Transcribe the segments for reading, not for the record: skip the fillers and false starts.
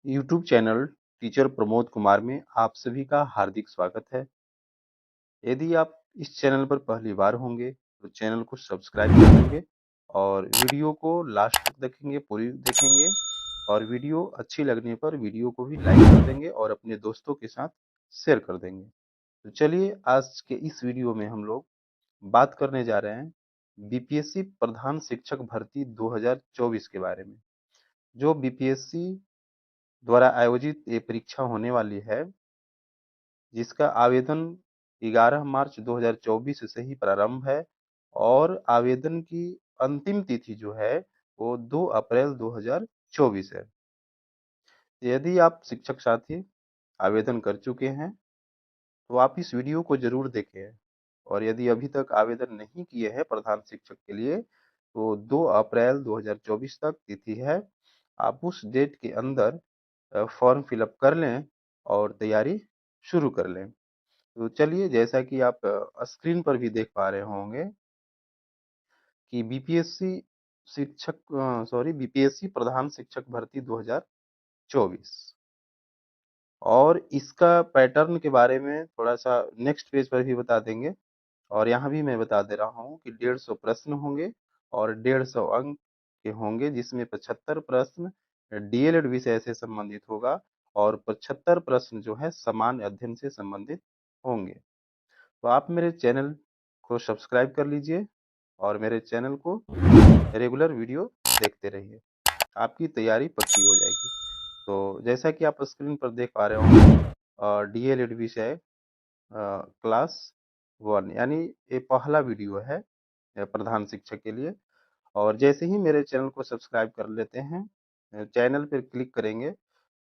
YouTube channel teacher Pramod Kumar में आप सभी का हार्दिक स्वागत है। यदि आप इस चैनल पर पहली बार होंगे तो चैनल को सब्सक्राइब कर लेंगे और वीडियो को लास्ट तक देखेंगे, पूरी देखेंगे और वीडियो अच्छी लगने पर वीडियो को भी लाइक कर देंगे और अपने दोस्तों के साथ शेयर कर देंगे। तो चलिए आज के इस वीडियो में हम लोग बात करने जा रहे हैं बीपीएससी प्रधान शिक्षक भर्ती 2024 के बारे में। जो बीपीएससी द्वारा आयोजित ये परीक्षा होने वाली है, जिसका आवेदन 11 मार्च 2024 से ही प्रारंभ है और आवेदन की अंतिम तिथि जो है वो 2 अप्रैल 2024 है। यदि आप शिक्षक साथी आवेदन कर चुके हैं तो आप इस वीडियो को जरूर देखें और यदि अभी तक आवेदन नहीं किए हैं प्रधान शिक्षक के लिए तो 2 अप्रैल 2024 तक तिथि है। आप उस डेट के अंदर फॉर्म फिलअप कर लें और तैयारी शुरू कर लें। तो चलिए, जैसा कि आप स्क्रीन पर भी देख पा रहे होंगे कि बीपीएससी प्रधान शिक्षक भर्ती 2024 और इसका पैटर्न के बारे में थोड़ा सा नेक्स्ट पेज पर भी बता देंगे। और यहाँ भी मैं बता दे रहा हूँ कि 150 प्रश्न होंगे और 150 अंक के होंगे, जिसमें 75 प्रश्न डीएलएड विषय से संबंधित होगा और 75 प्रश्न जो है सामान्य अध्ययन से संबंधित होंगे। तो आप मेरे चैनल को सब्सक्राइब कर लीजिए और मेरे चैनल को रेगुलर वीडियो देखते रहिए, आपकी तैयारी पक्की हो जाएगी। तो जैसा कि आप स्क्रीन पर देख पा रहे होंगे, डीएलएड विषय क्लास 1 यानी ये पहला वीडियो है प्रधान शिक्षक के लिए। और जैसे ही मेरे चैनल को सब्सक्राइब कर लेते हैं, चैनल पर क्लिक करेंगे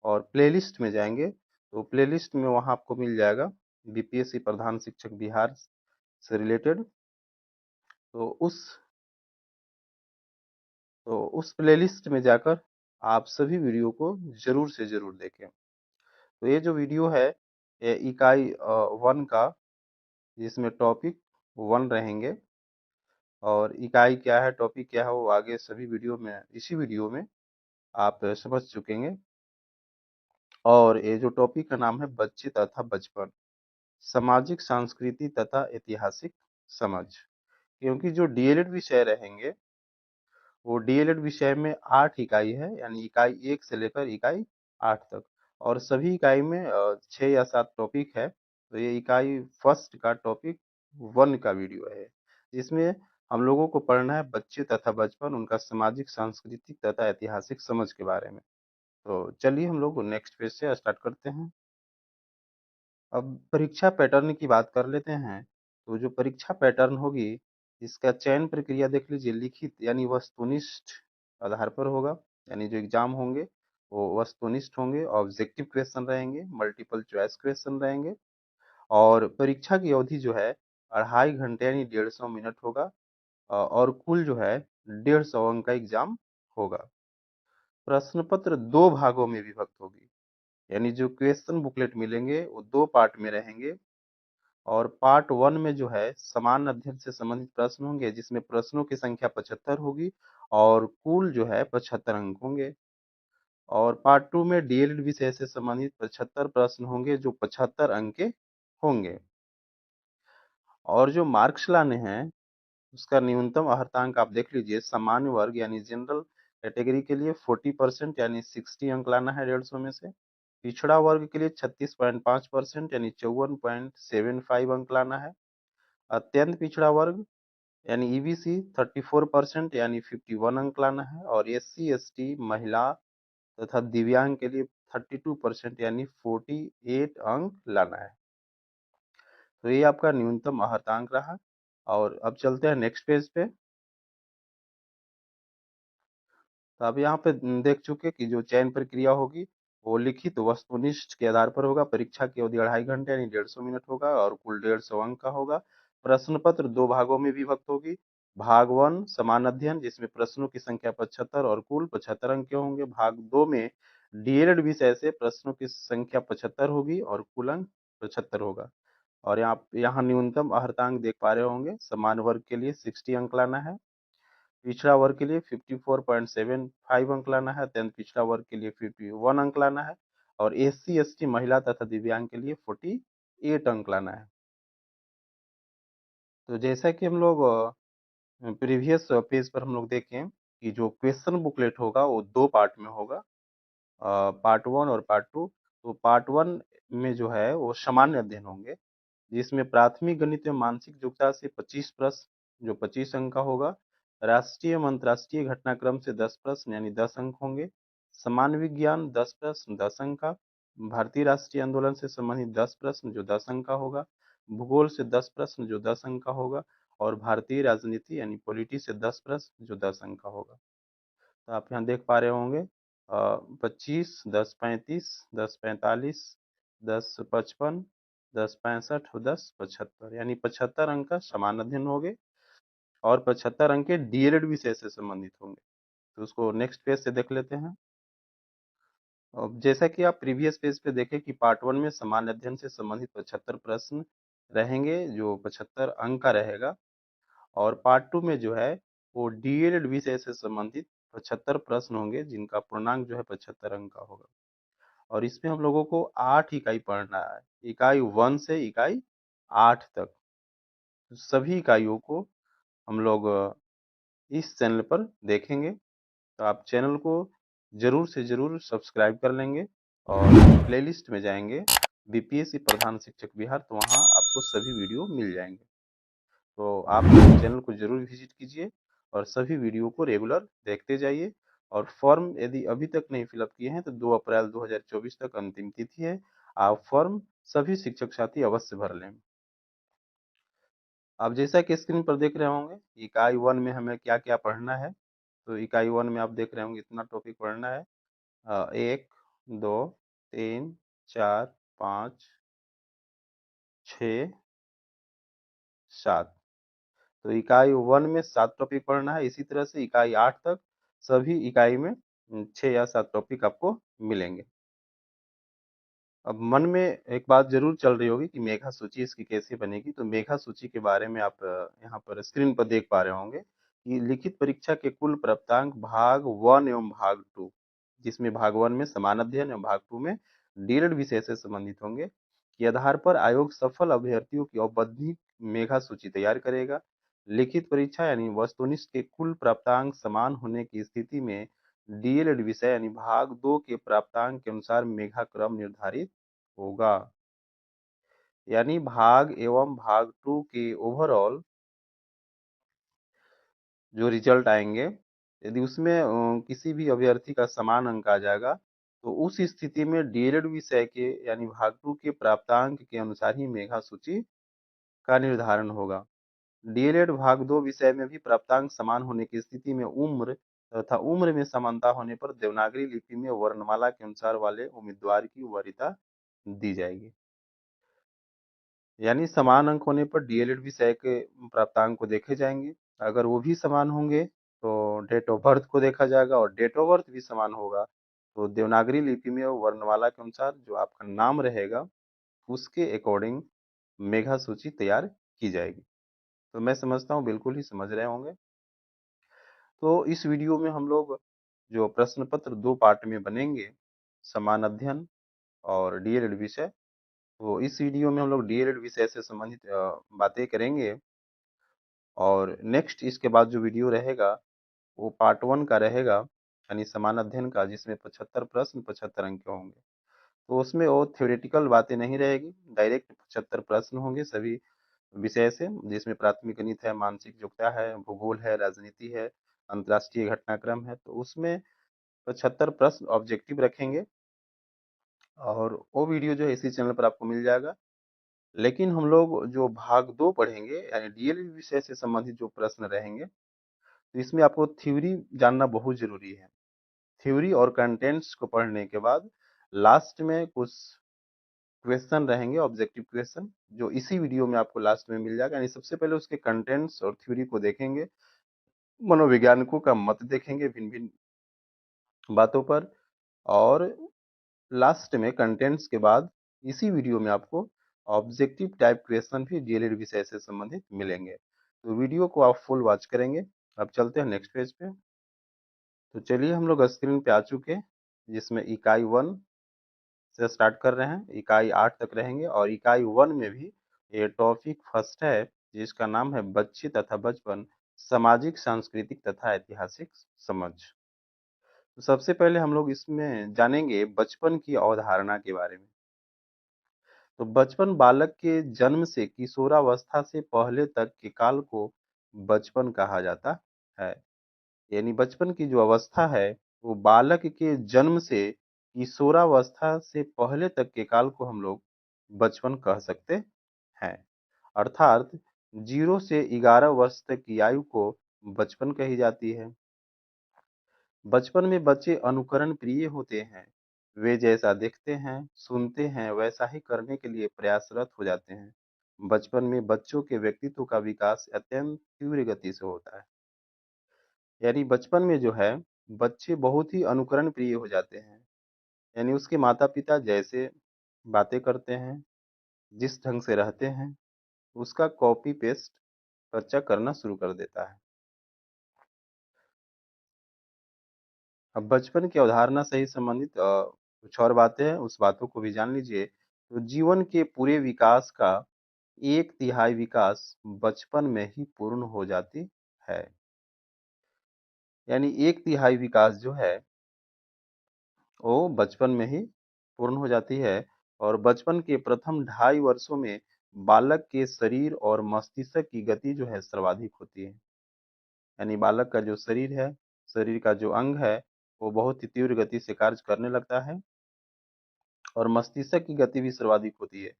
और प्लेलिस्ट में जाएंगे तो प्लेलिस्ट में वहाँ आपको मिल जाएगा बीपीएससी प्रधान शिक्षक बिहार से रिलेटेड। तो उस उस प्लेलिस्ट में जाकर आप सभी वीडियो को जरूर से जरूर देखें। तो ये जो वीडियो है ये इकाई 1 का, जिसमें टॉपिक 1 रहेंगे और इकाई क्या है, टॉपिक क्या है, वो आगे सभी वीडियो में, इसी वीडियो में आप समझ चुकेंगे। और ये जो टॉपिक का नाम है बच्चे तथा बचपन, सामाजिक सांस्कृतिक तथा ऐतिहासिक समझ। क्योंकि जो डीएलएड विषय रहेंगे वो डीएलएड विषय में 8 इकाई है, यानी इकाई 1 से लेकर इकाई 8 तक और सभी इकाई में 6 या 7 टॉपिक है। तो ये इकाई फर्स्ट का टॉपिक 1 का वीडियो है, जिसमें हम लोगों को पढ़ना है बच्चे तथा बचपन, उनका सामाजिक सांस्कृतिक तथा ऐतिहासिक समझ के बारे में। तो चलिए हम लोग नेक्स्ट पेज से स्टार्ट करते हैं। अब परीक्षा पैटर्न की बात कर लेते हैं। तो जो परीक्षा पैटर्न होगी, इसका चयन प्रक्रिया देख लीजिए, लिखित यानी वस्तुनिष्ठ आधार पर होगा। यानी जो एग्जाम होंगे वो वस्तुनिष्ठ होंगे, ऑब्जेक्टिव क्वेश्चन रहेंगे, मल्टीपल चॉइस क्वेश्चन रहेंगे और परीक्षा की अवधि जो है 2.5 घंटे यानी 150 मिनट होगा और कुल जो है 150 अंक का एग्जाम होगा। प्रश्न पत्र 2 भागों में विभक्त होगी, यानी जो क्वेश्चन बुकलेट मिलेंगे वो 2 पार्ट में रहेंगे और पार्ट 1 में जो है समान अध्ययन से संबंधित प्रश्न होंगे, जिसमें प्रश्नों की संख्या 75 होगी और कुल जो है 75 अंक होंगे। और पार्ट 2 में डीएलएड विषय से संबंधित 75 प्रश्न होंगे जो 75 अंक के होंगे। और जो मार्क्स लाने हैं उसका न्यूनतम अर्हतांक आप देख लीजिए। सामान्य वर्ग यानी जनरल कैटेगरी के लिए 40% यानी 60 अंक लाना है 150 में से। पिछड़ा वर्ग के लिए 36.5% यानी 54.75 अंक लाना है। अत्यंत पिछड़ा वर्ग यानी ईबीसी 34% यानी 51 अंक लाना है और एससी एसटी महिला तथा दिव्यांग के लिए 32% यानी 48 अंक लाना है। तो ये आपका न्यूनतम अर्हतांक रहा। और अब चलते हैं नेक्स्ट पेज पे। तो अब यहाँ पे देख चुके कि जो चयन प्रक्रिया होगी वो लिखित वस्तुनिष्ठ के आधार पर होगा। परीक्षा की अवधि 2.5 घंटे यानी 150 मिनट होगा और कुल 150 अंक का होगा। प्रश्न पत्र 2 भागों में विभक्त होगी। भाग 1 समान अध्ययन, जिसमें प्रश्नों की संख्या 75 और कुल 75 अंक के होंगे। भाग 2 में डीएलएड विषय से प्रश्नों की संख्या 75 होगी और कुल अंक 75 होगा। और यहाँ न्यूनतम अर्हतांक देख पा रहे होंगे, समान वर्ग के लिए 60 अंक लाना है। पिछड़ा वर्ग के लिए 54.75 अंक लाना है, अत्यंत पिछड़ा वर्ग के लिए 51 अंक लाना है, और एससी एसटी महिला तथा दिव्यांग के लिए 48 अंक लाना है। तो जैसा कि हम लोग प्रीवियस पेज पर हम लोग देखें कि जो क्वेश्चन बुकलेट होगा वो 2 पार्ट में होगा, पार्ट 1 और पार्ट 2। तो पार्ट 1 में जो है वो सामान्य अध्ययन होंगे, जिसमें प्राथमिक गणित एवं मानसिक योग्यता से 25 प्रश्न जो 25 अंक का होगा, राष्ट्रीय एवं अंतर्राष्ट्रीय घटनाक्रम से 10 प्रश्न यानी 10 अंक होंगे, सामान्य विज्ञान 10 प्रश्न 10 अंक का, भारतीय राष्ट्रीय आंदोलन से संबंधित 10 प्रश्न जो 10 अंक का होगा, भूगोल से 10 प्रश्न जो 10 अंक का होगा, और भारतीय राजनीति यानी पॉलिटी से 10 प्रश्न जो 10 अंक का होगा। तो आप यहाँ देख पा रहे होंगे 25, 10 35, 10 45, 10 55, 10 65 और 10 75 यानी 75 अंक का समान अध्ययन होंगे, और 75 अंक के डीएलएड विषय से संबंधित होंगे। तो उसको नेक्स्ट पेज से देख लेते हैं। अब जैसा कि आप प्रीवियस पेज पे देखें कि पार्ट 1 में सामान्य अध्ययन से संबंधित 75 प्रश्न रहेंगे जो 75 अंक का रहेगा, और पार्ट 2 में जो है वो डीएलएड विषय से संबंधित 75 प्रश्न होंगे जिनका पूर्णांक जो है 75 अंक का होगा, और इसमें हम लोगों को 8 इकाई पढ़ना है, इकाई 1 से इकाई 8 तक। सभी इकाइयों को हम लोग इस चैनल पर देखेंगे, तो आप चैनल को जरूर से जरूर सब्सक्राइब कर लेंगे, और प्लेलिस्ट में जाएंगे बीपीएससी प्रधान शिक्षक बिहार, तो वहाँ आपको सभी वीडियो मिल जाएंगे। तो आप चैनल को जरूर विजिट कीजिए और सभी वीडियो को रेगुलर देखते जाइए, और फॉर्म यदि अभी तक नहीं फिलअप किए हैं तो 2 अप्रैल 2024 तक अंतिम तिथि है। आप फॉर्म सभी शिक्षक साथी अवश्य भर लें। आप जैसा कि स्क्रीन पर देख रहे होंगे इकाई 1 में हमें क्या क्या पढ़ना है। तो इकाई 1 में आप देख रहे होंगे इतना टॉपिक पढ़ना है, 1 2 3 4 5 6 7। तो इकाई 1 में 7 टॉपिक पढ़ना है। इसी तरह से इकाई 8 तक सभी इकाई में 6 या 7 टॉपिक आपको मिलेंगे। अब मन में एक बात जरूर चल रही होगी कि मेघा सूची इसकी कैसे बनेगी। तो मेघा सूची के बारे में आप यहाँ पर स्क्रीन पर देख पा रहे होंगे कि लिखित परीक्षा के कुल प्राप्तांक भाग 1 एवं भाग 2, जिसमें भाग 1 में समान अध्ययन एवं भाग 2 में डीएलएड विषय से संबंधित होंगे, के आधार पर आयोग सफल अभ्यर्थियों की औपबंधिक मेघा सूची तैयार करेगा। लिखित परीक्षा यानी वस्तुनिष्ठ के कुल प्राप्तांक समान होने की स्थिति में डीएलएड विषय यानी भाग 2 के प्राप्तांक के अनुसार मेघा क्रम निर्धारित होगा। यानी भाग एवं भाग 2 के ओवरऑल जो रिजल्ट आएंगे, यदि उसमें किसी भी अभ्यर्थी का समान अंक आ जाएगा तो उस स्थिति में डीएलएड विषय के यानी भाग 2 के प्राप्तांक के अनुसार ही मेघा सूची का निर्धारण होगा। डीएलएड भाग 2 विषय में भी प्राप्तांक समान होने की स्थिति में उम्र तथा उम्र में समानता होने पर देवनागरी लिपि में वर्णमाला के अनुसार वाले उम्मीदवार की वरीयता दी जाएगी। यानी समान अंक होने पर डीएलएड विषय के प्राप्तांक को देखे जाएंगे। अगर वो भी समान होंगे तो डेट ऑफ बर्थ को देखा जाएगा, और डेट ऑफ बर्थ भी समान होगा तो देवनागरी लिपि में वर्णमाला के अनुसार जो आपका नाम रहेगा उसके अकॉर्डिंग मेघा सूची तैयार की जाएगी। तो मैं समझता हूँ बिल्कुल ही समझ रहे होंगे। तो इस वीडियो में हम लोग जो प्रश्न पत्र 2 पार्ट में बनेंगे, समान अध्ययन और डीएलएड विषय, तो इस वीडियो में हम लोग डीएलएड विषय से संबंधित बातें करेंगे, और नेक्स्ट इसके बाद जो वीडियो रहेगा वो पार्ट 1 का रहेगा यानी समान अध्ययन का, जिसमें 75 प्रश्न 75 अंक के होंगे। तो उसमें वो थ्योरेटिकल बातें नहीं रहेगी, डायरेक्ट 75 प्रश्न होंगे सभी विषय से, जिसमें प्राथमिक गणित है, मानसिक योग्यता है, भूगोल है, राजनीति है, अंतर्राष्ट्रीय घटनाक्रम है। तो उसमें 75 प्रश्न ऑब्जेक्टिव रखेंगे, और वो वीडियो जो है इसी चैनल पर आपको मिल जाएगा। लेकिन हम लोग जो भाग 2 पढ़ेंगे यानी डीएलएड विषय से संबंधित जो प्रश्न रहेंगे, तो इसमें आपको थ्योरी जानना बहुत जरूरी है। थ्योरी और कंटेंट्स को पढ़ने के बाद लास्ट में कुछ क्वेश्चन रहेंगे, ऑब्जेक्टिव क्वेश्चन, जो इसी वीडियो में आपको लास्ट में मिल जाएगा। यानी सबसे पहले उसके कंटेंट्स और थ्योरी को देखेंगे, मनोवैज्ञानिकों का मत देखेंगे भिन्न भिन्न बातों पर, और लास्ट में कंटेंट्स के बाद इसी वीडियो में आपको ऑब्जेक्टिव टाइप क्वेश्चन भी डीएलएड विषय से संबंधित मिलेंगे। तो वीडियो को आप फुल वॉच करेंगे अब चलते हैं नेक्स्ट पेज पे। तो चलिए हम लोग स्क्रीन पे आ चुके हैं, जिसमें इकाई 1 से स्टार्ट कर रहे हैं, इकाई 8 तक रहेंगे और इकाई 1 में भी ये टॉपिक फर्स्ट है, जिसका नाम है बच्चे तथा बचपन, सामाजिक सांस्कृतिक तथा ऐतिहासिक समझ। तो सबसे पहले हम लोग इसमें जानेंगे बचपन की अवधारणा के बारे में। तो बचपन बालक के जन्म से किशोरावस्था से पहले तक के काल को बचपन कहा जाता है। यानी बचपन की जो अवस्था है वो बालक के जन्म से किशोरावस्था से पहले तक के काल को हम लोग बचपन कह सकते हैं। अर्थात 0 से 11 वर्ष तक की आयु को बचपन कही जाती है। बचपन में बच्चे अनुकरण प्रिय होते हैं। वे जैसा देखते हैं, सुनते हैं, वैसा ही करने के लिए प्रयासरत हो जाते हैं। बचपन में बच्चों के व्यक्तित्व का विकास अत्यंत तीव्र गति से होता है। यानी बचपन में जो है बच्चे बहुत ही अनुकरण प्रिय हो जाते हैं। यानी उसके माता पिता जैसे बातें करते हैं, जिस ढंग से रहते हैं, उसका कॉपी पेस्ट बच्चा करना शुरू कर देता है। अब बचपन की अवधारणा से ही संबंधित कुछ और बातें हैं, उस बातों को भी जान लीजिए। तो जीवन के पूरे विकास का 1/3 विकास बचपन में ही पूर्ण हो जाती है। यानी 1/3 विकास जो है वो बचपन में ही पूर्ण हो जाती है। और बचपन के प्रथम 2.5 वर्षों में बालक के शरीर और मस्तिष्क की गति जो है सर्वाधिक होती है। यानी बालक का जो शरीर है, शरीर का जो अंग है, वो बहुत ही तीव्र गति से कार्य करने लगता है और मस्तिष्क की गति भी सर्वाधिक होती है।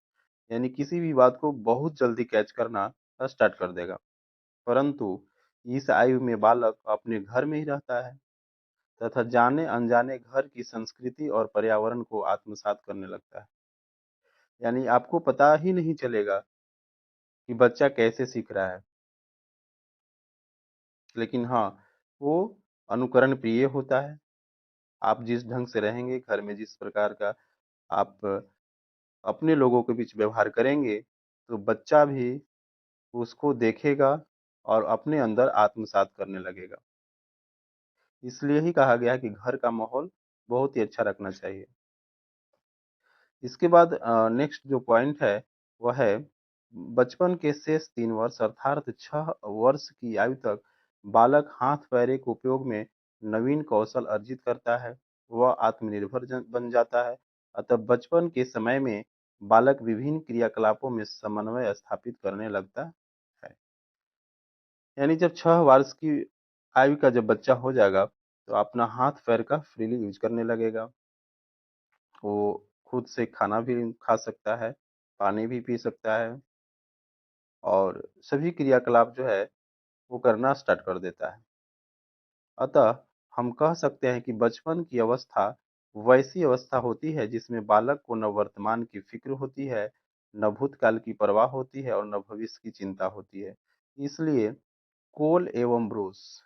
यानी किसी भी बात को बहुत जल्दी कैच करना स्टार्ट कर देगा। परंतु इस आयु में बालक अपने घर में ही रहता है तथा जाने अनजाने घर की संस्कृति और पर्यावरण को आत्मसात करने लगता है। यानी आपको पता ही नहीं चलेगा कि बच्चा कैसे सीख रहा है, लेकिन हाँ, वो अनुकरण प्रिय होता है। आप जिस ढंग से रहेंगे घर में, जिस प्रकार का आप अपने लोगों के बीच व्यवहार करेंगे, तो बच्चा भी उसको देखेगा और अपने अंदर आत्मसात करने लगेगा। इसलिए ही कहा गया है कि घर का माहौल बहुत ही अच्छा रखना चाहिए। इसके बाद नेक्स्ट जो पॉइंट है वह है बचपन के शेष 3 वर्ष अर्थात 6 वर्ष की आयु तक बालक हाथ पैर के उपयोग में नवीन कौशल अर्जित करता है। वह आत्मनिर्भर बन जाता है। अतः बचपन के समय में बालक विभिन्न क्रियाकलापों में समन्वय स्थापित करने लगता है। यानी जब 6 वर्ष की आयु का जब बच्चा हो जाएगा तो अपना हाथ पैर का फ्रीली यूज करने लगेगा। वो खुद से खाना भी खा सकता है, पानी भी पी सकता है और सभी क्रियाकलाप जो है वो करना स्टार्ट कर देता है। अतः हम कह सकते हैं कि बचपन की अवस्था वैसी अवस्था होती है जिसमें बालक को न वर्तमान की फिक्र होती है, न भूतकाल की परवाह होती है और न भविष्य की चिंता होती है। इसलिए कोल एवं ब्रूस,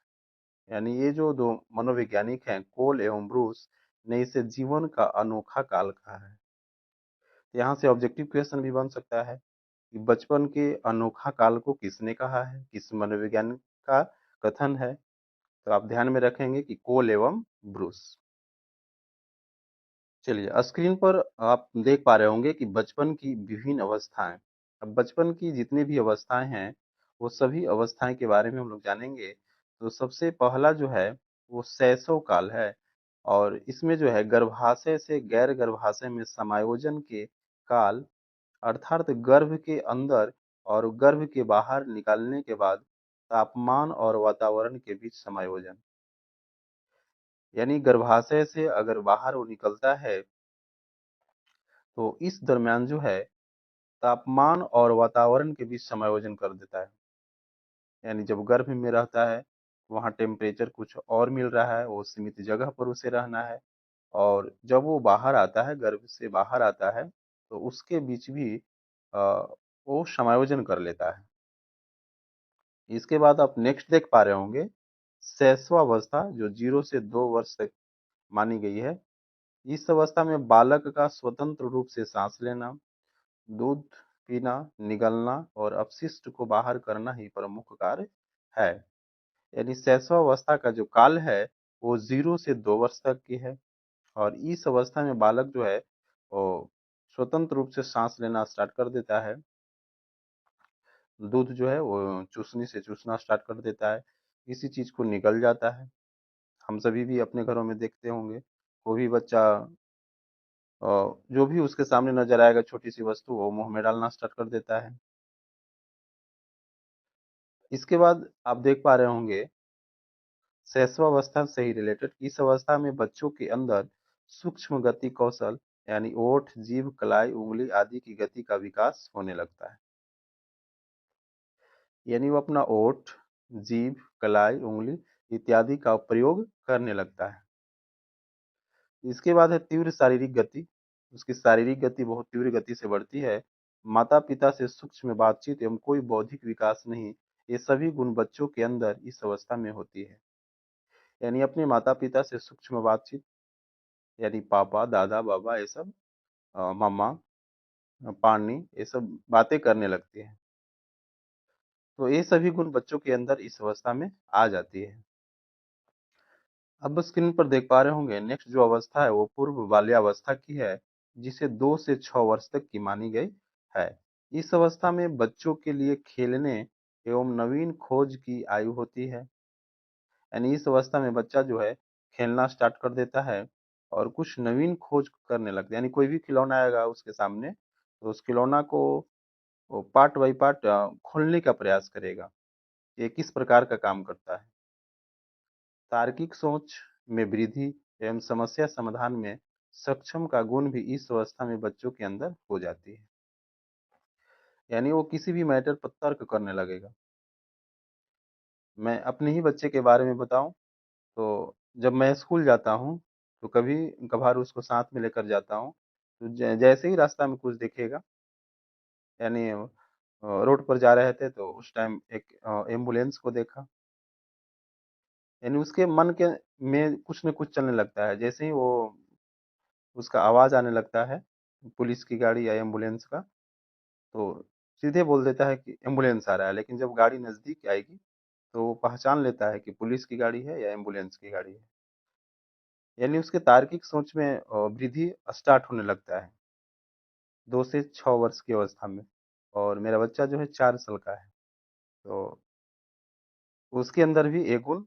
यानी ये जो दो मनोवैज्ञानिक हैं कोल एवं ब्रूस ने इसे जीवन का अनोखा काल कहा है। यहाँ से ऑब्जेक्टिव क्वेश्चन भी बन सकता है कि बचपन के अनोखा काल को किसने कहा है, किस मनोवैज्ञानिक का कथन है। तो आप ध्यान में रखेंगे कि कोल एवं ब्रूस। चलिए स्क्रीन पर आप देख पा रहे होंगे कि बचपन की विभिन्न अवस्थाएं। अब बचपन की जितनी भी अवस्थाएं हैं वो सभी अवस्थाएं के बारे में हम लोग जानेंगे। तो सबसे पहला जो है वो शैशव काल है और इसमें जो है गर्भाशय से गैर गर्भाशय में समायोजन के काल, अर्थात गर्भ के अंदर और गर्भ के बाहर निकालने के बाद तापमान और वातावरण के बीच समायोजन। यानी गर्भाशय से अगर बाहर वो निकलता है तो इस दरमियान जो है तापमान और वातावरण के बीच समायोजन कर देता है। यानी जब गर्भ में रहता है वहाँ टेम्परेचर कुछ और मिल रहा है, वो सीमित जगह पर उसे रहना है और जब वो बाहर आता है, गर्भ से बाहर आता है, तो उसके बीच भी वो समायोजन कर लेता है। इसके बाद आप नेक्स्ट देख पा रहे होंगे शैशवावस्था जो 0 से 2 वर्ष तक मानी गई है। इस अवस्था में बालक का स्वतंत्र रूप से सांस लेना, दूध पीना, निगलना और अपशिष्ट को बाहर करना ही प्रमुख कार्य है। यानी शैशवावस्था का जो काल है वो 0 से 2 वर्ष तक की है। और इस अवस्था में बालक जो है वो स्वतंत्र रूप से सांस लेना स्टार्ट कर देता है। दूध जो है वो चूसनी से चूसना स्टार्ट कर देता है, किसी चीज को निगल जाता है। हम सभी भी अपने घरों में देखते होंगे, कोई भी बच्चा जो भी उसके सामने नजर आएगा छोटी सी वस्तु वो मुंह में डालना स्टार्ट कर देता है। इसके बाद आप देख पा रहे होंगे शैशवावस्था से ही रिलेटेड इस अवस्था में बच्चों के अंदर सूक्ष्म गति कौशल यानी ओठ, जीभ, कलाई, उंगली आदि की गति का विकास होने लगता है। यानी वो अपना ओठ, जीभ, कलाई, उंगली इत्यादि का प्रयोग करने लगता है। इसके बाद है तीव्र शारीरिक गति। उसकी शारीरिक गति बहुत तीव्र गति से बढ़ती है। माता पिता से सूक्ष्म बातचीत एवं कोई बौद्धिक विकास नहीं, ये सभी गुण बच्चों के अंदर इस अवस्था में होती है। यानी अपने माता पिता से सूक्ष्म बातचीत यानी पापा, दादा, बाबा ये सब, मम्मा, पानी ये सब बातें करने लगती है। तो ये सभी गुण बच्चों के अंदर इस अवस्था में आ जाती है। अब स्क्रीन पर देख पा रहे होंगे नेक्स्ट जो अवस्था है वो पूर्व बाल्यावस्था की है, जिसे 2 से 6 वर्ष तक की मानी गई है। इस अवस्था में बच्चों के लिए खेलने एवं नवीन खोज की आयु होती है। यानी इस अवस्था में बच्चा जो है खेलना स्टार्ट कर देता है और कुछ नवीन खोज करने लगता है। यानी कोई भी खिलौना आएगा उसके सामने तो उस खिलौना को वो पार्ट बाय पार्ट खोलने का प्रयास करेगा, ये किस प्रकार का काम करता है। तार्किक सोच में वृद्धि एवं समस्या समाधान में सक्षम का गुण भी इस अवस्था में बच्चों के अंदर हो जाती है। यानी वो किसी भी मैटर पर तर्क करने लगेगा। मैं अपने ही बच्चे के बारे में बताऊं तो जब मैं स्कूल जाता हूं तो कभी कभार उसको साथ में लेकर जाता हूं, तो जैसे ही रास्ता में कुछ दिखेगा, यानी रोड पर जा रहे थे तो उस टाइम एक एम्बुलेंस को देखा, यानी उसके मन के में कुछ न कुछ चलने लगता है। जैसे ही वो उसका आवाज आने लगता है पुलिस की गाड़ी या एम्बुलेंस का, तो सीधे बोल देता है कि एम्बुलेंस आ रहा है। लेकिन जब गाड़ी नजदीक आएगी तो वो पहचान लेता है कि पुलिस की गाड़ी है या एम्बुलेंस की गाड़ी है। यानी उसके तार्किक सोच में वृद्धि स्टार्ट होने लगता है 2 से 6 वर्ष की अवस्था में। और मेरा बच्चा जो है 4 साल का है, तो उसके अंदर भी एक गुण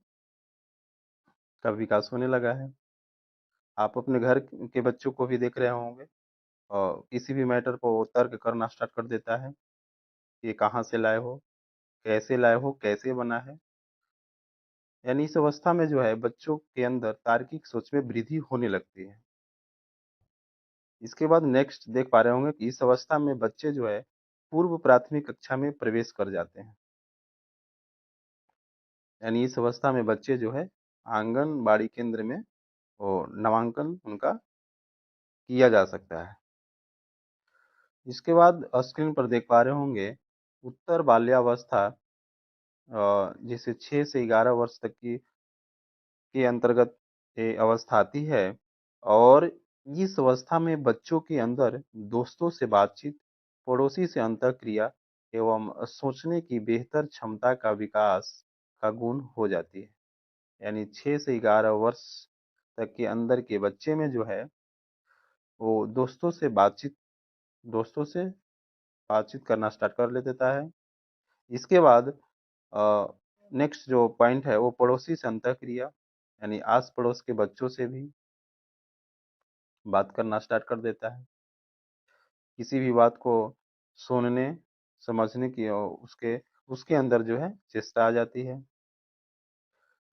का विकास होने लगा है। आप अपने घर के बच्चों को भी देख रहे होंगे और किसी भी मैटर को वो तर्क करना स्टार्ट कर देता है, ये कहाँ से लाए हो, कैसे बना है। यानी इस अवस्था में जो है बच्चों के अंदर तार्किक सोच में वृद्धि होने लगती है। इसके बाद नेक्स्ट देख पा रहे होंगे कि इस अवस्था में बच्चे जो है पूर्व प्राथमिक कक्षा में प्रवेश कर जाते हैं। यानी इस अवस्था में बच्चे जो है आंगनबाड़ी केंद्र में वो नामांकन उनका किया जा सकता है। इसके बाद स्क्रीन पर देख पा रहे होंगे उत्तर बाल्यावस्था, जिसे 6 से 11 वर्ष तक की के अंतर्गत ये अवस्था आती है। और इस अवस्था में बच्चों के अंदर दोस्तों से बातचीत, पड़ोसी से अंतःक्रिया एवं सोचने की बेहतर क्षमता का विकास का गुण हो जाती है। यानी 6 से 11 वर्ष तक के अंदर के बच्चे में जो है वो दोस्तों से बातचीत करना स्टार्ट कर ले देता है। इसके बाद नेक्स्ट जो पॉइंट है वो पड़ोसी से अंतःक्रिया, यानी आस पड़ोस के बच्चों से भी बात करना स्टार्ट कर देता है। किसी भी बात को सुनने समझने की और उसके उसके अंदर जो है चेष्टा आ जाती है।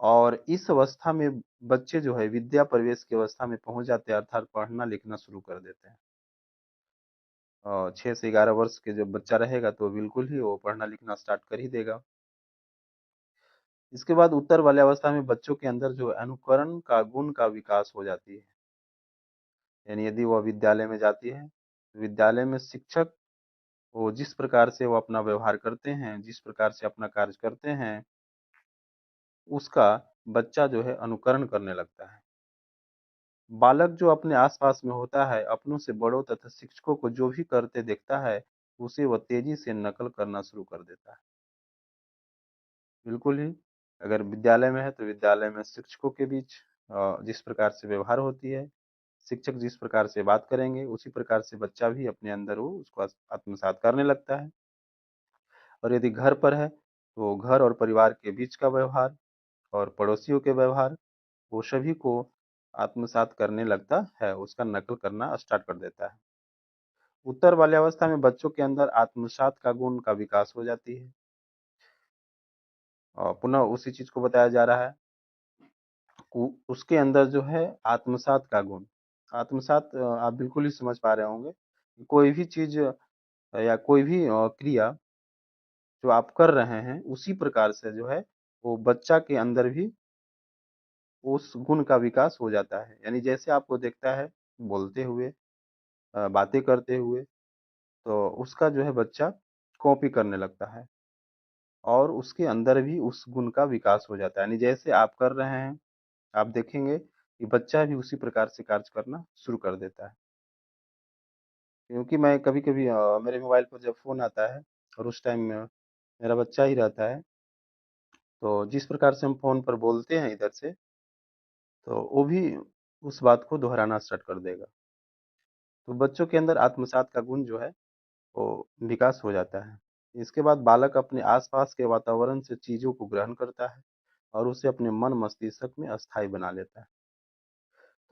और इस अवस्था में बच्चे जो है विद्या प्रवेश की अवस्था में पहुंच जाते हैं, अर्थात पढ़ना लिखना शुरू कर देते हैं। और 6 से 11 वर्ष के जब बच्चा रहेगा तो बिल्कुल ही वो पढ़ना लिखना स्टार्ट कर ही देगा। इसके बाद उत्तर वाले अवस्था में बच्चों के अंदर जो अनुकरण का गुण का विकास हो जाती है। यानी यदि वह विद्यालय में जाती है, तो विद्यालय में शिक्षक वो जिस प्रकार से वो अपना व्यवहार करते हैं, जिस प्रकार से अपना कार्य करते हैं, उसका बच्चा जो है अनुकरण करने लगता है। बालक जो अपने आसपास में होता है, अपनों से बड़ों तथा शिक्षकों को जो भी करते देखता है, उसे वह तेजी से नकल करना शुरू कर देता है। बिल्कुल ही अगर विद्यालय में है तो विद्यालय में शिक्षकों के बीच जिस प्रकार से व्यवहार होती है, शिक्षक जिस प्रकार से बात करेंगे उसी प्रकार से बच्चा भी अपने अंदर वो उसको आत्मसात करने लगता है। और यदि घर पर है तो घर और परिवार के बीच का व्यवहार और पड़ोसियों के व्यवहार वो सभी को आत्मसात करने लगता है, उसका नकल करना स्टार्ट कर देता है। उत्तर बाल्यावस्था में बच्चों के अंदर आत्मसात का गुण का विकास हो जाती है और पुनः उसी चीज को बताया जा रहा है। उसके अंदर जो है आत्मसात का गुण, आत्मसात आप बिल्कुल ही समझ पा रहे होंगे कि कोई भी चीज या कोई भी क्रिया जो आप कर रहे हैं उसी प्रकार से जो है वो बच्चा के अंदर भी उस गुण का विकास हो जाता है। यानी जैसे आपको देखता है बोलते हुए, बातें करते हुए, तो उसका जो है बच्चा कॉपी करने लगता है और उसके अंदर भी उस गुण का विकास हो जाता है। यानी जैसे आप कर रहे हैं, आप देखेंगे कि बच्चा भी उसी प्रकार से कार्य करना शुरू कर देता है। क्योंकि मैं कभी-कभी मेरे मोबाइल पर जब फ़ोन आता है और उस टाइम मेरा बच्चा ही रहता है, तो जिस प्रकार से हम फ़ोन पर बोलते हैं इधर से, तो वो भी उस बात को दोहराना स्टार्ट कर देगा। तो बच्चों के अंदर आत्मसात का गुण जो है वो विकास हो जाता है। इसके बाद बालक अपने आसपास के वातावरण से चीज़ों को ग्रहण करता है और उसे अपने मन मस्तिष्क में अस्थायी बना लेता है।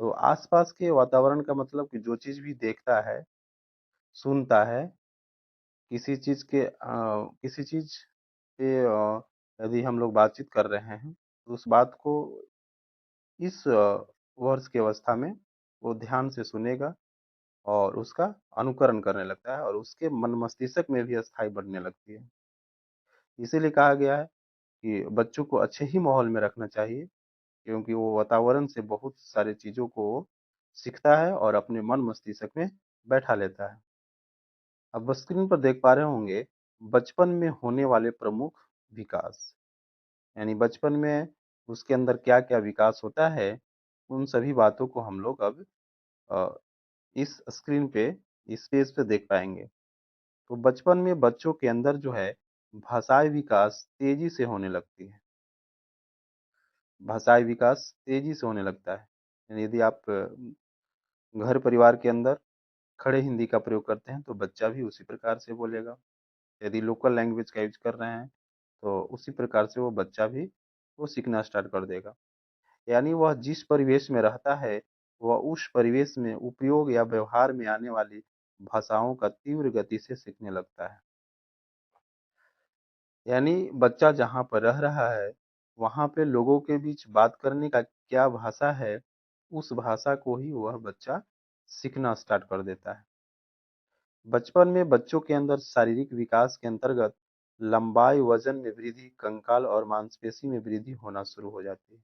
तो आसपास के वातावरण का मतलब कि जो चीज़ भी देखता है, सुनता है, किसी चीज़ पे यदि हम लोग बातचीत कर रहे हैं, तो उस बात को इस वर्ष की अवस्था में वो ध्यान से सुनेगा और उसका अनुकरण करने लगता है और उसके मन मस्तिष्क में भी अस्थायी बनने लगती है। इसीलिए कहा गया है कि बच्चों को अच्छे ही माहौल में रखना चाहिए, क्योंकि वो वातावरण से बहुत सारी चीज़ों को सीखता है और अपने मन मस्तिष्क में बैठा लेता है। अब स्क्रीन पर देख पा रहे होंगे बचपन में होने वाले प्रमुख विकास, यानी बचपन में उसके अंदर क्या-क्या विकास होता है, उन सभी बातों को हम लोग अब अ, इस स्क्रीन पे, इस पेज पे देख पाएँगे। तो बचपन में बच्चों के अंदर जो है भाषाई विकास तेज़ी से होने लगती है। भाषाई विकास तेज़ी से होने लगता है। यानी यदि आप घर परिवार के अंदर खड़े हिंदी का प्रयोग करते हैं, तो बच्चा भी उसी प्रकार से बोलेगा। यदि लोकल लैंग्वेज का यूज़ कर रहे हैं, तो उसी प्रकार से वो बच्चा भी वो सीखना स्टार्ट कर देगा। यानी वह जिस परिवेश में रहता है, वह उस परिवेश में उपयोग या व्यवहार में आने वाली भाषाओं का तीव्र गति से सीखने लगता है। यानी बच्चा जहाँ पर रह रहा है, वहाँ पे लोगों के बीच बात करने का क्या भाषा है, उस भाषा को ही वह बच्चा सीखना स्टार्ट कर देता है। बचपन में बच्चों के अंदर शारीरिक विकास के अंतर्गत लंबाई, वजन में वृद्धि, कंकाल और मांसपेशी में वृद्धि होना शुरू हो जाती है।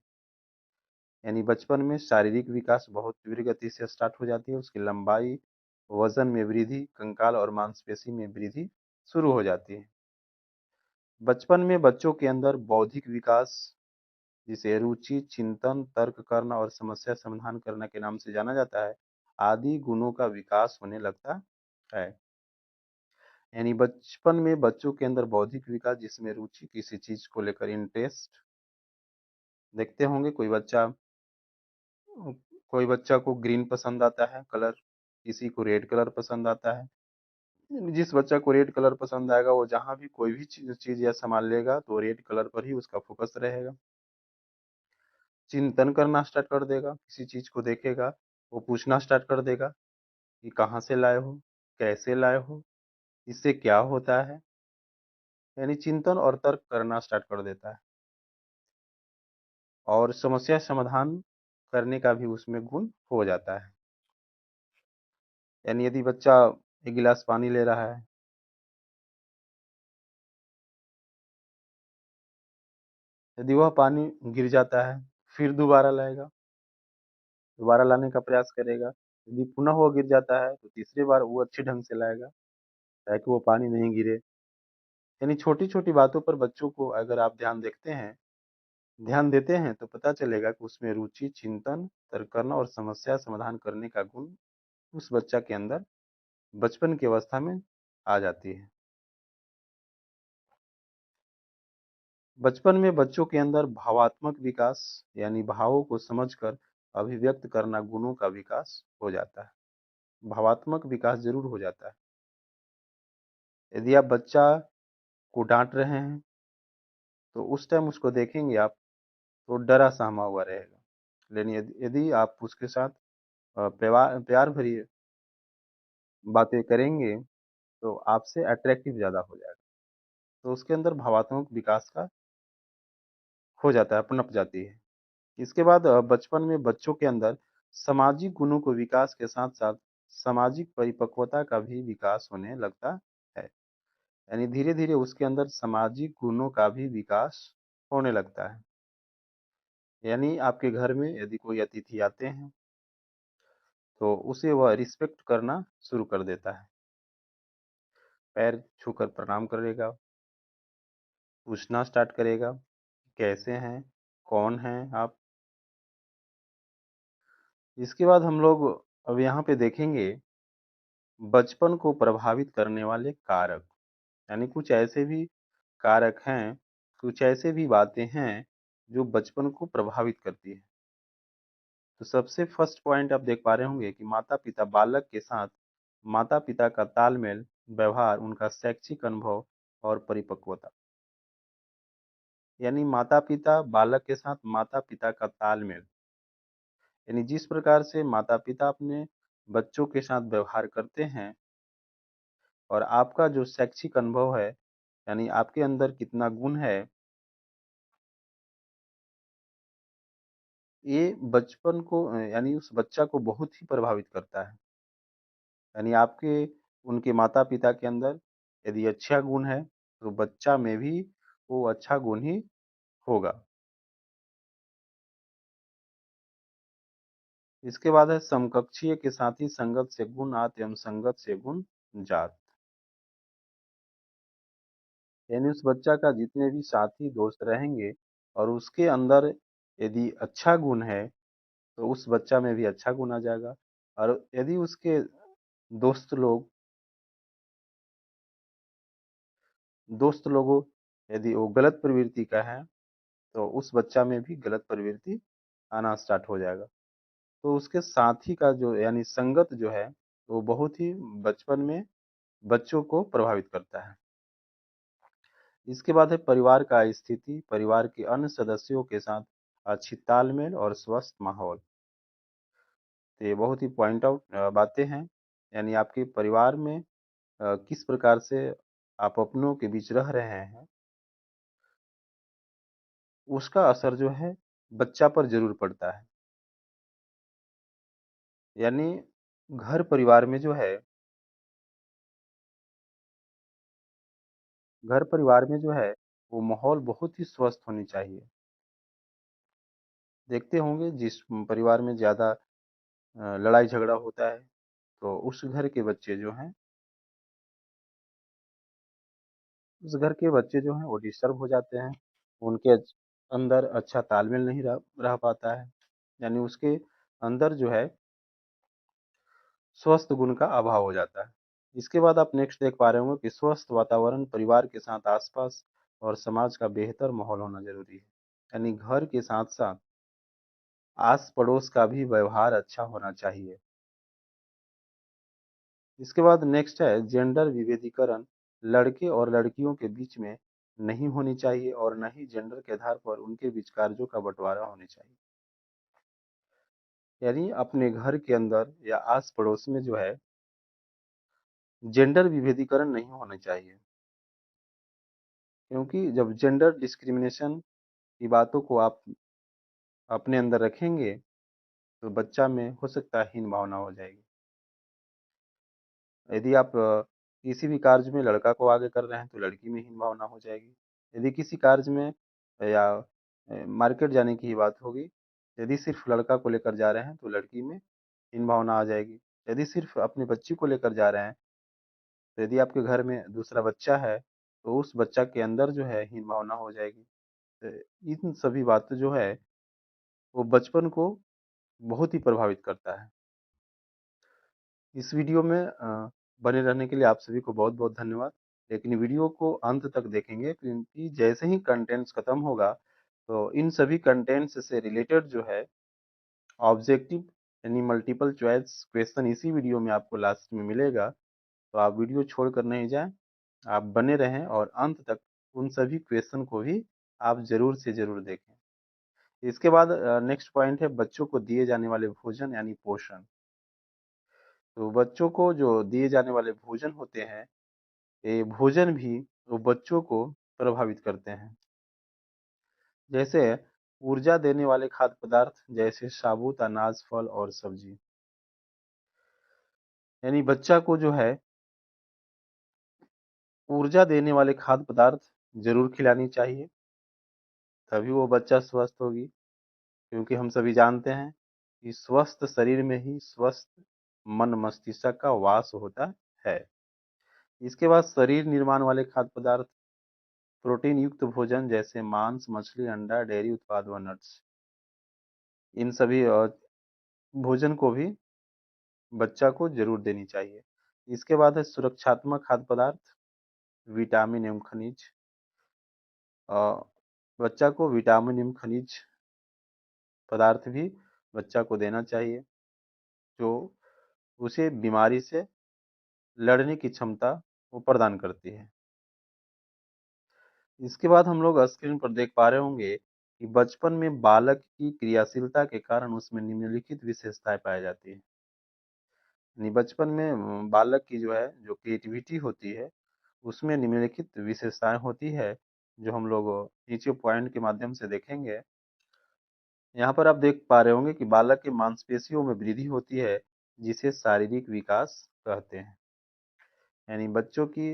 यानी बचपन में शारीरिक विकास बहुत तीव्र गति से स्टार्ट हो जाती है, उसकी लंबाई, वजन में वृद्धि, कंकाल और मांसपेशी में वृद्धि शुरू हो जाती है। बचपन में बच्चों के अंदर बौद्धिक विकास, जिसे रुचि, चिंतन, तर्क करना और समस्या समाधान करना के नाम से जाना जाता है, आदि गुणों का विकास होने लगता है। यानी बचपन में बच्चों के अंदर बौद्धिक विकास, जिसमें रुचि, किसी चीज को लेकर इंटरेस्ट, देखते होंगे कोई बच्चा को ग्रीन पसंद आता है कलर, किसी को रेड कलर पसंद आता है। जिस बच्चा को रेड कलर पसंद आएगा वो जहाँ भी कोई भी चीज या सामान लेगा तो रेड कलर पर ही उसका फोकस रहेगा। चिंतन करना स्टार्ट कर देगा, किसी चीज को देखेगा, वो पूछना स्टार्ट कर देगा कि कहाँ से लाए हो, कैसे लाए हो, इससे क्या होता है। यानी चिंतन और तर्क करना स्टार्ट कर देता है और समस्या समाधान करने का भी उसमें गुण हो जाता है। यानी यदि बच्चा एक गिलास पानी ले रहा है, यदि वह पानी गिर जाता है, फिर दोबारा लाएगा, दोबारा लाने का प्रयास करेगा। यदि पुनः वो गिर जाता है तो तीसरी बार वो अच्छे ढंग से लाएगा ताकि वो पानी नहीं गिरे। यानी छोटी-छोटी बातों पर बच्चों को अगर आप ध्यान देते हैं तो पता चलेगा कि उसमें रुचि, चिंतन, तर्क करना और समस्या समाधान करने का गुण उस बच्चा के अंदर बचपन की अवस्था में आ जाती है। बचपन में बच्चों के अंदर भावात्मक विकास यानी भावों को समझकर अभिव्यक्त करना गुणों का विकास हो जाता है। भावात्मक विकास जरूर हो जाता है। यदि आप बच्चा को डांट रहे हैं तो उस टाइम उसको देखेंगे आप तो डरा सहमा हुआ रहेगा। लेकिन यदि यदि आप उसके साथ प्यार भरी बातें करेंगे तो आपसे अट्रैक्टिव ज्यादा हो जाएगा। तो उसके अंदर भावात्मक विकास का हो जाता है, पनप जाती है। इसके बाद बचपन में बच्चों के अंदर सामाजिक गुणों को विकास के साथ साथ सामाजिक परिपक्वता का भी विकास होने लगता है। यानी धीरे धीरे उसके अंदर सामाजिक गुणों का भी विकास होने लगता है। यानी आपके घर में यदि कोई अतिथि आते हैं तो उसे वह रिस्पेक्ट करना शुरू कर देता है। पैर छूकर प्रणाम करेगा, पूछना स्टार्ट करेगा, कैसे हैं, कौन हैं आप। इसके बाद हम लोग अब यहाँ पे देखेंगे बचपन को प्रभावित करने वाले कारक। यानी कुछ ऐसे भी कारक हैं, कुछ ऐसे भी बातें हैं जो बचपन को प्रभावित करती है। तो सबसे फर्स्ट पॉइंट आप देख पा रहे होंगे कि माता पिता बालक के साथ माता पिता का तालमेल, व्यवहार, उनका शैक्षिक अनुभव और परिपक्वता। यानी माता पिता बालक के साथ माता पिता का तालमेल, यानी जिस प्रकार से माता पिता अपने बच्चों के साथ व्यवहार करते हैं और आपका जो शैक्षिक अनुभव है यानी आपके अंदर कितना गुण है, ये बचपन को यानी उस बच्चा को बहुत ही प्रभावित करता है। यानी आपके उनके माता पिता के अंदर यदि अच्छा गुण है तो बच्चा में भी वो अच्छा गुण ही होगा। इसके बाद है समकक्षीय के साथ ही संगत से गुण आत एवं संगत से गुण जात। यानी उस बच्चा का जितने भी साथी दोस्त रहेंगे और उसके अंदर यदि अच्छा गुण है तो उस बच्चा में भी अच्छा गुण आ जाएगा। और यदि उसके दोस्त लोगों यदि वो गलत प्रवृत्ति का है तो उस बच्चा में भी गलत प्रवृत्ति आना स्टार्ट हो जाएगा। तो उसके साथी का जो यानी संगत जो है वो बहुत ही बचपन में बच्चों को प्रभावित करता है। इसके बाद है परिवार का स्थिति, परिवार के अन्य सदस्यों के साथ अच्छी तालमेल और स्वस्थ माहौल। तो ये बहुत ही पॉइंट आउट बातें हैं। यानी आपके परिवार में किस प्रकार से आप अपनों के बीच रह रहे हैं उसका असर जो है बच्चा पर जरूर पड़ता है। यानी घर परिवार में जो है घर परिवार में जो है वो माहौल बहुत ही स्वस्थ होनी चाहिए। देखते होंगे जिस परिवार में ज्यादा लड़ाई झगड़ा होता है तो उस घर के बच्चे जो हैं उस घर के बच्चे जो हैं वो डिस्टर्ब हो जाते हैं। उनके अंदर अच्छा तालमेल नहीं रह पाता है। यानी उसके अंदर जो है स्वस्थ गुण का अभाव हो जाता है। इसके बाद आप नेक्स्ट देख पा रहे होंगे कि स्वस्थ वातावरण परिवार के साथ आसपास और समाज का बेहतर माहौल होना जरूरी है। यानी घर के साथ साथ आस पड़ोस का भी व्यवहार अच्छा होना चाहिए। इसके बाद नेक्स्ट है जेंडर विभेदीकरण, लड़के और लड़कियों के बीच में नहीं होनी चाहिए और न ही जेंडर के आधार पर उनके बीच कार्यों का बंटवारा होना चाहिए। यानी अपने घर के अंदर या आस पड़ोस में जो है जेंडर विभेदीकरण नहीं होना चाहिए। क्योंकि जब जेंडर डिस्क्रिमिनेशन की बातों को आप अपने अंदर रखेंगे तो बच्चा में हो सकता है हीन भावना हो जाएगी। यदि आप किसी भी कार्य में लड़का को आगे कर रहे हैं तो लड़की में हीन भावना हो जाएगी। यदि किसी कार्य में या मार्केट जाने की ही बात होगी, यदि सिर्फ लड़का को लेकर जा रहे हैं तो लड़की में हीन भावना आ जाएगी। यदि सिर्फ अपनी बच्ची को लेकर जा रहे हैं तो यदि आपके घर में दूसरा बच्चा है तो उस बच्चा के अंदर जो है हीन भावना हो जाएगी। तो इन सभी बातें जो है वो बचपन को बहुत ही प्रभावित करता है। इस वीडियो में बने रहने के लिए आप सभी को बहुत बहुत धन्यवाद। लेकिन वीडियो को अंत तक देखेंगे, क्योंकि जैसे ही कंटेंट्स खत्म होगा तो इन सभी कंटेंट्स से रिलेटेड जो है ऑब्जेक्टिव यानी मल्टीपल चॉइस क्वेश्चन इसी वीडियो में आपको लास्ट में मिलेगा। तो आप वीडियो छोड़कर नहीं जाएं, आप बने रहें और अंत तक उन सभी क्वेश्चन को भी आप जरूर से जरूर देखें। इसके बाद नेक्स्ट पॉइंट है बच्चों को दिए जाने वाले भोजन यानी पोषण। तो बच्चों को जो दिए जाने वाले भोजन होते हैं, ये भोजन भी वो बच्चों को प्रभावित करते हैं। जैसे ऊर्जा देने वाले खाद्य पदार्थ जैसे साबुत अनाज, फल और सब्जी। यानी बच्चा को जो है ऊर्जा देने वाले खाद्य पदार्थ जरूर खिलानी चाहिए, तभी वो बच्चा स्वस्थ होगी। क्योंकि हम सभी जानते हैं कि स्वस्थ शरीर में ही स्वस्थ मन मस्तिष्क का वास होता है। इसके बाद शरीर निर्माण वाले खाद्य पदार्थ, प्रोटीन युक्त भोजन जैसे मांस, मछली, अंडा, डेयरी उत्पाद व नट्स। इन सभी भोजन को भी बच्चा को जरूर देनी चाहिए। इसके बाद है सुरक्षात्मक खाद्य पदार्थ, विटामिन एवं खनिज। अ, बच्चा को विटामिन एवं खनिज पदार्थ भी बच्चा को देना चाहिए, जो उसे बीमारी से लड़ने की क्षमता वो प्रदान करती है। इसके बाद हम लोग स्क्रीन पर देख पा रहे होंगे कि बचपन में बालक की क्रियाशीलता के कारण उसमें निम्नलिखित विशेषताएं पाई जाती है। यानी बचपन में बालक की जो है जो क्रिएटिविटी होती है उसमें निम्नलिखित विशेषताएं होती है, जो हम लोग नीचे पॉइंट के माध्यम से देखेंगे। यहाँ पर आप देख पा रहे होंगे कि बालक के मांसपेशियों में वृद्धि होती है, जिसे शारीरिक विकास कहते हैं। यानी बच्चों की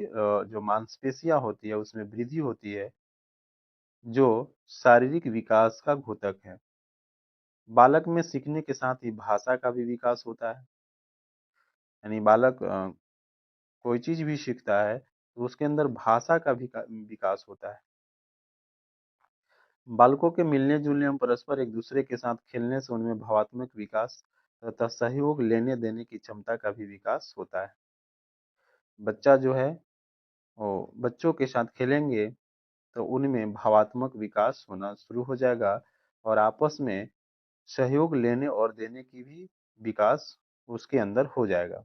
जो मांसपेशियां होती है उसमें वृद्धि होती है, जो शारीरिक विकास का घोतक है। बालक में सीखने के साथ ही भाषा का भी विकास होता है। यानी बालक कोई चीज भी सीखता है तो उसके अंदर भाषा का भी विकास होता है। बालकों के मिलने जुलने एवं परस्पर एक दूसरे के साथ खेलने से उनमें भावात्मक विकास तथा सहयोग लेने देने की क्षमता का भी विकास होता है। बच्चा जो है वो बच्चों के साथ खेलेंगे तो उनमें भावात्मक विकास होना शुरू हो जाएगा और आपस में सहयोग लेने और देने की भी विकास उसके अंदर हो जाएगा।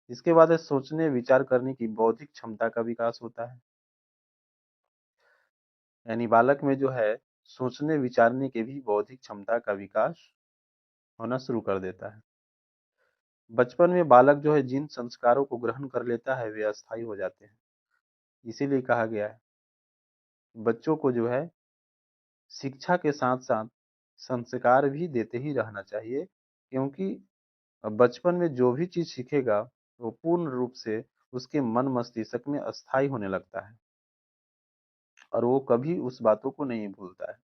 इसके बाद है सोचने विचार करने की बौद्धिक क्षमता का विकास होता है। यानी बालक में जो है सोचने विचारने के भी बौद्धिक क्षमता का विकास होना शुरू कर देता है। बचपन में बालक जो है जिन संस्कारों को ग्रहण कर लेता है वे अस्थायी हो जाते हैं। इसीलिए कहा गया है बच्चों को जो है शिक्षा के साथ साथ संस्कार भी देते ही रहना चाहिए, क्योंकि बचपन में जो भी चीज सीखेगा वो पूर्ण रूप से उसके मन मस्तिष्क में अस्थायी होने लगता है और वो कभी उस बातों को नहीं भूलता है।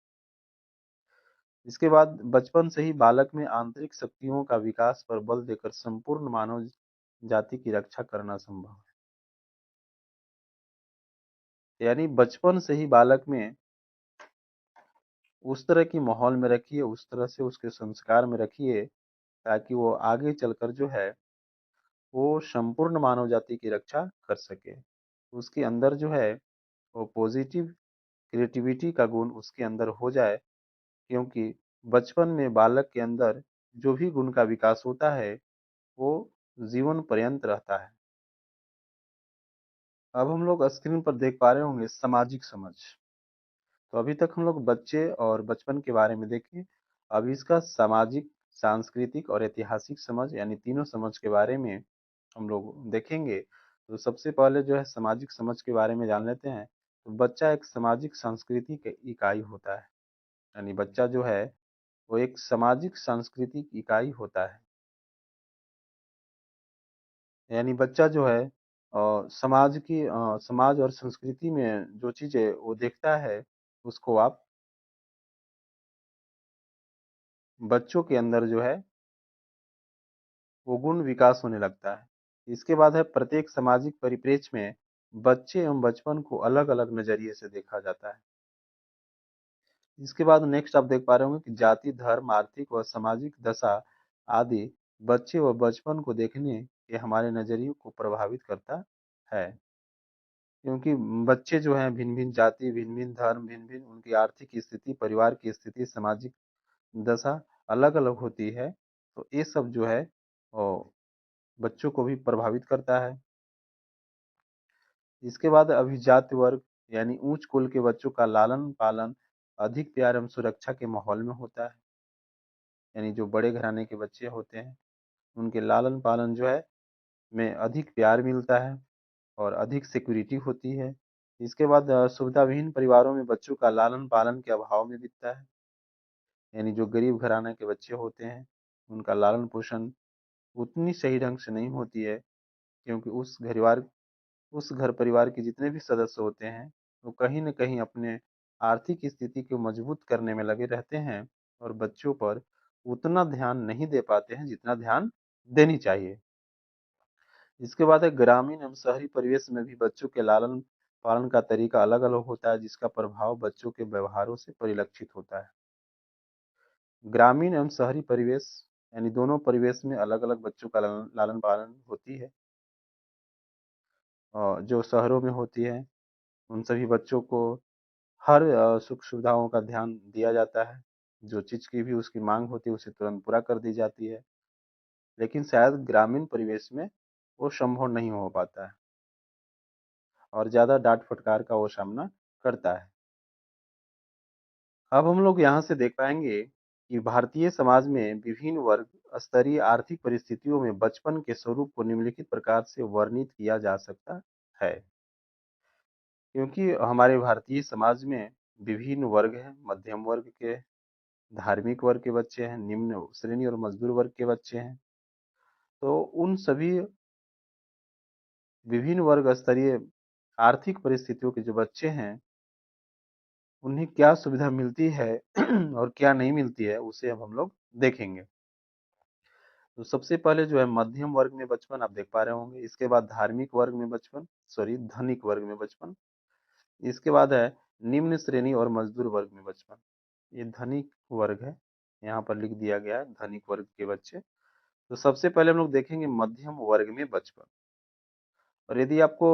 इसके बाद बचपन से ही बालक में आंतरिक शक्तियों का विकास पर बल देकर संपूर्ण मानव जाति की रक्षा करना संभव है। यानी बचपन से ही बालक में उस तरह की माहौल में रखिए, उस तरह से उसके संस्कार में रखिए, ताकि वो आगे चलकर जो है वो संपूर्ण मानव जाति की रक्षा कर सके। उसके अंदर जो है वो पॉजिटिव क्रिएटिविटी का गुण उसके अंदर हो जाए, क्योंकि बचपन में बालक के अंदर जो भी गुण का विकास होता है वो जीवन पर्यंत रहता है। अब हम लोग स्क्रीन पर देख पा रहे होंगे सामाजिक समझ। तो अभी तक हम लोग बच्चे और बचपन के बारे में देखे। अब इसका सामाजिक, सांस्कृतिक और ऐतिहासिक समझ यानी तीनों समझ के बारे में हम लोग देखेंगे। तो सबसे पहले जो है सामाजिक समझ के बारे में जान लेते हैं। तो बच्चा एक सामाजिक सांस्कृतिक इकाई होता है। यानी बच्चा जो है वो एक सामाजिक सांस्कृतिक इकाई होता है। यानी बच्चा जो है समाज और संस्कृति में जो चीजें वो देखता है उसको आप बच्चों के अंदर जो है वो गुण विकास होने लगता है। इसके बाद है प्रत्येक सामाजिक परिप्रेक्ष्य में बच्चे एवं बचपन को अलग अलग नजरिए से देखा जाता है। इसके बाद नेक्स्ट आप देख पा रहे होंगे कि जाति, धर्म, आर्थिक व सामाजिक दशा आदि बच्चे व बचपन को देखने के हमारे नजरिए को प्रभावित करता है। क्योंकि बच्चे जो हैं भिन्न-भिन्न जाति, भिन्न-भिन्न धर्म, भिन्न-भिन्न उनकी आर्थिक स्थिति, परिवार की स्थिति, सामाजिक दशा अलग-अलग होती है। तो ये सब जो है बच्चों को भी प्रभावित करता है। इसके बाद अभिजात वर्ग यानी उच्च कुल के बच्चों का लालन-पालन अधिक प्यार एवं सुरक्षा के माहौल में होता है। यानी जो बड़े घराने के बच्चे होते हैं, उनके लालन-पालन जो है में अधिक प्यार मिलता है और अधिक सिक्योरिटी होती है। इसके बाद सुविधाविहीन परिवारों में बच्चों का लालन-पालन के अभाव में बीतता है। यानी जो गरीब घराने के बच्चे होते हैं, उनका लालन-पोषण उतनी सही ढंग से नहीं होती है, क्योंकि उस घर परिवार के जितने भी सदस्य होते हैं, वो कहीं न कहीं अपने आर्थिक स्थिति को मजबूत करने में लगे रहते हैं और बच्चों पर उतना ध्यान नहीं दे पाते हैं, जितना ध्यान देनी चाहिए। इसके बाद है ग्रामीण एवं शहरी परिवेश में भी बच्चों के लालन पालन का तरीका अलग-अलग होता है, जिसका प्रभाव बच्चों के व्यवहारों से परिलक्षित होता है। ग्रामीण एवं शहरी परिवेश यानी दोनों परिवेश में अलग-अलग बच्चों का लालन पालन होती है। जो शहरों में होती है, उन सभी बच्चों को हर सुख सुविधाओं का ध्यान दिया जाता है। जो चीज़ की भी उसकी मांग होती है, उसे तुरंत पूरा कर दी जाती है। लेकिन शायद ग्रामीण परिवेश में वो संभव नहीं हो पाता है और ज़्यादा डाँट फटकार का वो सामना करता है। अब हम लोग यहाँ से देख पाएँगे कि भारतीय समाज में विभिन्न वर्ग स्तरीय आर्थिक परिस्थितियों में बचपन के स्वरूप को निम्नलिखित प्रकार से वर्णित किया जा सकता है। क्योंकि हमारे भारतीय समाज में विभिन्न वर्ग हैं, मध्यम वर्ग के, धार्मिक वर्ग के बच्चे हैं, निम्न श्रेणी और मजदूर वर्ग के बच्चे हैं। तो उन सभी विभिन्न वर्ग स्तरीय आर्थिक परिस्थितियों के जो बच्चे हैं, उन्हें क्या सुविधा मिलती है और क्या नहीं मिलती है, उसे अब हम लोग देखेंगे। तो सबसे पहले जो है मध्यम वर्ग में बचपन आप देख पा रहे होंगे, इसके बाद धार्मिक वर्ग में बचपन, सॉरी धनिक वर्ग में बचपन, इसके बाद है निम्न श्रेणी और मजदूर वर्ग में बचपन। ये धनिक वर्ग है, यहाँ पर लिख दिया गया है धनिक वर्ग के बच्चे। तो सबसे पहले हम लोग देखेंगे मध्यम वर्ग में बचपन। और यदि आपको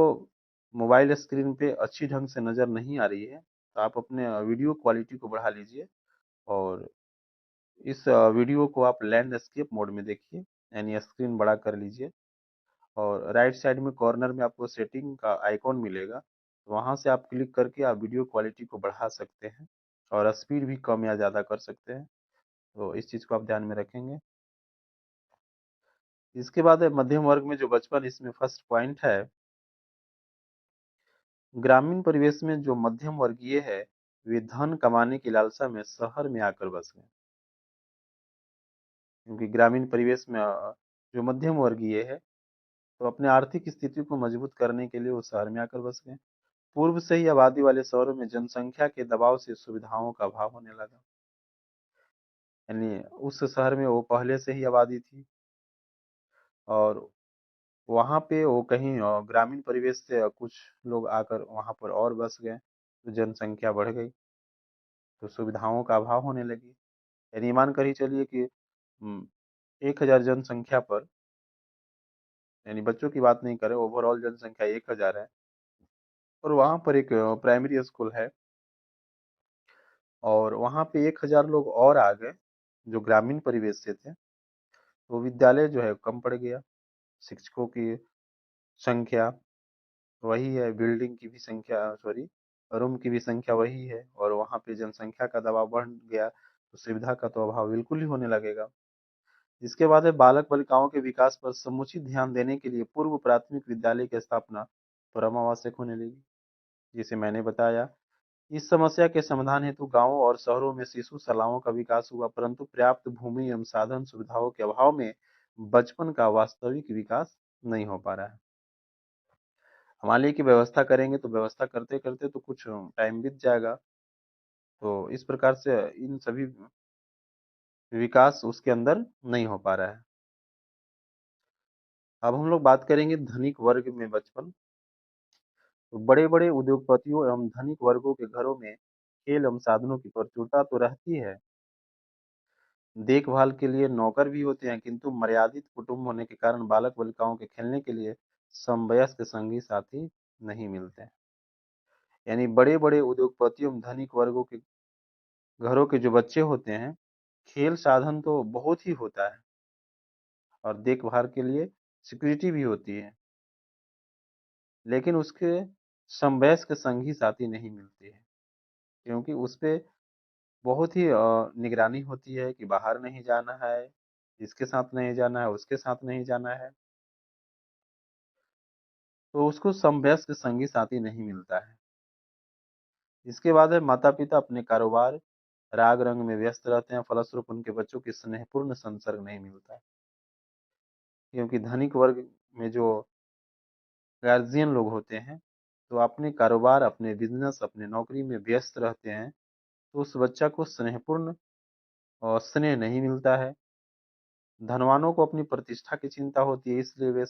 मोबाइल स्क्रीन पे अच्छी ढंग से नज़र नहीं आ रही है, तो आप अपने वीडियो क्वालिटी को बढ़ा लीजिए और इस वीडियो को आप लैंडस्केप मोड में देखिए, यानी स्क्रीन बड़ा कर लीजिए और राइट साइड में कॉर्नर में आपको सेटिंग का आइकॉन मिलेगा। वहाँ से आप क्लिक करके आप वीडियो क्वालिटी को बढ़ा सकते हैं और स्पीड भी कम या ज़्यादा कर सकते हैं। तो इस चीज़ को आप ध्यान में रखेंगे। इसके बाद है मध्यम वर्ग में जो बचपन, इसमें फर्स्ट पॉइंट है, ग्रामीण परिवेश में जो मध्यम वर्गीय है, वे धन कमाने की लालसा में शहर में आकर बस गए। क्योंकि ग्रामीण परिवेश में जो मध्यम वर्गीय है, तो अपने आर्थिक स्थिति को मजबूत करने के लिए वो शहर में आकर बस गए। पूर्व से ही आबादी वाले शहरों में जनसंख्या के दबाव से सुविधाओं का अभाव होने लगा। यानी उस शहर में वो पहले से ही आबादी थी और वहाँ पे वो कहीं ग्रामीण परिवेश से कुछ लोग आकर वहाँ पर और बस गए, तो जनसंख्या बढ़ गई, तो सुविधाओं का अभाव होने लगी। यानी मान कर ही चलिए कि 1000 जनसंख्या पर, यानी बच्चों की बात नहीं करें, ओवरऑल जनसंख्या 1000 है और वहाँ पर एक प्राइमरी स्कूल है और वहाँ पे 1000 लोग और आ गए जो ग्रामीण परिवेश से थे, तो विद्यालय जो है कम पड़ गया। शिक्षकों की संख्या वही है, बिल्डिंग की भी संख्या, सॉरी रूम की भी संख्या वही है और वहाँ पे जनसंख्या का दबाव बढ़ गया, तो सुविधा का तो अभाव बिल्कुल ही होने लगेगा। इसके बाद है बालक बालिकाओं के विकास पर समुचित ध्यान देने के लिए पूर्व प्राथमिक विद्यालय की स्थापना परम आवश्यक होने लगी, जिसे मैंने बताया। इस समस्या के समाधान हेतु गांवों और शहरों में शिशु शालाओं का विकास हुआ, परंतु पर्याप्त भूमि एवं साधन सुविधाओं के अभाव में बचपन का वास्तविक विकास नहीं हो पा रहा है। मान लीजिए कि व्यवस्था करेंगे, तो व्यवस्था करते करते तो कुछ टाइम बीत जाएगा, तो इस प्रकार से इन सभी विकास उसके अंदर नहीं हो पा रहा है। अब हम लोग बात करेंगे धनिक वर्ग में बचपन। तो बड़े बड़े उद्योगपतियों एवं धनिक वर्गों के घरों में खेल एवं साधनों की प्रचुरता तो रहती है, देखभाल के लिए नौकर भी होते हैं, किंतु मर्यादित कुटुंब होने के कारण बालक बालिकाओं के खेलने के लिए समवयस्क संगी साथी नहीं मिलते। यानी बड़े-बड़े उद्योगपतियों एवं धनिक वर्गों के घरों के जो बच्चे होते हैं, खेल साधन तो बहुत ही होता है और देखभाल के लिए सिक्योरिटी भी होती है, लेकिन उसके समवयस्क संगी साथी नहीं मिलती है, क्योंकि उसपे बहुत ही निगरानी होती है कि बाहर नहीं जाना है, इसके साथ नहीं जाना है, उसके साथ नहीं जाना है, तो उसको समवयस्क संगी साथी नहीं मिलता है। इसके बाद है माता-पिता अपने कारोबार, राग-रंग में व्यस्त रहते हैं, फलस्वरूप उनके बच्चों की स्नेहपूर्ण संसर्ग नहीं मिलता है। क्योंकि धनिक वर्ग में जो गार्जियन लोग होते हैं, तो अपने कारोबार, अपने बिज़नेस, अपने नौकरी में व्यस्त रहते हैं, तो उस बच्चा को स्नेहपूर्ण और स्नेह नहीं मिलता है। धनवानों को अपनी प्रतिष्ठा की चिंता होती है, इसलिए वे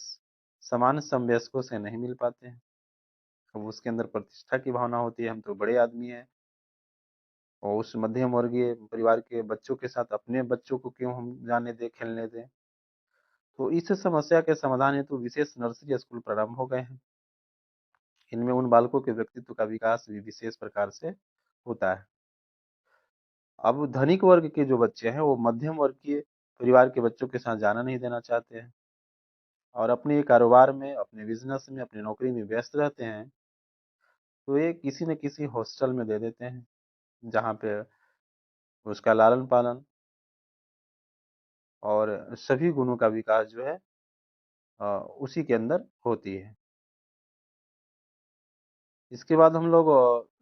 समान समवयस्कों से नहीं मिल पाते हैं। अब उसके अंदर प्रतिष्ठा की भावना होती है, हम तो बड़े आदमी हैं और उस मध्यम वर्गीय परिवार के बच्चों के साथ अपने बच्चों को क्यों हम जाने दें, खेलने दें। तो इस समस्या के समाधान हेतु विशेष नर्सरी स्कूल प्रारंभ हो गए हैं। इनमें उन बालकों के व्यक्तित्व का विकास भी विशेष प्रकार से होता है। अब धनिक वर्ग के जो बच्चे हैं, वो मध्यम वर्ग के परिवार के बच्चों के साथ जाना नहीं देना चाहते हैं और अपने कारोबार में, अपने बिज़नेस में, अपनी नौकरी में व्यस्त रहते हैं, तो ये किसी न किसी हॉस्टल में दे देते हैं, जहाँ पे उसका लालन-पालन और सभी गुणों का विकास जो है उसी के अंदर होती है। इसके बाद हम लोग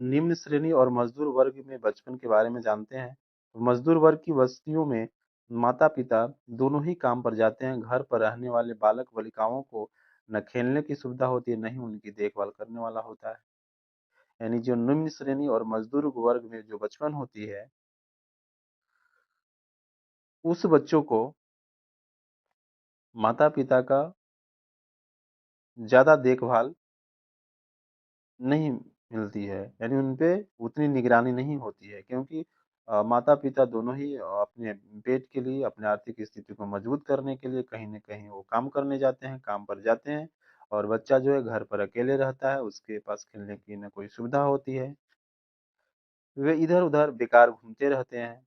निम्न श्रेणी और मजदूर वर्ग में बचपन के बारे में जानते हैं। मजदूर वर्ग की बस्तियों में माता-पिता दोनों ही काम पर जाते हैं। घर पर रहने वाले बालक-बालिकाओं को न खेलने की सुविधा होती है, न ही उनकी देखभाल करने वाला होता है। यानी जो निम्न श्रेणी और मजदूर वर्ग में जो बचपन होती है, उस बच्चों को माता-पिता का ज़्यादा देखभाल नहीं मिलती है, यानी उन पे उतनी निगरानी नहीं होती है, क्योंकि माता-पिता दोनों ही अपने पेट के लिए, अपने आर्थिक स्थिति को मजबूत करने के लिए कहीं न कहीं वो काम करने जाते हैं, काम पर जाते हैं और बच्चा जो है घर पर अकेले रहता है, उसके पास खेलने की ना कोई सुविधा होती है। वे इधर-उधर बेकार घूमते रहते हैं,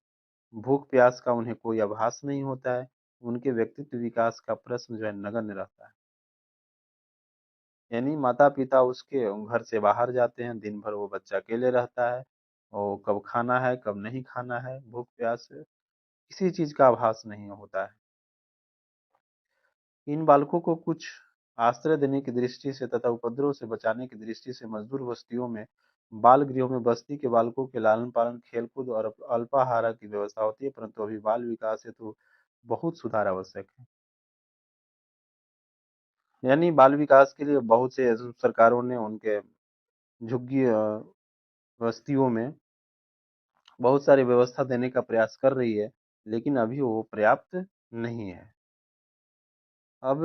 भूख-प्यास का उन्हें कोई आभास नहीं होता है, उनके व्यक्तित्व विकास का प्रश्न जो है नगण्य रहता है। यानी माता-पिता उसके घर से बाहर जाते हैं, दिन भर वो बच्चा अकेले रहता है और कब खाना है, कब नहीं खाना है, भूख-प्यास किसी चीज़ का आभास नहीं होता है। इन बालकों को कुछ आश्रय देने की दृष्टि से तथा उपद्रव से बचाने की दृष्टि से मजदूर बस्तियों में, बाल गृहों में बस्ती के बालकों के लालन-पालन, खेल-कूद और अल्पाहार की व्यवस्था होती है, परंतु अभी बाल विकास हेतु बहुत सुधार आवश्यक है। यानी बाल विकास के लिए बहुत से सरकारों ने उनके झुग्गी बस्तियों में बहुत सारी व्यवस्था देने का प्रयास कर रही है, लेकिन अभी वो पर्याप्त नहीं है। अब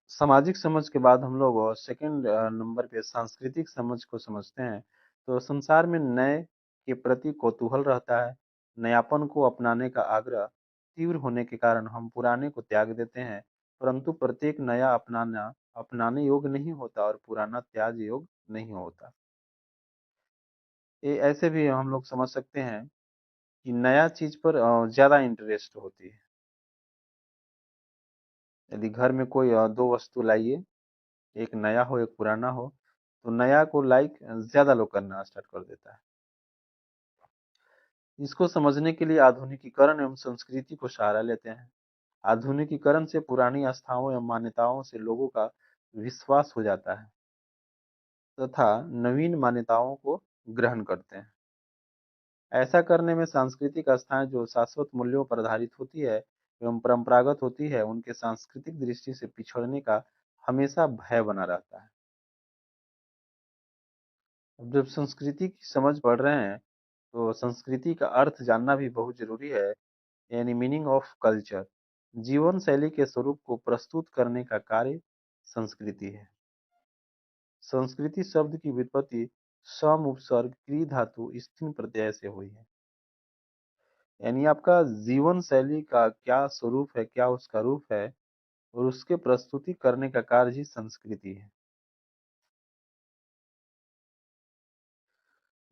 सामाजिक समझ के बाद हम लोग सेकंड नंबर पे सांस्कृतिक समझ को समझते हैं। तो संसार में नए के प्रति कौतूहल रहता है, नयापन को अपनाने का आग्रह तीव्र होने के कारण हम पुराने को त्याग देते हैं, परंतु प्रत्येक नया अपनाने योग्य नहीं होता और पुराना त्याग योग्य नहीं होता। ये ऐसे भी हम लोग समझ सकते हैं कि नया चीज़ पर ज़्यादा इंटरेस्ट होती है। यदि घर में कोई 2 वस्तु लाइए, एक नया हो, एक पुराना हो, तो नया को लाइक ज़्यादा लोग करना स्टार्ट कर देता है। इसको समझने के लिए आधुनिकीकरण एवं संस्कृति को सहारा लेते हैं। आधुनिकीकरण से पुरानी आस्थाओं एवं मान्यताओं से लोगों का विश्वास हो जाता है तथा नवीन मान्यताओं को ग्रहण करते हैं। ऐसा करने में सांस्कृतिक आस्थाएं जो शाश्वत मूल्यों पर आधारित होती है एवं परंपरागत होती है, उनके सांस्कृतिक दृष्टि से पिछड़ने का हमेशा भय बना रहता है। अब जब संस्कृति की समझ पढ़ रहे हैं, तो संस्कृति का अर्थ जानना भी बहुत जरूरी है, यानी मीनिंग ऑफ कल्चर। जीवन शैली के स्वरूप को प्रस्तुत करने का कार्य संस्कृति है। संस्कृति शब्द की व्युत्पत्ति सम उपसर्ग क्रिया धातु स्थिन प्रत्यय से हुई है। यानी आपका जीवन शैली का क्या स्वरूप है, क्या उसका रूप है और उसके प्रस्तुति करने का कार्य ही संस्कृति है।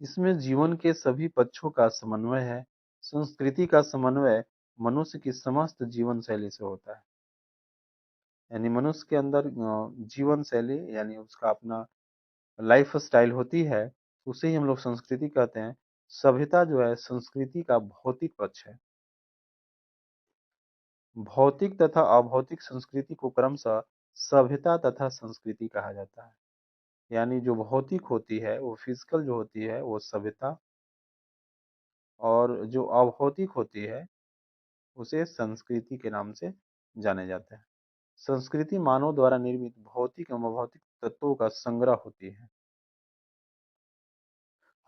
इसमें जीवन के सभी पक्षों का समन्वय है। संस्कृति का समन्वय मनुष्य की समस्त जीवन शैली से होता है। यानी मनुष्य के अंदर जीवन शैली यानी उसका अपना लाइफ स्टाइल होती है, उसे ही हम लोग संस्कृति कहते हैं। सभ्यता जो है संस्कृति का भौतिक पक्ष है। भौतिक तथा अभौतिक संस्कृति को क्रमशः सभ्यता तथा संस्कृति कहा जाता है। यानी जो भौतिक होती है वो फिजिकल जो होती है वो सभ्यता, और जो अभौतिक होती है उसे संस्कृति के नाम से जाने जाते हैं। संस्कृति मानव द्वारा निर्मित भौतिक एवं अभौतिक तत्वों का संग्रह होती है।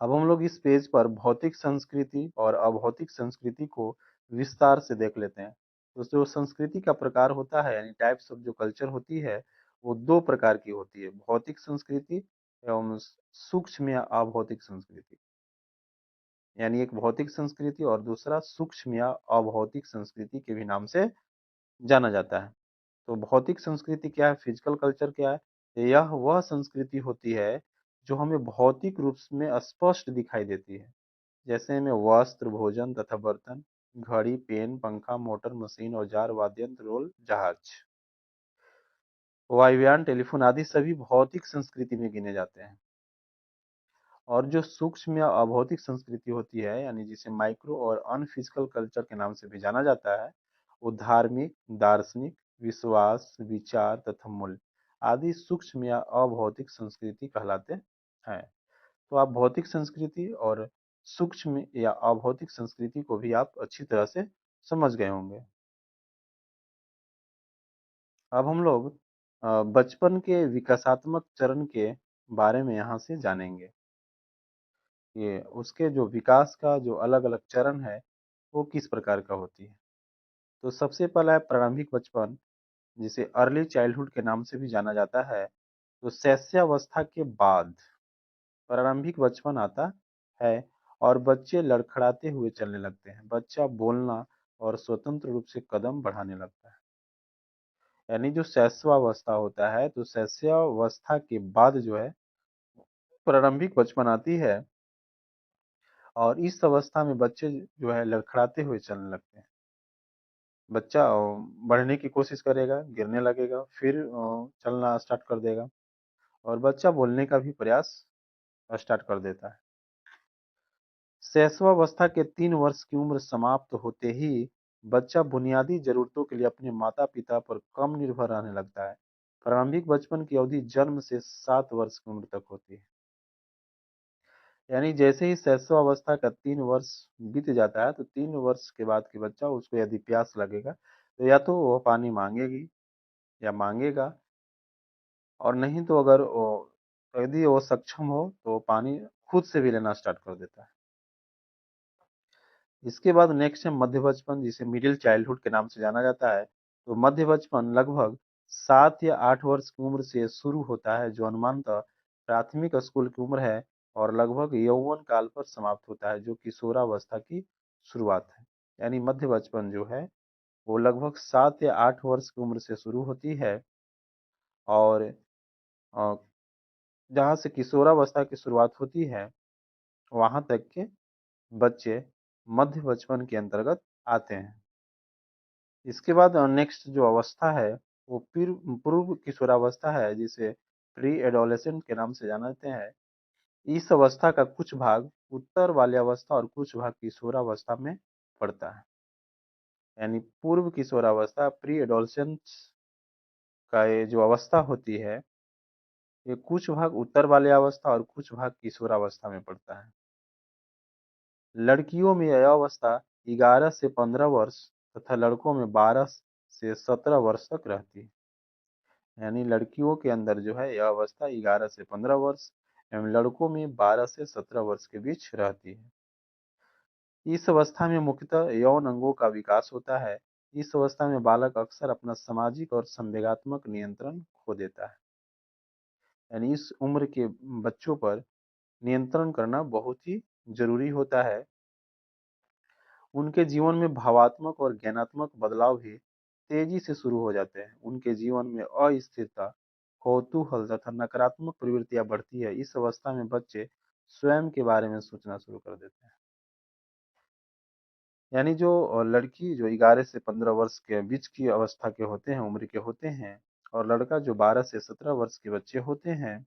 अब हम लोग इस पेज पर भौतिक संस्कृति और अभौतिक संस्कृति को विस्तार से देख लेते हैं। तो जो संस्कृति का प्रकार होता है यानी टाइप्स ऑफ जो कल्चर होती है वो दो प्रकार की होती है, भौतिक संस्कृति एवं सूक्ष्म या अभौतिक संस्कृति। यानी एक भौतिक संस्कृति और दूसरा सूक्ष्म या अभौतिक संस्कृति के भी नाम से जाना जाता है। तो भौतिक संस्कृति क्या है, फिजिकल कल्चर क्या है? यह वह संस्कृति होती है जो हमें भौतिक रूप में स्पष्ट दिखाई देती है, जैसे में वस्त्र, भोजन तथा बर्तन, घड़ी, पेन, पंखा, मोटर, मशीन, औजार, वाद्य यंत्र, रोल, जहाज, वायुयान, टेलीफोन आदि सभी भौतिक संस्कृति में गिने जाते हैं। और जो सूक्ष्म या अभौतिक संस्कृति होती है यानी जिसे माइक्रो और अनफिजिकल कल्चर के नाम से भी जाना जाता है, वो धार्मिक, दार्शनिक, विश्वास, विचार तथा मूल्य आदि सूक्ष्म या अभौतिक संस्कृति कहलाते हैं। तो आप भौतिक संस्कृति और सूक्ष्म या अभौतिक संस्कृति को भी आप अच्छी तरह से समझ गए होंगे। अब हम लोग बचपन के विकासात्मक चरण के बारे में यहाँ से जानेंगे। ये उसके जो विकास का जो अलग अलग चरण है वो किस प्रकार का होती है। तो सबसे पहला है प्रारंभिक बचपन, जिसे अर्ली चाइल्डहुड के नाम से भी जाना जाता है। तो शैशवावस्था के बाद प्रारंभिक बचपन आता है और बच्चे लड़खड़ाते हुए चलने लगते हैं। बच्चा बोलना और स्वतंत्र रूप से कदम बढ़ाने लगता है। यानी जो शैशवावस्था होता है, तो शैशवावस्था के बाद जो है प्रारंभिक बचपन आती है, और इस अवस्था में बच्चे जो है लड़खड़ाते हुए चलने लगते हैं। बच्चा बढ़ने की कोशिश करेगा, गिरने लगेगा, फिर चलना स्टार्ट कर देगा, और बच्चा बोलने का भी प्रयास स्टार्ट कर देता है। शैशवावस्था के 3 वर्ष की उम्र समाप्त होते ही बच्चा बुनियादी जरूरतों के लिए अपने माता पिता पर कम निर्भर रहने लगता है। प्रारंभिक बचपन की अवधि जन्म से 7 वर्ष की उम्र तक होती है। यानी जैसे ही शैशवावस्था का 3 वर्ष बीत जाता है, तो 3 वर्ष के बाद के बच्चा उसको यदि प्यास लगेगा तो या तो वह पानी मांगेगी या मांगेगा, और नहीं तो अगर यदि वो सक्षम हो तो पानी खुद से भी लेना स्टार्ट कर देता है। इसके बाद नेक्स्ट है मध्य बचपन, जिसे मिडिल चाइल्डहुड के नाम से जाना जाता है। तो मध्य बचपन लगभग 7 या 8 वर्ष की उम्र से शुरू होता है, जो अनुमानतः प्राथमिक स्कूल की उम्र है, और लगभग यौवन काल पर समाप्त होता है, जो किशोरावस्था की शुरुआत है। यानी मध्य बचपन जो है वो लगभग 7 या 8 वर्ष की उम्र से शुरू होती है, और अ, जहाँ से किशोरावस्था की शुरुआत होती है वहां तक के बच्चे मध्य बचपन के अंतर्गत आते हैं। इसके बाद नेक्स्ट जो अवस्था है वो पूर्व किशोरावस्था है, जिसे प्री एडोलेसेंट के नाम से जानते हैं। इस अवस्था का कुछ भाग उत्तर बाल्यावस्था और कुछ भाग किशोरावस्था में पड़ता है। यानी पूर्व किशोरावस्था प्री एडोलेसेंस का ये जो अवस्था होती है, ये कुछ भाग उत्तर बाल्यावस्था और कुछ भाग किशोरावस्था में पड़ता है। लड़कियों में यह अवस्था 11 से 15 वर्ष तथा लड़कों में 12 से 17 वर्ष तक रहती है। यानी लड़कियों के अंदर जो है यह अवस्था 11 से 15 वर्ष एवं लड़कों में 12 से 17 वर्ष के बीच रहती है। इस अवस्था में मुख्यतः यौन अंगों का विकास होता है। इस अवस्था में बालक अक्सर अपना सामाजिक और संवेगात्मक नियंत्रण खो देता है। यानी इस उम्र के बच्चों पर नियंत्रण करना बहुत ही जरूरी होता है। उनके जीवन में भावात्मक और ज्ञानात्मक बदलाव भी तेजी से शुरू हो जाते हैं। उनके जीवन में अस्थिरता, कौतूहल तथा नकारात्मक प्रवृत्तियां बढ़ती है। इस अवस्था में बच्चे स्वयं के बारे में सोचना शुरू कर देते हैं। यानी जो लड़की जो 11 से 15 वर्ष के बीच की अवस्था के होते हैं, उम्र के होते हैं, और लड़का जो 12 से 17 वर्ष के बच्चे होते हैं,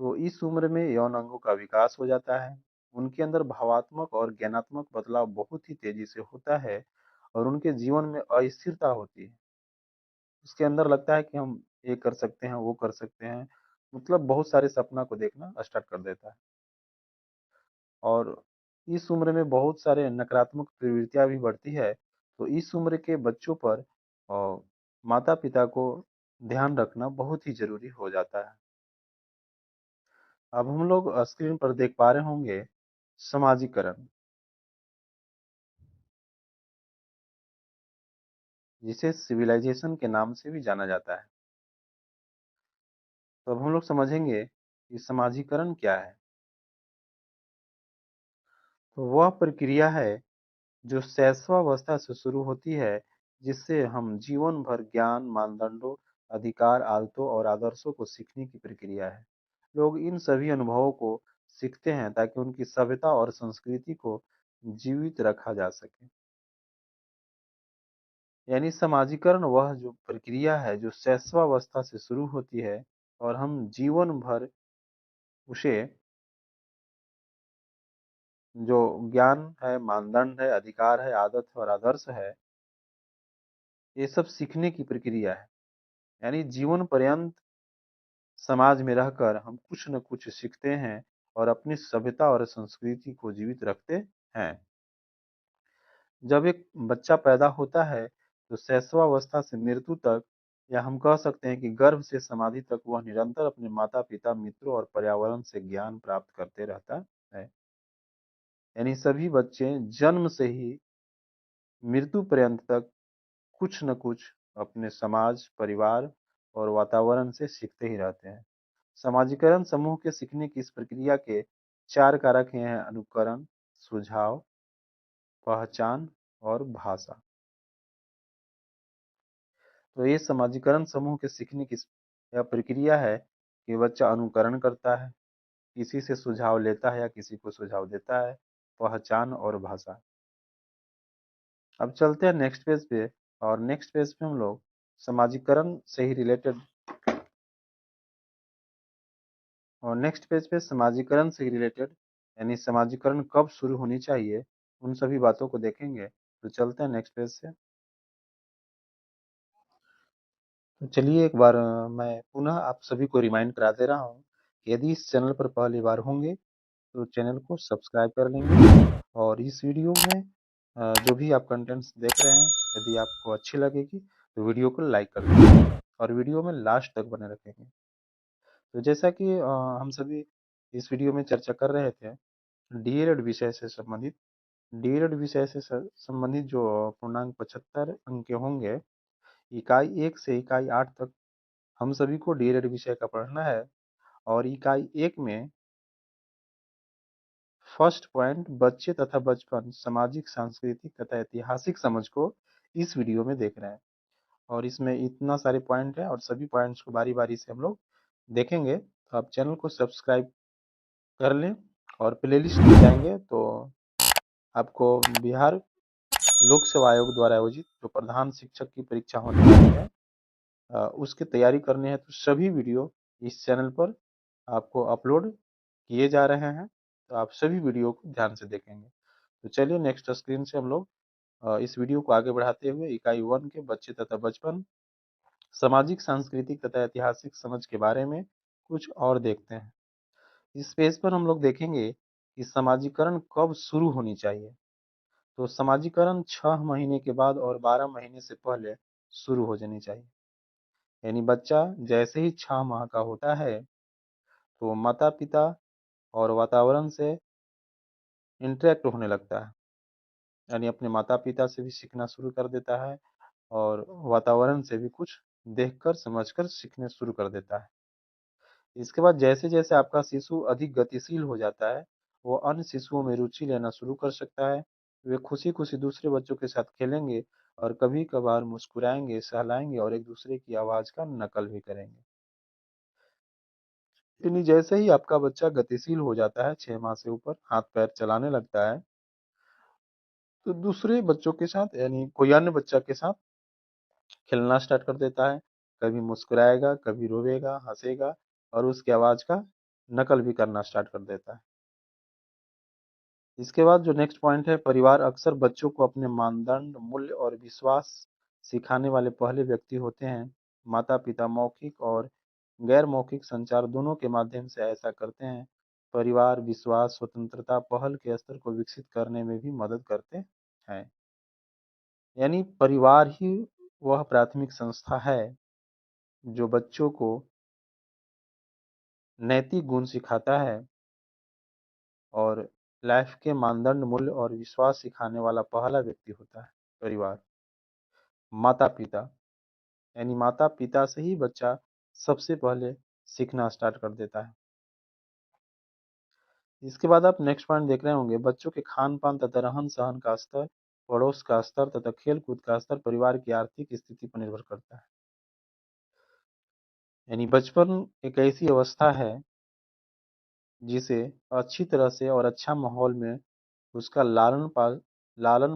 तो इस उम्र में यौन अंगों का विकास हो जाता है। उनके अंदर भावात्मक और ज्ञानात्मक बदलाव बहुत ही तेजी से होता है और उनके जीवन में अस्थिरता होती है। उसके अंदर लगता है कि हम ये कर सकते हैं, वो कर सकते हैं, मतलब बहुत सारे सपना को देखना स्टार्ट कर देता है। और इस उम्र में बहुत सारे नकारात्मक प्रवृत्तियां भी बढ़ती है। तो इस उम्र के बच्चों पर माता पिता को ध्यान रखना बहुत ही जरूरी हो जाता है। अब हम लोग स्क्रीन पर देख पा रहे होंगे समाजीकरण, जिसे सिविलाइजेशन के नाम से भी जाना जाता है। तो अब हम लोग समझेंगे कि समाजीकरण क्या है। तो वह प्रक्रिया है जो शैशवावस्था से शुरू होती है, जिससे हम जीवन भर ज्ञान, मानदंडों, अधिकार, आदतों और आदर्शों को सीखने की प्रक्रिया है। लोग इन सभी अनुभवों को सीखते हैं ताकि उनकी सभ्यता और संस्कृति को जीवित रखा जा सके। यानी समाजीकरण वह जो प्रक्रिया है जो शैशवावस्था से शुरू होती है और हम जीवन भर उसे, जो ज्ञान है, मानदंड है, अधिकार है, आदत है और आदर्श है, ये सब सीखने की प्रक्रिया है। यानी जीवन पर्यंत समाज में रहकर हम कुछ न कुछ सीखते हैं और अपनी सभ्यता और संस्कृति को जीवित रखते हैं। जब एक बच्चा पैदा होता है तो शैशवावस्था से मृत्यु तक, या हम कह सकते हैं कि गर्भ से समाधि तक, वह निरंतर अपने माता पिता, मित्रों और पर्यावरण से ज्ञान प्राप्त करते रहता है। यानी सभी बच्चे जन्म से ही मृत्यु पर्यंत तक कुछ न कुछ अपने समाज, परिवार और वातावरण से सीखते ही रहते हैं। समाजीकरण समूह के सीखने की इस प्रक्रिया के 4 कारक हैं: अनुकरण, सुझाव, पहचान और भाषा। तो ये समाजीकरण समूह के सीखने की यह प्रक्रिया है कि बच्चा अनुकरण करता है, किसी से सुझाव लेता है या किसी को सुझाव देता है, पहचान और भाषा। अब चलते हैं नेक्स्ट पेज पे, और नेक्स्ट पेज पे हम लोग समाजीकरण से ही रिलेटेड, और नेक्स्ट पेज पे समाजीकरण से रिलेटेड यानी समाजीकरण कब शुरू होनी चाहिए, उन सभी बातों को देखेंगे। तो चलते हैं नेक्स्ट पेज से। तो चलिए एक बार मैं पुनः आप सभी को रिमाइंड करा दे रहा हूँ कि यदि इस चैनल पर पहली बार होंगे तो चैनल को सब्सक्राइब कर लेंगे, और इस वीडियो में जो भी आप कंटेंट्स देख रहे हैं, यदि आपको अच्छी लगेगी तो वीडियो को लाइक कर देंगे और वीडियो में लास्ट तक बने रखेंगे। तो जैसा कि हम सभी इस वीडियो में चर्चा कर रहे थे, डीएलएड विषय से संबंधित, डीएलएड विषय से संबंधित जो पूर्णांक 75 अंक के होंगे, इकाई 1 से इकाई 8 तक हम सभी को डीएलएड विषय का पढ़ना है। और इकाई 1 में फर्स्ट पॉइंट, बच्चे तथा बचपन, सामाजिक, सांस्कृतिक तथा ऐतिहासिक समझ को इस वीडियो में देख रहे हैं। और इसमें इतना सारे पॉइंट है और सभी पॉइंट्स को बारी बारी से हम लोग देखेंगे। तो आप चैनल को सब्सक्राइब कर लें, और प्लेलिस्ट में जाएंगे तो आपको बिहार लोक सेवा आयोग द्वारा आयोजित जो प्रधान शिक्षक की परीक्षा होने वाली है, उसकी तैयारी करनी है, तो सभी वीडियो इस चैनल पर आपको अपलोड किए जा रहे हैं। तो आप सभी वीडियो को ध्यान से देखेंगे। तो चलिए नेक्स्ट स्क्रीन से हम लोग इस वीडियो को आगे बढ़ाते हुए इकाई 1 के बच्चे तथा बचपन, सामाजिक, सांस्कृतिक तथा ऐतिहासिक समझ के बारे में कुछ और देखते हैं। इस पेज पर हम लोग देखेंगे कि समाजीकरण कब शुरू होनी चाहिए। तो समाजीकरण 6 महीने के बाद और 12 महीने से पहले शुरू हो जानी चाहिए। यानी बच्चा जैसे ही 6 माह का होता है तो माता पिता और वातावरण से इंटरेक्ट होने लगता है, यानी अपने माता पिता से भी सीखना शुरू कर देता है और वातावरण से भी कुछ देखकर समझकर सीखने शुरू कर देता है। इसके बाद जैसे जैसे आपका शिशु अधिक गतिशील हो जाता है, वो अन्य शिशुओं में रुचि लेना शुरू कर सकता है। वे खुशी खुशी दूसरे बच्चों के साथ खेलेंगे और कभी कभार मुस्कुराएंगे, सहलाएंगे और एक दूसरे की आवाज का नकल भी करेंगे। यानी जैसे ही आपका बच्चा गतिशील हो जाता है, 6 माह से ऊपर हाथ पैर चलाने लगता है, तो दूसरे बच्चों के साथ यानी कोई अन्य बच्चा के साथ खेलना स्टार्ट कर देता है। कभी मुस्कुराएगा, कभी रोवेगा, हंसेगा और उसकी आवाज का नकल भी करना स्टार्ट कर देता है। इसके बाद जो नेक्स्ट पॉइंट है, परिवार अक्सर बच्चों को अपने मानदंड, मूल्य और विश्वास सिखाने वाले पहले व्यक्ति होते हैं। माता पिता मौखिक और गैर मौखिक संचार दोनों के माध्यम से ऐसा करते हैं। परिवार विश्वास, स्वतंत्रता, पहल के स्तर को विकसित करने में भी मदद करते हैं। यानी परिवार ही वह प्राथमिक संस्था है जो बच्चों को नैतिक गुण सिखाता है और लाइफ के मानदंड, मूल्य और विश्वास सिखाने वाला पहला व्यक्ति होता है परिवार। माता पिता, यानी माता पिता से ही बच्चा सबसे पहले सीखना स्टार्ट कर देता है। इसके बाद आप नेक्स्ट पॉइंट देख रहे होंगे, बच्चों के खान पान तथा रहन सहन का स्तर, पड़ोस का स्तर तथा खेल कूद का स्तर परिवार की आर्थिक स्थिति पर निर्भर करता है। यानी बचपन एक ऐसी अवस्था है जिसे अच्छी तरह से और अच्छा माहौल में उसका लालन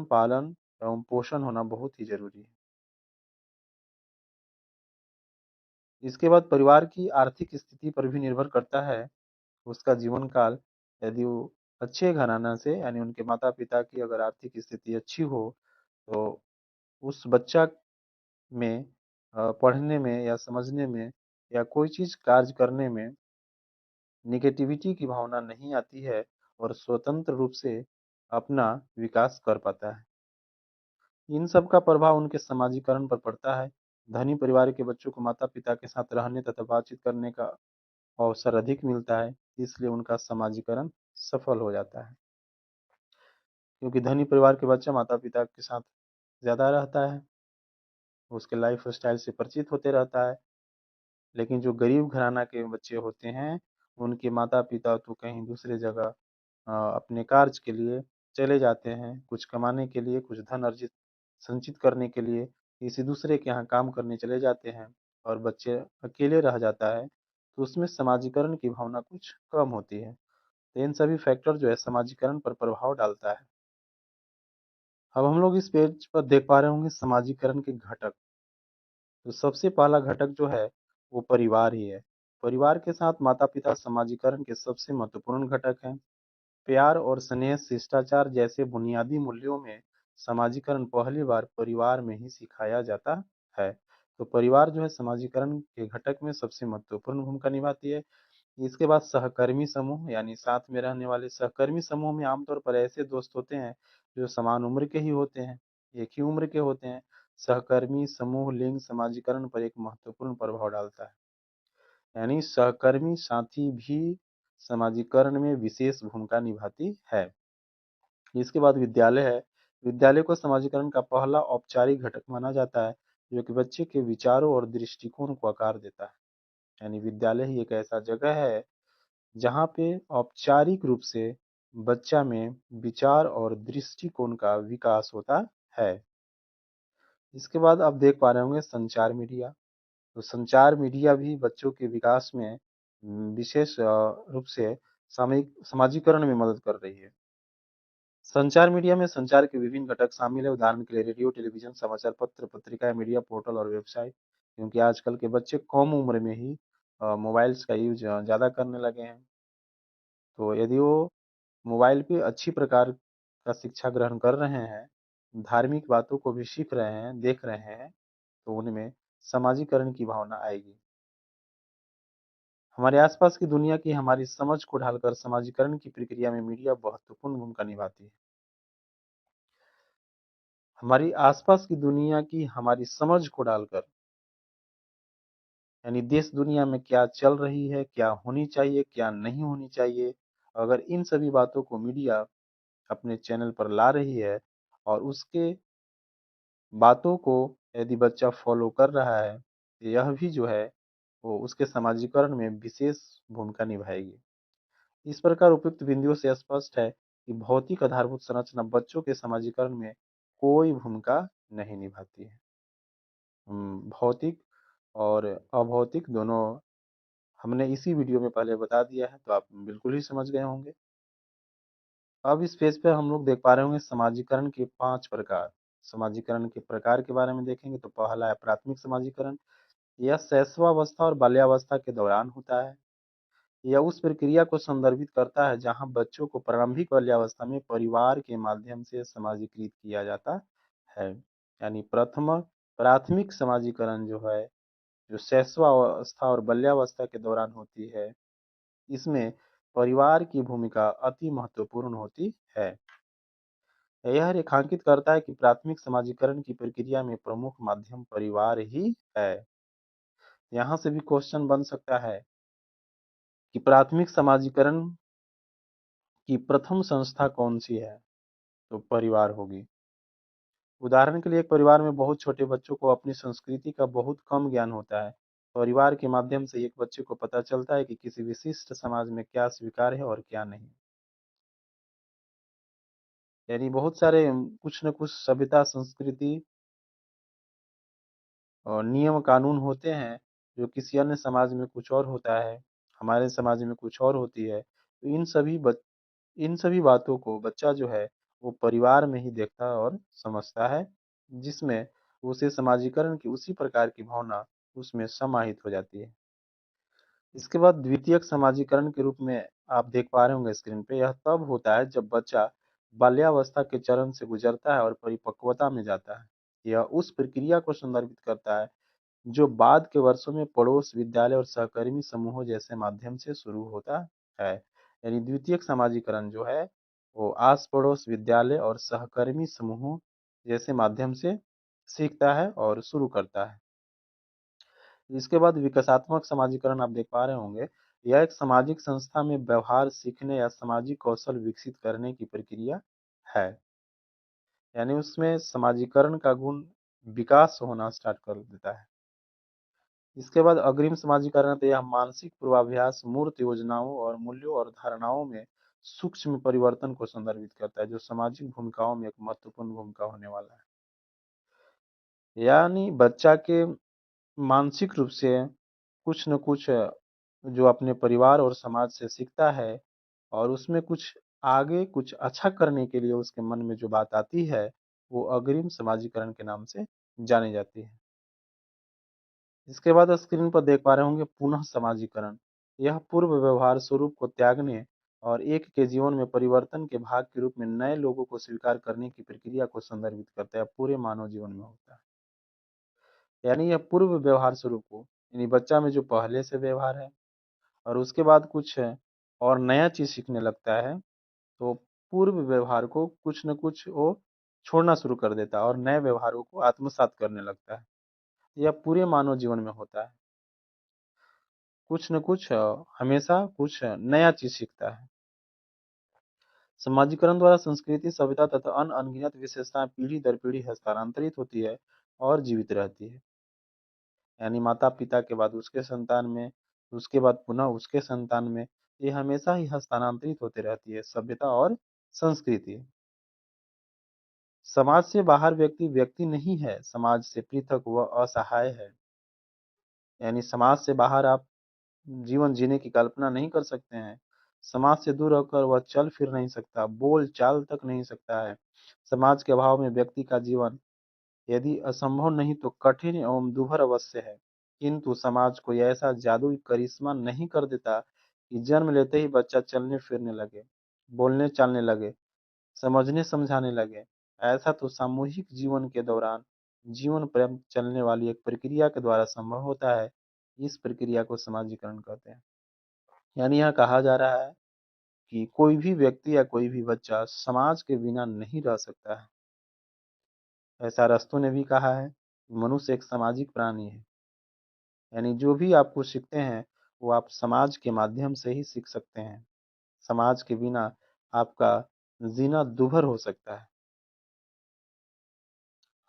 पालन एवं पोषण होना बहुत ही जरूरी है। इसके बाद परिवार की आर्थिक स्थिति पर भी निर्भर करता है उसका जीवन काल। यदि वो अच्छे घराना से यानी उनके माता पिता की अगर आर्थिक स्थिति अच्छी हो, तो उस बच्चा में पढ़ने में या समझने में या कोई चीज कार्य करने में निगेटिविटी की भावना नहीं आती है और स्वतंत्र रूप से अपना विकास कर पाता है। इन सब का प्रभाव उनके समाजीकरण पर पड़ता है। धनी परिवार के बच्चों को माता पिता के साथ रहने तथा बातचीत करने का अवसर अधिक मिलता है, इसलिए उनका समाजीकरण सफल हो जाता है। क्योंकि धनी परिवार के बच्चा माता पिता के साथ ज्यादा रहता है, उसके लाइफ स्टाइल से परिचित होते रहता है। लेकिन जो गरीब घराना के बच्चे होते हैं, उनके माता पिता तो कहीं दूसरे जगह अपने कार्य के लिए चले जाते हैं, कुछ कमाने के लिए, कुछ धन अर्जित संचित करने के लिए किसी दूसरे के यहाँ काम करने चले जाते हैं और बच्चे अकेले रह जाता है, तो उसमें समाजीकरण की भावना कुछ कम होती है। तो इन सभी फैक्टर जो है समाजीकरण पर प्रभाव डालता है। अब हम लोग इस पेज पर देख पा रहे होंगे समाजीकरण के घटक। तो सबसे पहला घटक जो है वो परिवार ही है। परिवार के साथ माता पिता समाजीकरण के सबसे महत्वपूर्ण घटक हैं। प्यार और स्नेह, शिष्टाचार जैसे बुनियादी मूल्यों में समाजीकरण पहली बार परिवार में ही सिखाया जाता है। तो परिवार जो है समाजीकरण के घटक में सबसे महत्वपूर्ण भूमिका निभाती है। इसके बाद सहकर्मी समूह, यानी साथ में रहने वाले सहकर्मी समूह में आमतौर पर ऐसे दोस्त होते हैं जो समान उम्र के ही होते हैं, एक ही उम्र के होते हैं। सहकर्मी समूह लिंग समाजीकरण पर एक महत्वपूर्ण प्रभाव डालता है। यानी सहकर्मी साथी भी समाजीकरण में विशेष भूमिका निभाती है। इसके बाद विद्यालय है। विद्यालय को समाजीकरण का पहला औपचारिक घटक माना जाता है, जो कि बच्चे के विचारों और दृष्टिकोण को आकार देता है। यानी विद्यालय ही एक ऐसा जगह है जहाँ पे औपचारिक रूप से बच्चा में विचार और दृष्टिकोण का विकास होता है। इसके बाद आप देख पा रहे होंगे संचार मीडिया। तो संचार मीडिया भी बच्चों के विकास में विशेष रूप से सामयिक समाजीकरण में मदद कर रही है। संचार मीडिया में संचार के विभिन्न घटक शामिल है। उदाहरण के लिए रेडियो, टेलीविजन, समाचार पत्र, पत्रिका, मीडिया पोर्टल और वेबसाइट। क्योंकि आजकल के बच्चे कम उम्र में ही मोबाइल्स का यूज ज़्यादा करने लगे हैं। तो यदि वो मोबाइल पे अच्छी प्रकार का शिक्षा ग्रहण कर रहे हैं, धार्मिक बातों को भी सीख रहे हैं, देख रहे हैं, तो उनमें समाजीकरण की भावना आएगी। हमारे आसपास की दुनिया की हमारी समझ को ढालकर समाजीकरण की प्रक्रिया में मीडिया महत्वपूर्ण भूमिका निभाती है। हमारी आसपास की दुनिया की हमारी समझ को डालकर, यानी देश दुनिया में क्या चल रही है, क्या होनी चाहिए, क्या नहीं होनी चाहिए, अगर इन सभी बातों को मीडिया अपने चैनल पर ला रही है और उसके बातों को यदि बच्चा फॉलो कर रहा है, तो यह भी जो है वो उसके समाजीकरण में विशेष भूमिका निभाएगी। इस प्रकार उपयुक्त बिंदुओं से स्पष्ट है कि भौतिक आधारभूत संरचना बच्चों के समाजीकरण में कोई भूमिका नहीं निभाती है। भौतिक और अभौतिक दोनों हमने इसी वीडियो में पहले बता दिया है, तो आप बिल्कुल ही समझ गए होंगे। अब इस पेज पे हम लोग देख पा रहे होंगे समाजीकरण के 5 प्रकार। समाजीकरण के प्रकार के बारे में देखेंगे तो पहला है प्राथमिक समाजीकरण। यह शैशवावस्था और बाल्यावस्था के दौरान होता है। यह उस प्रक्रिया को संदर्भित करता है जहां बच्चों को प्रारंभिक बाल्यावस्था में परिवार के माध्यम से समाजीकृत किया जाता है। यानी प्रथम प्राथमिक समाजीकरण जो है, जो शैशवावस्था और बाल्यावस्था के दौरान होती है, इसमें परिवार की भूमिका अति महत्वपूर्ण होती है। यह रेखांकित करता है कि प्राथमिक समाजीकरण की प्रक्रिया में प्रमुख माध्यम परिवार ही है। यहाँ से भी क्वेश्चन बन सकता है कि प्राथमिक समाजीकरण की प्रथम संस्था कौन सी है, तो परिवार होगी। उदाहरण के लिए एक परिवार में बहुत छोटे बच्चों को अपनी संस्कृति का बहुत कम ज्ञान होता है। परिवार के माध्यम से एक बच्चे को पता चलता है कि किसी विशिष्ट समाज में क्या स्वीकार है और क्या नहीं। यानी बहुत सारे कुछ न कुछ सभ्यता, संस्कृति और नियम कानून होते हैं जो किसी अन्य समाज में कुछ और होता है, हमारे समाज में कुछ और होती है। तो इन सभी बातों को बच्चा जो है वो परिवार में ही देखता और समझता है, जिसमें उसे समाजीकरण की उसी प्रकार की भावना उसमें समाहित हो जाती है। इसके बाद द्वितीयक समाजीकरण के रूप में आप देख पा रहे होंगे स्क्रीन पे, यह तब होता है जब बच्चा बाल्यावस्था के चरण से गुजरता है और परिपक्वता में जाता है। यह उस प्रक्रिया को संदर्भित करता है जो बाद के वर्षों में पड़ोस, विद्यालय और सहकर्मी समूहों जैसे माध्यम से शुरू होता है। यानी द्वितीयक समाजीकरण जो है वो आस पड़ोस, विद्यालय और सहकर्मी समूहों जैसे माध्यम से सीखता है और शुरू करता है। इसके बाद विकासात्मक समाजीकरण आप देख पा रहे होंगे, यह एक सामाजिक संस्था में व्यवहार सीखने या सामाजिक कौशल विकसित करने की प्रक्रिया है। यानी उसमें समाजीकरण का गुण विकास होना स्टार्ट कर देता है। इसके बाद अग्रिम समाजीकरण, तो यह मानसिक पूर्वाभ्यास मूर्त योजनाओं और मूल्यों और धारणाओं में सूक्ष्म परिवर्तन को संदर्भित करता है, जो सामाजिक भूमिकाओं में एक महत्वपूर्ण भूमिका होने वाला है। यानी बच्चा के मानसिक रूप से कुछ न कुछ जो अपने परिवार और समाज से सीखता है, और उसमें कुछ आगे कुछ अच्छा करने के लिए उसके मन में जो बात आती है, वो अग्रिम समाजीकरण के नाम से जानी जाती है। इसके बाद स्क्रीन पर देख पा रहे होंगे पुनः समाजीकरण। यह पूर्व व्यवहार स्वरूप को त्यागने और एक के जीवन में परिवर्तन के भाग के रूप में नए लोगों को स्वीकार करने की प्रक्रिया को संदर्भित करता है, पूरे मानव जीवन में होता है। यानी यह पूर्व व्यवहार स्वरूप को, यानी बच्चा में जो पहले से व्यवहार है और उसके बाद कुछ है और नया चीज सीखने लगता है, तो पूर्व व्यवहार को कुछ न कुछ वो छोड़ना शुरू कर देता है और नए व्यवहारों को आत्मसात करने लगता है। यह पूरे मानव जीवन में होता है, कुछ न कुछ हमेशा कुछ नया चीज सीखता है। समाजीकरण द्वारा संस्कृति, सभ्यता तथा अन्य अनगिनत विशेषताएं पीढ़ी दर पीढ़ी हस्तांतरित होती है और जीवित रहती है। यानी माता पिता के बाद उसके संतान में, उसके बाद पुनः उसके संतान में, ये हमेशा ही हस्तांतरित होते रहती है सभ्यता और संस्कृति। समाज से बाहर व्यक्ति व्यक्ति नहीं है, समाज से पृथक वह असहाय है। यानी समाज से बाहर आप जीवन जीने की कल्पना नहीं कर सकते हैं। समाज से दूर होकर वह चल फिर नहीं सकता, बोल चाल तक नहीं सकता है। समाज के अभाव में व्यक्ति का जीवन यदि असंभव नहीं तो कठिन एवं दुभर अवश्य है। किंतु समाज कोई ऐसा जादुई करिश्मा नहीं कर देता कि जन्म लेते ही बच्चा चलने फिरने लगे, बोलने चालने लगे, समझने समझाने लगे। ऐसा तो सामूहिक जीवन के दौरान जीवन पर्यंत चलने वाली एक प्रक्रिया के द्वारा संभव होता है। इस प्रक्रिया को समाजीकरण कहते हैं। यानी यह कहा जा रहा है कि कोई भी व्यक्ति या कोई भी बच्चा समाज के बिना नहीं रह सकता है। ऐसा अरस्तू ने भी कहा है, मनुष्य एक सामाजिक प्राणी है। यानी जो भी आप कुछ सीखते हैं वो आप समाज के माध्यम से ही सीख सकते हैं। समाज के बिना आपका जीना दूभर हो सकता है।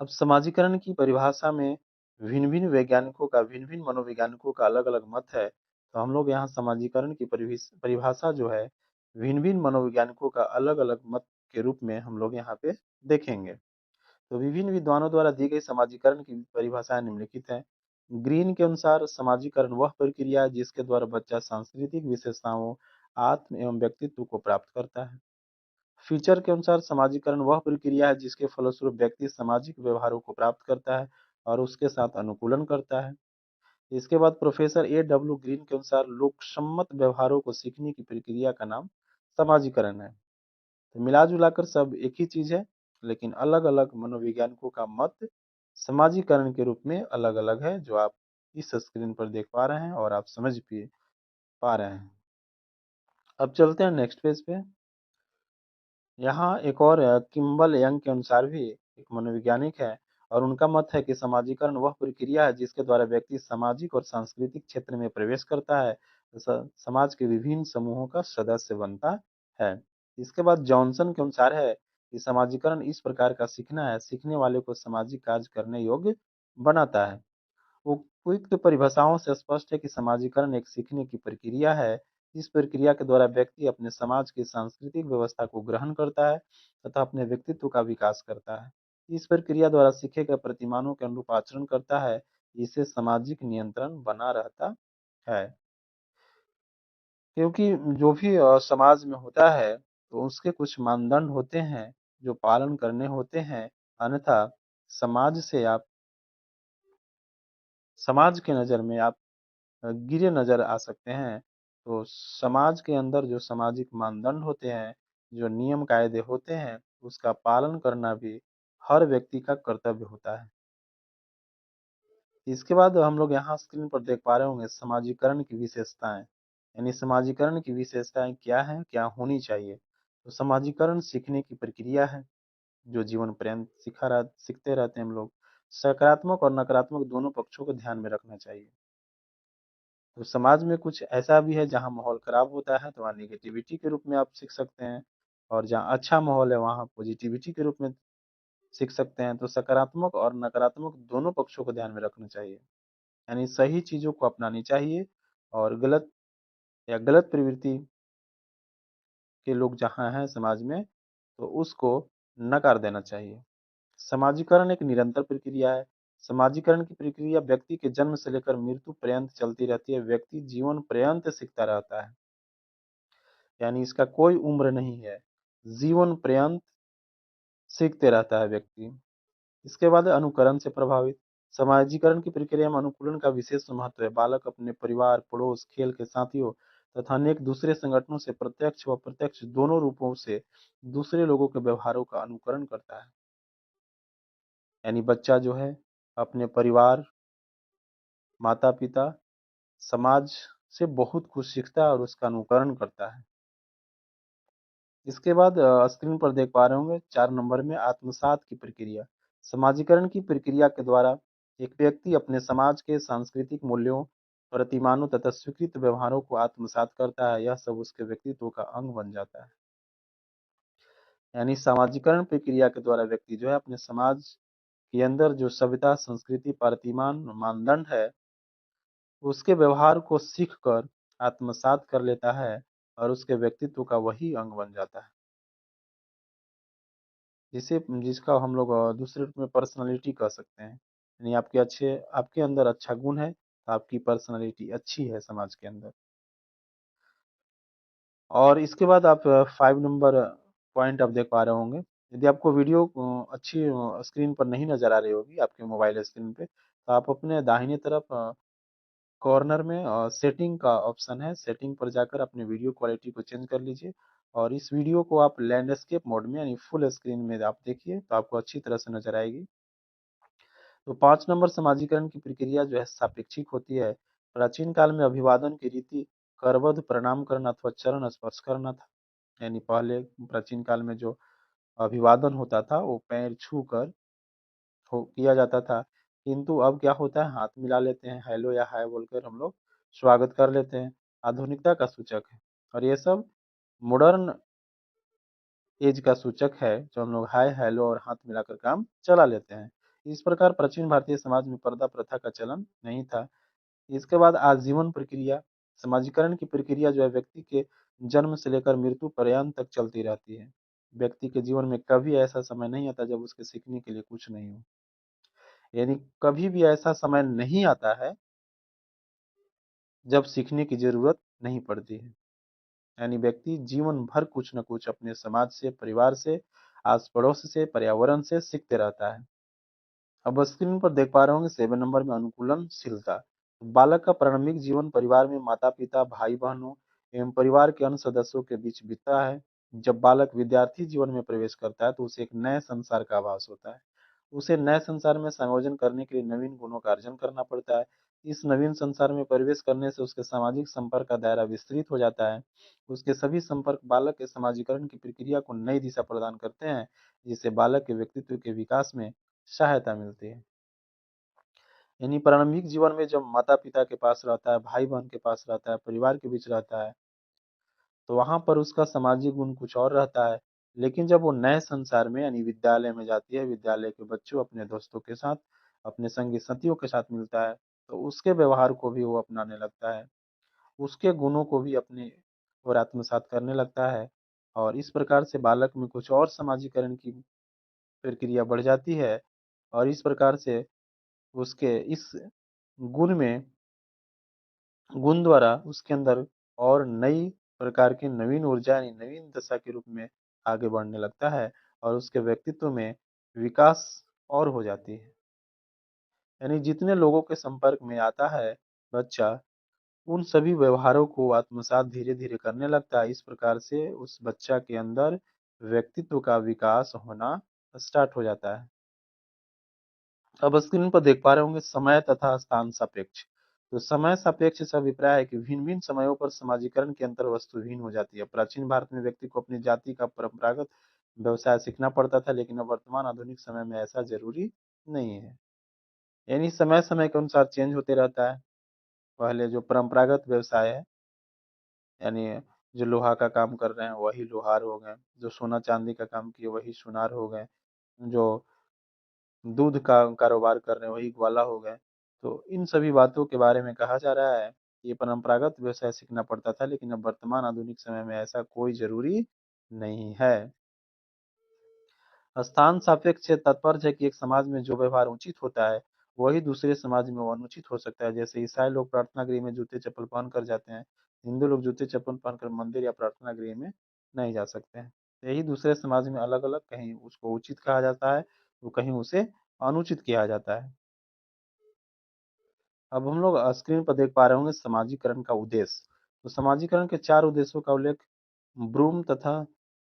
अब समाजीकरण की परिभाषा में भिन्न-भिन्न वैज्ञानिकों का, भिन्न-भिन्न मनोवैज्ञानिकों का अलग-अलग मत है। तो हम लोग यहाँ समाजीकरण की परिभाषा जो है भिन्न-भिन्न मनोवैज्ञानिकों का अलग-अलग मत के रूप में हम लोग यहाँ पे देखेंगे। तो विभिन्न विद्वानों द्वारा दी गई समाजीकरण की परिभाषाएं निम्नलिखित हैं। ग्रीन के अनुसार समाजीकरण वह प्रक्रिया है जिसके द्वारा बच्चा सांस्कृतिक विशेषताओं, आत्म एवं व्यक्तित्व को प्राप्त करता है। फीचर के अनुसार समाजीकरण वह प्रक्रिया है जिसके फलस्वरूप व्यक्ति सामाजिक व्यवहारों को प्राप्त करता है और उसके साथ अनुकूलन करता है। इसके बाद प्रोफेसर A. W. ग्रीन के अनुसार लोकसम्मत व्यवहारों को सीखने की प्रक्रिया का नाम समाजीकरण है। तो मिला जुलाकर सब एक ही चीज है, लेकिन अलग अलग मनोवैज्ञानिकों का मत समाजीकरण के रूप में अलग अलग है, जो आप इस स्क्रीन पर देख पा रहे हैं और आप समझ भी पा रहे हैं। अब चलते हैं नेक्स्ट पेज पे। यहाँ एक और किम्बल यंग के अनुसार भी एक मनोवैज्ञानिक है, और उनका मत है कि समाजीकरण वह प्रक्रिया है जिसके द्वारा व्यक्ति सामाजिक और सांस्कृतिक क्षेत्र में प्रवेश करता है, समाज के विभिन्न समूहों का सदस्य बनता है। इसके बाद जॉनसन के अनुसार है कि समाजीकरण इस प्रकार का सीखना है, सीखने वाले को सामाजिक कार्य करने योग्य बनाता है। उपयुक्त परिभाषाओं से स्पष्ट है कि समाजीकरण एक सीखने की प्रक्रिया है। इस प्रक्रिया के द्वारा व्यक्ति अपने समाज की सांस्कृतिक व्यवस्था को ग्रहण करता है तथा अपने व्यक्तित्व का विकास करता है। इस प्रक्रिया द्वारा सीखे गए प्रतिमानों के अनुरूप आचरण करता है। इससे सामाजिक नियंत्रण बना रहता है, क्योंकि जो भी समाज में होता है तो उसके कुछ मानदंड होते हैं जो पालन करने होते हैं, अन्यथा समाज से आप समाज के नज़र में आप गिरे नज़र आ सकते हैं। तो समाज के अंदर जो सामाजिक मानदंड होते हैं, जो नियम कायदे होते हैं, उसका पालन करना भी हर व्यक्ति का कर्तव्य होता है। इसके बाद हम लोग यहाँ स्क्रीन पर देख पा रहे होंगे समाजीकरण की विशेषताएं, यानी समाजीकरण की विशेषताएं क्या हैं, क्या होनी चाहिए। तो समाजीकरण सीखने की प्रक्रिया है जो जीवन पर्यंत सीखते रहते हैं हम लोग। सकारात्मक और नकारात्मक दोनों पक्षों को ध्यान में रखना चाहिए। तो समाज में कुछ ऐसा भी है जहाँ माहौल खराब होता है तो वहाँ नेगेटिविटी के रूप में आप सीख सकते हैं, और जहाँ अच्छा माहौल है वहाँ पॉजिटिविटी के रूप में सीख सकते हैं। तो सकारात्मक और नकारात्मक दोनों पक्षों को ध्यान में रखना चाहिए, यानी सही चीजों को अपनानी चाहिए और गलत या गलत प्रवृत्ति के लोग जहाँ हैं समाज में तो उसको नकार देना चाहिए। समाजीकरण एक निरंतर प्रक्रिया है। समाजीकरण की प्रक्रिया व्यक्ति के जन्म से लेकर मृत्यु पर्यंत चलती रहती है। व्यक्ति जीवन पर्यंत सीखता रहता है, यानी इसका कोई उम्र नहीं है, जीवन पर्यंत सीखते रहता है व्यक्ति। इसके बाद अनुकरण से प्रभावित। समाजीकरण की प्रक्रिया में अनुकूलन का विशेष महत्व है। बालक अपने परिवार, पड़ोस, खेल के साथियों तथा अनेक दूसरे संगठनों से प्रत्यक्ष व अप्रत्यक्ष दोनों रूपों से दूसरे लोगों के व्यवहारों का अनुकरण करता है। यानी बच्चा जो है अपने परिवार, माता पिता, समाज से बहुत कुछ सीखता है और उसका अनुकरण करता है। इसके बाद स्क्रीन पर देख पा रहे होंगे 4 नंबर में आत्मसात की प्रक्रिया। समाजीकरण की प्रक्रिया के द्वारा एक व्यक्ति अपने समाज के सांस्कृतिक मूल्यों, प्रतिमानों तथा स्वीकृत व्यवहारों को आत्मसात करता है। यह सब उसके व्यक्तित्व का अंग बन जाता है। यानी समाजीकरण प्रक्रिया के द्वारा व्यक्ति जो है अपने समाज के अंदर जो सभ्यता, संस्कृति, प्रतिमान, मानदंड है, उसके व्यवहार को सीख कर आत्मसात कर लेता है और उसके व्यक्तित्व का वही अंग बन जाता है, जिसका हम लोग दूसरे रूप में पर्सनालिटी कह सकते हैं। यानी आपके अंदर अच्छा गुण है तो आपकी पर्सनालिटी अच्छी है समाज के अंदर। और इसके बाद आप 5 नंबर पॉइंट आप देख पा रहे होंगे। यदि आपको वीडियो अच्छी स्क्रीन पर नहीं नजर आ रही होगी आपके मोबाइल स्क्रीन पे, तो आप अपने दाहिने तरफ कॉर्नर में सेटिंग का ऑप्शन है, सेटिंग पर जाकर अपने वीडियो क्वालिटी को चेंज कर लीजिए और इस वीडियो को आप लैंडस्केप मोड में यानी फुल स्क्रीन में आप देखिए तो आपको अच्छी तरह से नजर आएगी। तो 5 नंबर समाजीकरण की प्रक्रिया जो है सापेक्षिक होती है। प्राचीन काल में अभिवादन की रीति करवध, प्रणाम करना अथवा चरण स्पर्श करना था। यानी पहले प्राचीन काल में जो अभिवादन होता था वो पैर छू कर हो किया जाता था, किंतु अब क्या होता है हाथ मिला लेते हैं, हेलो या हाय बोलकर हम लोग स्वागत कर लेते हैं। आधुनिकता का सूचक है और ये सब मॉडर्न एज का सूचक है, जो हम लोग हाय हेलो और हाथ मिलाकर काम चला लेते हैं। इस प्रकार प्राचीन भारतीय समाज में पर्दा प्रथा का चलन नहीं था। इसके बाद आजीवन प्रक्रिया। समाजीकरण की प्रक्रिया जो है व्यक्ति के जन्म से लेकर मृत्यु पर्यंत तक चलती रहती है। व्यक्ति के जीवन में कभी ऐसा समय नहीं आता जब उसके सीखने के लिए कुछ नहीं हो। यानी कभी भी ऐसा समय नहीं आता है जब सीखने की जरूरत नहीं पड़ती है। यानी व्यक्ति जीवन भर कुछ न कुछ अपने समाज से, परिवार से, आस पड़ोस से, पर्यावरण से सीखते रहता है। अब स्क्रीन पर देख पा रहे होंगे 7 नंबर में अनुकूलनशीलता। बालक का प्रारंभिक जीवन परिवार में माता-पिता, भाई-बहनों एवं परिवार के अन्य सदस्यों के बीच बीतता है। जब बालक विद्यार्थी जीवन में प्रवेश करता है तो उसे एक नए संसार का आभास होता है। उसे नए संसार में समायोजन करने के लिए नवीन गुणों का अर्जन करना पड़ता है। इस नवीन संसार में प्रवेश करने से उसके सामाजिक संपर्क का दायरा विस्तृत हो जाता है। उसके सभी संपर्क बालक के समाजीकरण की प्रक्रिया को नई दिशा प्रदान करते हैं, जिससे बालक के व्यक्तित्व के विकास में सहायता मिलती है। यानी प्रारंभिक जीवन में जब माता-पिता के पास रहता है, भाई-बहन के पास रहता है, परिवार के बीच रहता है, तो वहाँ पर उसका सामाजिक गुण कुछ और रहता है। लेकिन जब वो नए संसार में यानी विद्यालय में जाती है, विद्यालय के बच्चों, अपने दोस्तों के साथ, अपने संगी-साथियों के साथ मिलता है, तो उसके व्यवहार को भी वो अपनाने लगता है। उसके गुणों को भी अपने ओर आत्मसात करने लगता है और इस प्रकार से बालक में कुछ और समाजीकरण की प्रक्रिया बढ़ जाती है और इस प्रकार से उसके इस गुण में गुण द्वारा उसके अंदर और नई प्रकार की नवीन ऊर्जा यानी नवीन दशा के रूप में आगे बढ़ने लगता है और उसके व्यक्तित्व में विकास और हो जाती है। यानी जितने लोगों के संपर्क में आता है बच्चा, उन सभी व्यवहारों को आत्मसात धीरे-धीरे करने लगता है। इस प्रकार से उस बच्चा के अंदर व्यक्तित्व का विकास होना स्टार्ट हो जाता है। अब स्क्रीन पर देख पा रहे होंगे समय तथा स्थान सापेक्ष। तो समय सापेक्ष से अभिप्राय है कि भिन्न-भिन्न समयों पर समाजीकरण की अंतर वस्तु भिन्न हो जाती है। प्राचीन भारत में व्यक्ति को अपनी जाति का परंपरागत व्यवसाय सीखना पड़ता था, लेकिन अब वर्तमान आधुनिक समय में ऐसा जरूरी नहीं है। यानी समय-समय के अनुसार चेंज होते रहता है। पहले जो परंपरागत व्यवसाय है, यानी जो लोहा का काम कर रहे हैं वही लोहार हो गए, जो सोना चांदी का काम किए वही सुनार हो गए, जो दूध का कारोबार कर रहे हैं वही ग्वाला हो गए। तो इन सभी बातों के बारे में कहा जा रहा है कि ये परंपरागत व्यवसाय सीखना पड़ता था, लेकिन अब वर्तमान आधुनिक समय में ऐसा कोई जरूरी नहीं है। स्थान सापेक्ष से तात्पर्य है कि एक समाज में जो व्यवहार उचित होता है वही दूसरे समाज में वो अनुचित हो सकता है। जैसे ईसाई लोग प्रार्थना गृह में जूते चप्पल पहन कर जाते हैं, हिंदू लोग जूते चप्पल पहनकर मंदिर या प्रार्थना गृह में नहीं जा सकते हैं। यही दूसरे समाज में अलग अलग, कहीं उसको उचित कहा जाता है तो कहीं उसे अनुचित किया जाता है। अब हम लोग स्क्रीन पर देख पा रहे होंगे समाजीकरण का उद्देश्य। तो समाजीकरण के 4 उद्देश्यों का उल्लेख ब्रूम तथा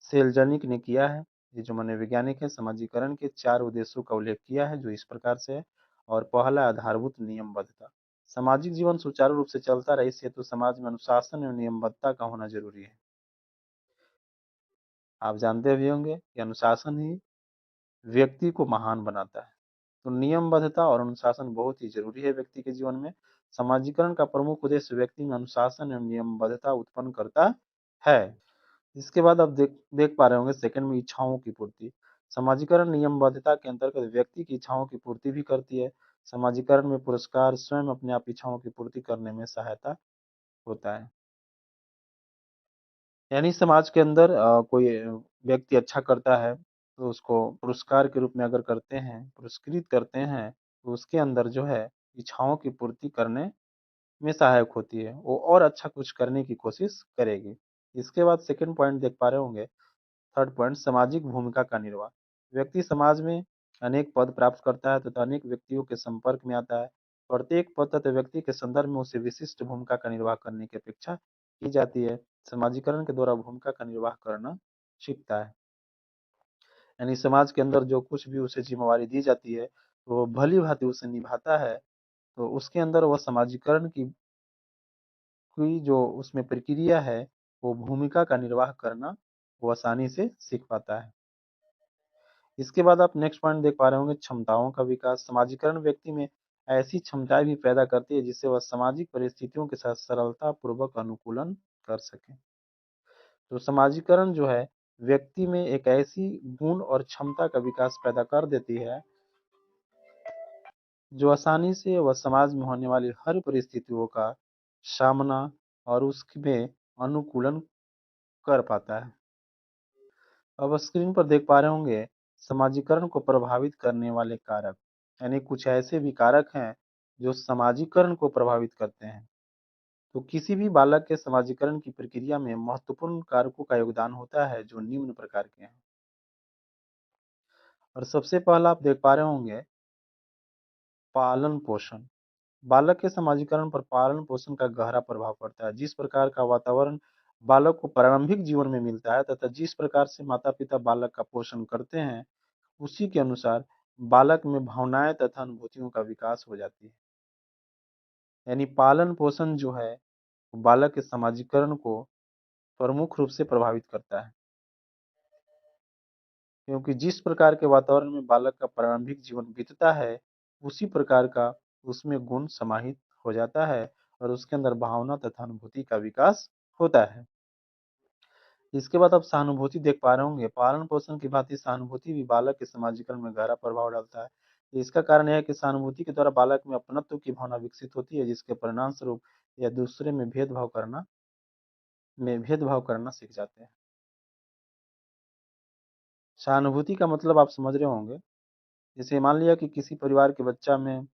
सेल्जनिक ने किया है। ये जो मनोवैज्ञानिक है, समाजीकरण के 4 उद्देश्यों का उल्लेख किया है जो इस प्रकार से है। और पहला आधारभूत नियमबद्धता। सामाजिक जीवन सुचारू रूप से चलता रहे, इस हेतु समाज में अनुशासन एवं नियमबद्धता का होना जरूरी है। आप जानते भी होंगे कि अनुशासन ही व्यक्ति को महान बनाता है। तो नियमबद्धता और अनुशासन बहुत ही जरूरी है व्यक्ति के जीवन में। समाजीकरण का प्रमुख उद्देश्य व्यक्ति में अनुशासन एवं नियमबद्धता उत्पन्न करता है। इसके बाद आप देख देख पा रहे होंगे सेकंड में इच्छाओं की पूर्ति। समाजीकरण नियमबद्धता के अंतर्गत व्यक्ति की इच्छाओं की पूर्ति भी करती है। समाजीकरण में पुरस्कार स्वयं अपने आप इच्छाओं की पूर्ति करने में सहायता होता है। यानी समाज के अंदर कोई व्यक्ति अच्छा करता है तो उसको पुरस्कार के रूप में अगर करते हैं, पुरस्कृत करते हैं, तो उसके अंदर जो है इच्छाओं की पूर्ति करने में सहायक होती है। वो और अच्छा कुछ करने की कोशिश करेगी। इसके बाद सेकंड पॉइंट देख पा रहे होंगे, थर्ड पॉइंट सामाजिक भूमिका का निर्वाह। व्यक्ति समाज में अनेक पद प्राप्त करता है तथा अनेक व्यक्तियों के संपर्क में आता है। प्रत्येक पद तथा व्यक्ति के संदर्भ में उसे विशिष्ट भूमिका का निर्वाह करने की अपेक्षा की जाती है। समाजीकरण के द्वारा भूमिका का निर्वाह करना सीखता है। यानी समाज के अंदर जो कुछ भी उसे जिम्मेवारी दी जाती है तो वो भली भांति उसे निभाता है। तो उसके अंदर वह समाजीकरण की जो उसमें प्रक्रिया है, वो भूमिका का निर्वाह करना वो आसानी से सीख पाता है। इसके बाद आप नेक्स्ट पॉइंट देख पा रहे होंगे, क्षमताओं का विकास। समाजीकरण व्यक्ति में ऐसी क्षमताएं भी पैदा करती है जिससे वह सामाजिक परिस्थितियों के साथ सरलता पूर्वक अनुकूलन कर सके। तो समाजीकरण जो है व्यक्ति में एक ऐसी गुण और क्षमता का विकास पैदा कर देती है जो आसानी से वह समाज में होने वाली हर परिस्थितियों का सामना और उसमें अनुकूलन कर पाता है। अब स्क्रीन पर देख पा रहे होंगे समाजीकरण को प्रभावित करने वाले कारक। यानी कुछ ऐसे भी कारक हैं जो समाजीकरण को प्रभावित करते हैं। तो किसी भी बालक के समाजीकरण की प्रक्रिया में महत्वपूर्ण कारकों का योगदान होता है जो निम्न प्रकार के हैं। और सबसे पहला आप देख पा रहे होंगे, पालन पोषण। बालक के समाजीकरण पर पालन पोषण का गहरा प्रभाव पड़ता है। जिस प्रकार का वातावरण बालक को प्रारंभिक जीवन में मिलता है तथा जिस प्रकार से माता पिता बालक का पोषण करते हैं, उसी के अनुसार बालक में भावनाएं तथा अनुभूतियों का विकास हो जाती है। यानी पालन पोषण जो है वो बालक के समाजीकरण को प्रमुख रूप से प्रभावित करता है, क्योंकि जिस प्रकार के वातावरण में बालक का प्रारंभिक जीवन बीतता है, उसी प्रकार का उसमें गुण समाहित हो जाता है और उसके अंदर भावना तथा अनुभूति का विकास होता है। इसके बाद आप सहानुभूति देख पा रहे होंगे। पालन पोषण की भांति सहानुभूति भी बालक के समाजीकरण में गहरा प्रभाव डालता है। इसका कारण यह है कि सहानुभूति के द्वारा बालक में अपनत्व की भावना विकसित होती है, जिसके परिणाम स्वरूप यह दूसरे में भेदभाव करना सीख जाते हैं। सहानुभूति का मतलब आप समझ रहे होंगे। जैसे मान लिया कि किसी परिवार के बच्चा में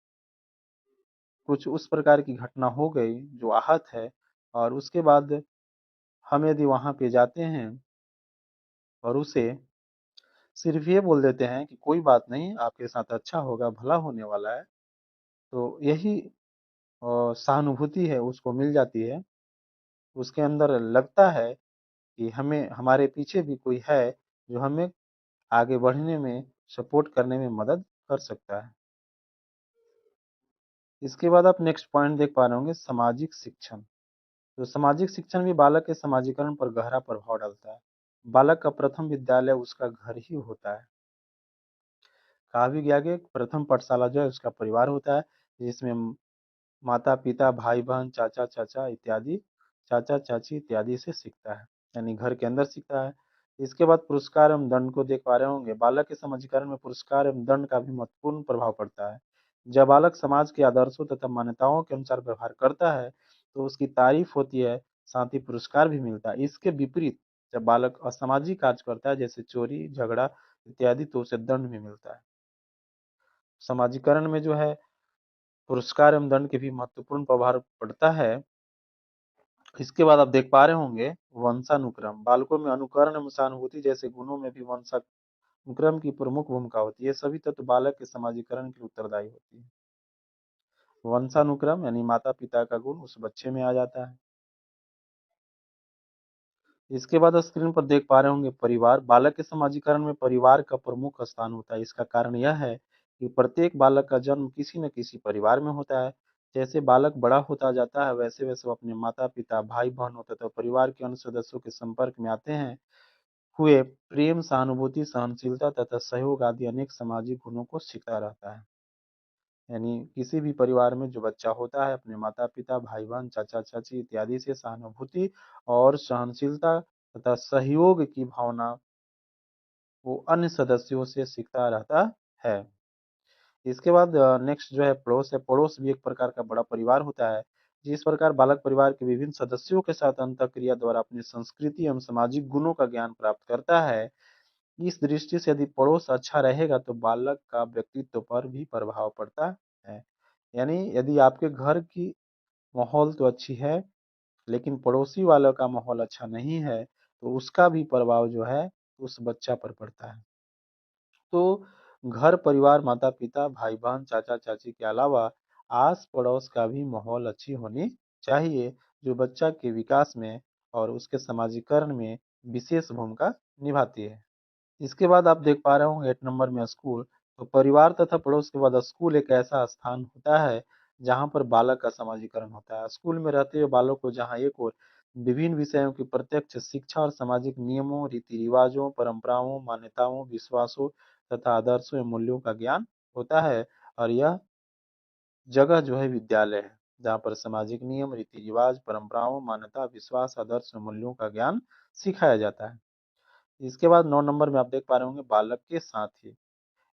कुछ उस प्रकार की घटना हो गई जो आहत है, और उसके बाद हम यदि वहां पे जाते हैं और उसे सिर्फ ये बोल देते हैं कि कोई बात नहीं, आपके साथ अच्छा होगा, भला होने वाला है, तो यही सहानुभूति है उसको मिल जाती है। उसके अंदर लगता है कि हमें हमारे पीछे भी कोई है जो हमें आगे बढ़ने में सपोर्ट करने में मदद कर सकता है। इसके बाद आप नेक्स्ट पॉइंट देख पा रहे होंगे, सामाजिक शिक्षण। तो सामाजिक शिक्षण भी बालक के समाजीकरण पर गहरा प्रभाव डालता है। बालक का प्रथम विद्यालय उसका घर ही होता है। कहा भी गया कि प्रथम पाठशाला जो है उसका परिवार होता है, जिसमें माता पिता भाई बहन चाचा चाचा इत्यादि चाचा चाची इत्यादि से सीखता है, यानी घर के अंदर सीखता है। इसके बाद पुरस्कार एवं दंड को देख पा रहे होंगे। बालक के समाजीकरण में पुरस्कार एवं दंड का भी महत्वपूर्ण प्रभाव पड़ता है। जब बालक समाज के आदर्शों तथा मान्यताओं के अनुसार व्यवहार करता है तो उसकी तारीफ होती है, साथ ही पुरस्कार भी मिलता है। इसके विपरीत जब बालक असामाजिक कार्य करता है जैसे चोरी झगड़ा इत्यादि, तो उसे दंड भी मिलता है। समाजीकरण में जो है पुरस्कार एवं दंड के भी महत्वपूर्ण प्रभाव पड़ता है। इसके बाद आप देख पा रहे होंगे, वंशानुक्रम। बालकों में अनुकरण एवं सहानुभूति जैसे गुणों में भी वंशानुक्रम की प्रमुख भूमिका होती है। सभी तत्व बालक के समाजीकरण के लिए उत्तरदायी होती है। वंशानुक्रम यानी माता पिता का गुण उस बच्चे में आ जाता है। इसके बाद स्क्रीन पर देख पा रहे होंगे, परिवार। बालक के समाजीकरण में परिवार का प्रमुख स्थान होता है। इसका कारण यह है कि प्रत्येक बालक का जन्म किसी न किसी परिवार में होता है। जैसे बालक बड़ा होता जाता है वैसे वैसे वो अपने माता पिता भाई बहनों तथा परिवार के अन्य सदस्यों के संपर्क में आते हैं हुए प्रेम सहानुभूति सहनशीलता तथा सहयोग आदि अनेक सामाजिक गुणों को सीखता रहता है। यानी किसी भी परिवार में जो बच्चा होता है अपने माता पिता भाई बहन चाचा चाची इत्यादि से सहानुभूति और सहनशीलता तथा सहयोग की भावना वो अन्य सदस्यों से सीखता रहता है। इसके बाद नेक्स्ट जो है पड़ोस है। पड़ोस भी एक प्रकार का बड़ा परिवार होता है। जिस प्रकार बालक परिवार के विभिन्न सदस्यों के साथ अंतःक्रिया द्वारा अपनी संस्कृति एवं सामाजिक गुणों का ज्ञान प्राप्त करता है, इस दृष्टि से यदि पड़ोस अच्छा रहेगा तो बालक का व्यक्तित्व पर भी प्रभाव पड़ता है। यानी यदि आपके घर की माहौल तो अच्छी है, लेकिन पड़ोसी वालों का माहौल अच्छा नहीं है, तो उसका भी प्रभाव जो है उस बच्चा पर पड़ता है। तो घर परिवार माता पिता भाई बहन चाचा चाची के अलावा आस पड़ोस का भी माहौल अच्छी होनी चाहिए, जो बच्चा के विकास में और उसके समाजीकरण में विशेष भूमिका निभाती है। इसके बाद आप देख पा रहे होंगे 8 नंबर में स्कूल। तो परिवार तथा पड़ोस के बाद स्कूल एक ऐसा स्थान होता है जहाँ पर बालक का समाजीकरण होता है। स्कूल में रहते हुए बालक को जहाँ एक और विभिन्न विषयों की प्रत्यक्ष शिक्षा और सामाजिक नियमों रीति रिवाजों परंपराओं मान्यताओं विश्वासों तथा आदर्शों एवं मूल्यों का ज्ञान होता है। और यह जगह जो है विद्यालय है, जहाँ पर सामाजिक नियम रीति रिवाज परंपराओं मान्यता विश्वास आदर्श एवं मूल्यों का ज्ञान सिखाया जाता है। इसके बाद 9 नंबर में आप देख पा रहे होंगे, बालक के साथी।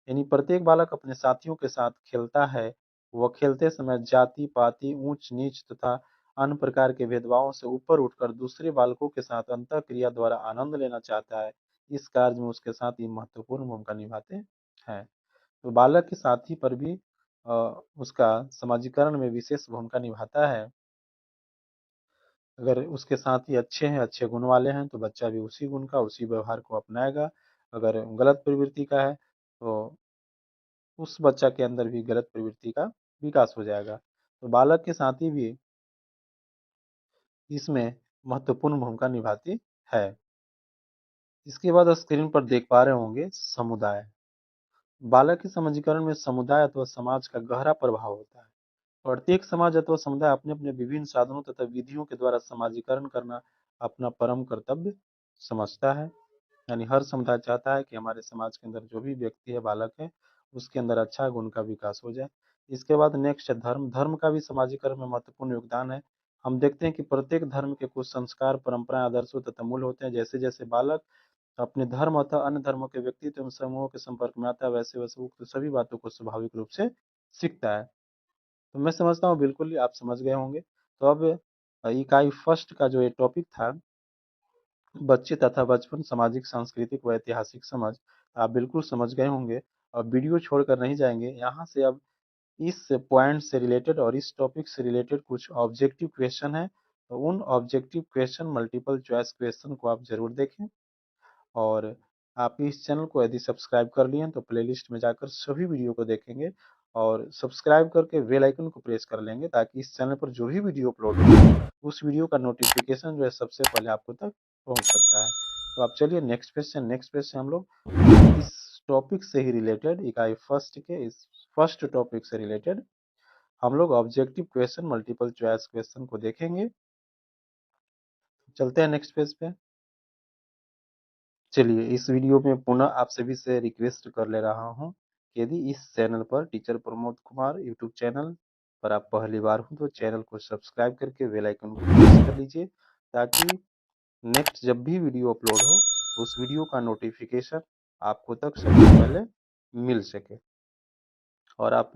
यानी प्रत्येक बालक अपने साथियों के साथ खेलता है। वह खेलते समय जाति पाति ऊंच नीच तथा अन्य प्रकार के भेदभावों से ऊपर उठकर दूसरे बालकों के साथ अंतःक्रिया द्वारा आनंद लेना चाहता है। इस कार्य में उसके साथ ही महत्वपूर्ण भूमिका निभाते हैं। तो बालक के साथी पर भी उसका समाजीकरण में विशेष भूमिका निभाता है। अगर उसके साथी अच्छे हैं, अच्छे गुण वाले हैं, तो बच्चा भी उसी गुण का, उसी व्यवहार को अपनाएगा। अगर गलत प्रवृत्ति का है, तो उस बच्चा के अंदर भी गलत प्रवृत्ति का विकास हो जाएगा। तो बालक के साथी भी इसमें महत्वपूर्ण भूमिका निभाती है। इसके बाद स्क्रीन पर देख पा रहे होंगे समुदाय। बालक के समाजीकरण में समुदाय अथवा समाज का गहरा प्रभाव होता है। प्रत्येक समाज अथवा समुदाय अपने अपने विभिन्न साधनों तथा विधियों के द्वारा समाजीकरण करना अपना परम कर्तव्य समझता है। यानी हर समुदाय चाहता है कि हमारे समाज के अंदर जो भी व्यक्ति है, बालक है, उसके अंदर अच्छा गुण का विकास हो जाए। इसके बाद नेक्स्ट है धर्म। धर्म का भी समाजीकरण में महत्वपूर्ण योगदान है। हम देखते हैं कि प्रत्येक धर्म के कुछ संस्कार, परंपराएं, आदर्शों तथा मूल्य होते हैं। जैसे जैसे बालक अपने धर्म अथवा अन्य धर्मों के व्यक्तित्व एवं समूहों के संपर्क में आता है, वैसे वैसे उक्त सभी बातों को स्वाभाविक रूप से सीखता है। तो मैं समझता हूँ बिल्कुल ही आप समझ गए होंगे। तो अब इकाई फर्स्ट का जो ये टॉपिक था, बच्चे तथा बचपन, सामाजिक, सांस्कृतिक व ऐतिहासिक समझ, आप बिल्कुल समझ गए होंगे और वीडियो छोड़कर नहीं जाएंगे। यहाँ से अब इस पॉइंट से रिलेटेड और इस टॉपिक से रिलेटेड कुछ ऑब्जेक्टिव क्वेश्चन है, तो उन objective question, multiple choice question को आप जरूर देखें। और आप इस चैनल को यदि सब्सक्राइब कर लिए हैं तो प्लेलिस्ट में जाकर सभी वीडियो को देखेंगे और सब्सक्राइब करके बेल आइकन को प्रेस कर लेंगे, ताकि इस चैनल पर जो भी वीडियो अपलोड हो उस वीडियो का नोटिफिकेशन जो है सबसे पहले आपको तक पहुंच सकता है। तो आप चलिए नेक्स्ट क्वेश्चन हम लोग इस टॉपिक से ही रिलेटेड, इकाई फर्स्ट के इस फर्स्ट टॉपिक से रिलेटेड हम लोग objective question, multiple choice question को देखेंगे। चलते हैं नेक्स्ट पेज पे। चलिए, इस वीडियो में पुनः आप सभी से रिक्वेस्ट कर ले रहा हूं कि यदि इस चैनल पर, teacher Pramod Kumar YouTube channel पर आप पहली बार हो, तो चैनल को सब्सक्राइब करके बेल आइकन को प्रेस कर लीजिए, ताकि नेक्स्ट जब भी वीडियो अपलोड हो तो उस वीडियो का नोटिफिकेशन आपको तक सबसे पहले मिल सके। और आप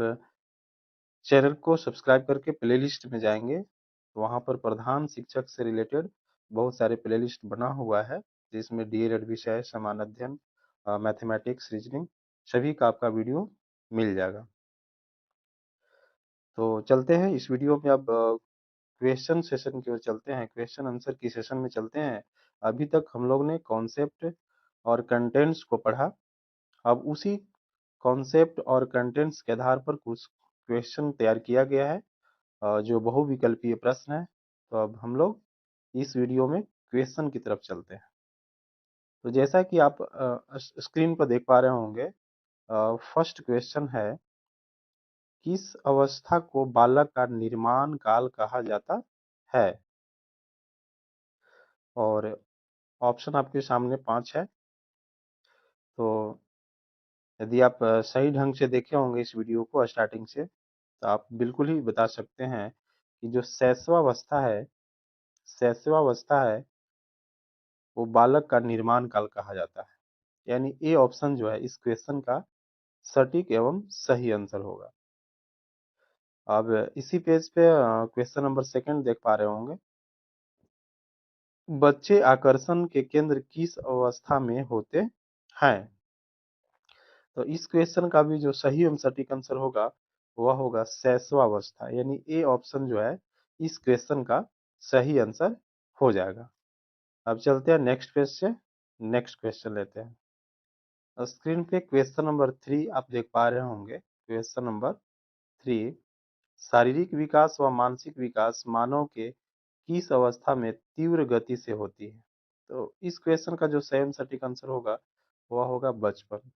चैनल को सब्सक्राइब करके प्लेलिस्ट में जाएंगे तो वहाँ पर प्रधान शिक्षक से रिलेटेड बहुत सारे प्लेलिस्ट बना हुआ है, जिसमें डीएलएड विषय, समान अध्ययन, मैथमेटिक्स, रीजनिंग, सभी का आपका वीडियो मिल जाएगा। तो चलते हैं इस वीडियो में, अब क्वेश्चन सेशन की ओर चलते हैं, क्वेश्चन आंसर की सेशन में चलते हैं। अभी तक हम लोग ने कॉन्सेप्ट और कंटेंट्स को पढ़ा। अब उसी कॉन्सेप्ट और कंटेंट्स के आधार पर कुछ क्वेश्चन तैयार किया गया है, जो बहुविकल्पीय प्रश्न है। तो अब हम लोग इस वीडियो में क्वेश्चन की तरफ चलते हैं। तो जैसा कि आप स्क्रीन पर देख पा रहे होंगे, फर्स्ट क्वेश्चन है, किस अवस्था को बालक का निर्माण काल कहा जाता है? और ऑप्शन आपके सामने 5 है। तो यदि आप सही ढंग से देखे होंगे इस वीडियो को स्टार्टिंग से, तो आप बिल्कुल ही बता सकते हैं कि जो शैशवावस्था है वो बालक का निर्माण काल कहा जाता है। यानी ए ऑप्शन जो है इस क्वेश्चन का सटीक एवं सही आंसर होगा। अब इसी पेज पे क्वेश्चन नंबर सेकंड देख पा रहे होंगे, बच्चे आकर्षण के केंद्र किस अवस्था में होते हैं? तो इस क्वेश्चन का भी जो सही एवं सटीक आंसर होगा वह होगा शैशवावस्था। यानी ए ऑप्शन जो है इस क्वेश्चन का सही आंसर हो जाएगा। अब चलते हैं नेक्स्ट पेज से, नेक्स्ट क्वेश्चन लेते हैं। स्क्रीन पे क्वेश्चन नंबर 3 आप देख पा रहे होंगे। क्वेश्चन नंबर 3, शारीरिक विकास व मानसिक विकास मानव के किस अवस्था में तीव्र गति से होती है? तो इस क्वेश्चन का जो सही सटीक आंसर होगा वह होगा बचपन।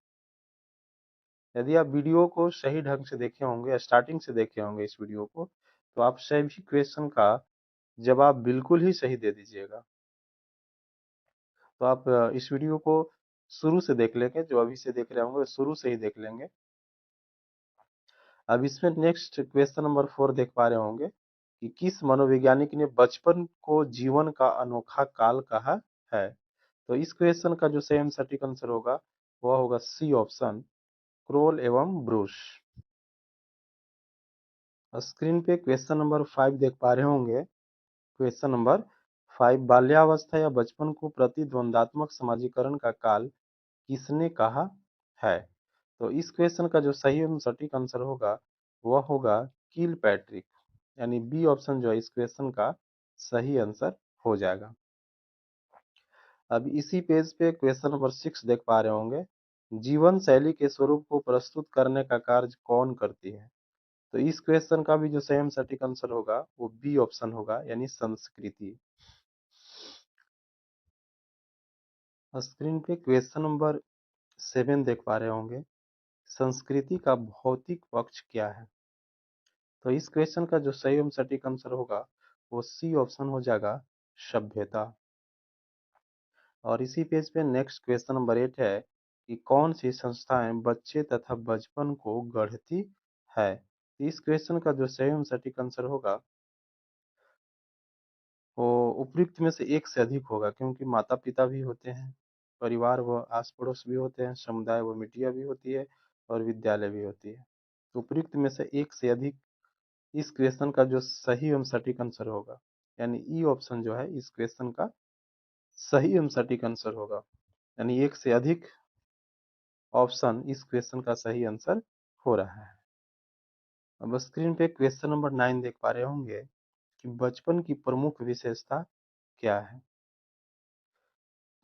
यदि आप वीडियो को सही ढंग से देखे होंगे, स्टार्टिंग से देखे होंगे इस वीडियो को, तो आप सभी क्वेश्चन का जवाब बिल्कुल ही सही दे दीजिएगा। तो आप इस वीडियो को शुरू से देख लेंगे, जो अभी से देख रहे होंगे शुरू से ही देख लेंगे। अब इसमें नेक्स्ट क्वेश्चन नंबर 4 देख पा रहे होंगे कि किस मनोवैज्ञानिक ने बचपन को जीवन का अनोखा काल कहा है? तो इस क्वेश्चन का जो सही सटीक आंसर होगा वह होगा सी ऑप्शन, क्रोल एवं ब्रूस। स्क्रीन पे क्वेश्चन नंबर 5 देख पा रहे होंगे। क्वेश्चन नंबर 5, बाल्यावस्था या बचपन को प्रतिद्वंदात्मक समाजीकरण का काल किसने कहा है? तो इस क्वेश्चन का जो सही एवं सटीक आंसर होगा वह होगा किल पैट्रिक, यानी बी ऑप्शन जो है इस क्वेश्चन का सही आंसर हो जाएगा। अब इसी पेज पे क्वेश्चन नंबर 6 देख पा रहे होंगे, जीवन शैली के स्वरूप को प्रस्तुत करने का कार्य कौन करती है। तो इस क्वेश्चन का भी जो सही सटीक आंसर होगा वो बी ऑप्शन होगा, यानी संस्कृति। स्क्रीन पे क्वेश्चन नंबर 7 देख पा रहे होंगे, संस्कृति का भौतिक पक्ष क्या है। तो इस क्वेश्चन का जो सही एवं सटीक आंसर होगा वो सी ऑप्शन हो जाएगा, सभ्यता। और इसी पेज पे नेक्स्ट क्वेश्चन नंबर 8 है कि कौन सी संस्थाएं बच्चे तथा बचपन को गढ़ती है। इस क्वेश्चन का जो सही एवं सटीक आंसर होगा वो उपयुक्त में से एक से अधिक होगा, क्योंकि माता पिता भी होते हैं, परिवार व आस पड़ोस भी होते हैं, समुदाय व मीडिया भी होती है और विद्यालय भी होती है। तो उपयुक्त में से एक से अधिक इस क्वेश्चन का जो सही एवं सटीक आंसर होगा, यानी ई ऑप्शन जो है इस क्वेश्चन का सही एवं सटीक आंसर होगा, यानी एक से अधिक ऑप्शन इस क्वेश्चन का सही आंसर हो रहा है। अब स्क्रीन पे क्वेश्चन नंबर 9 देख पा रहे होंगे कि बचपन की प्रमुख विशेषता क्या है।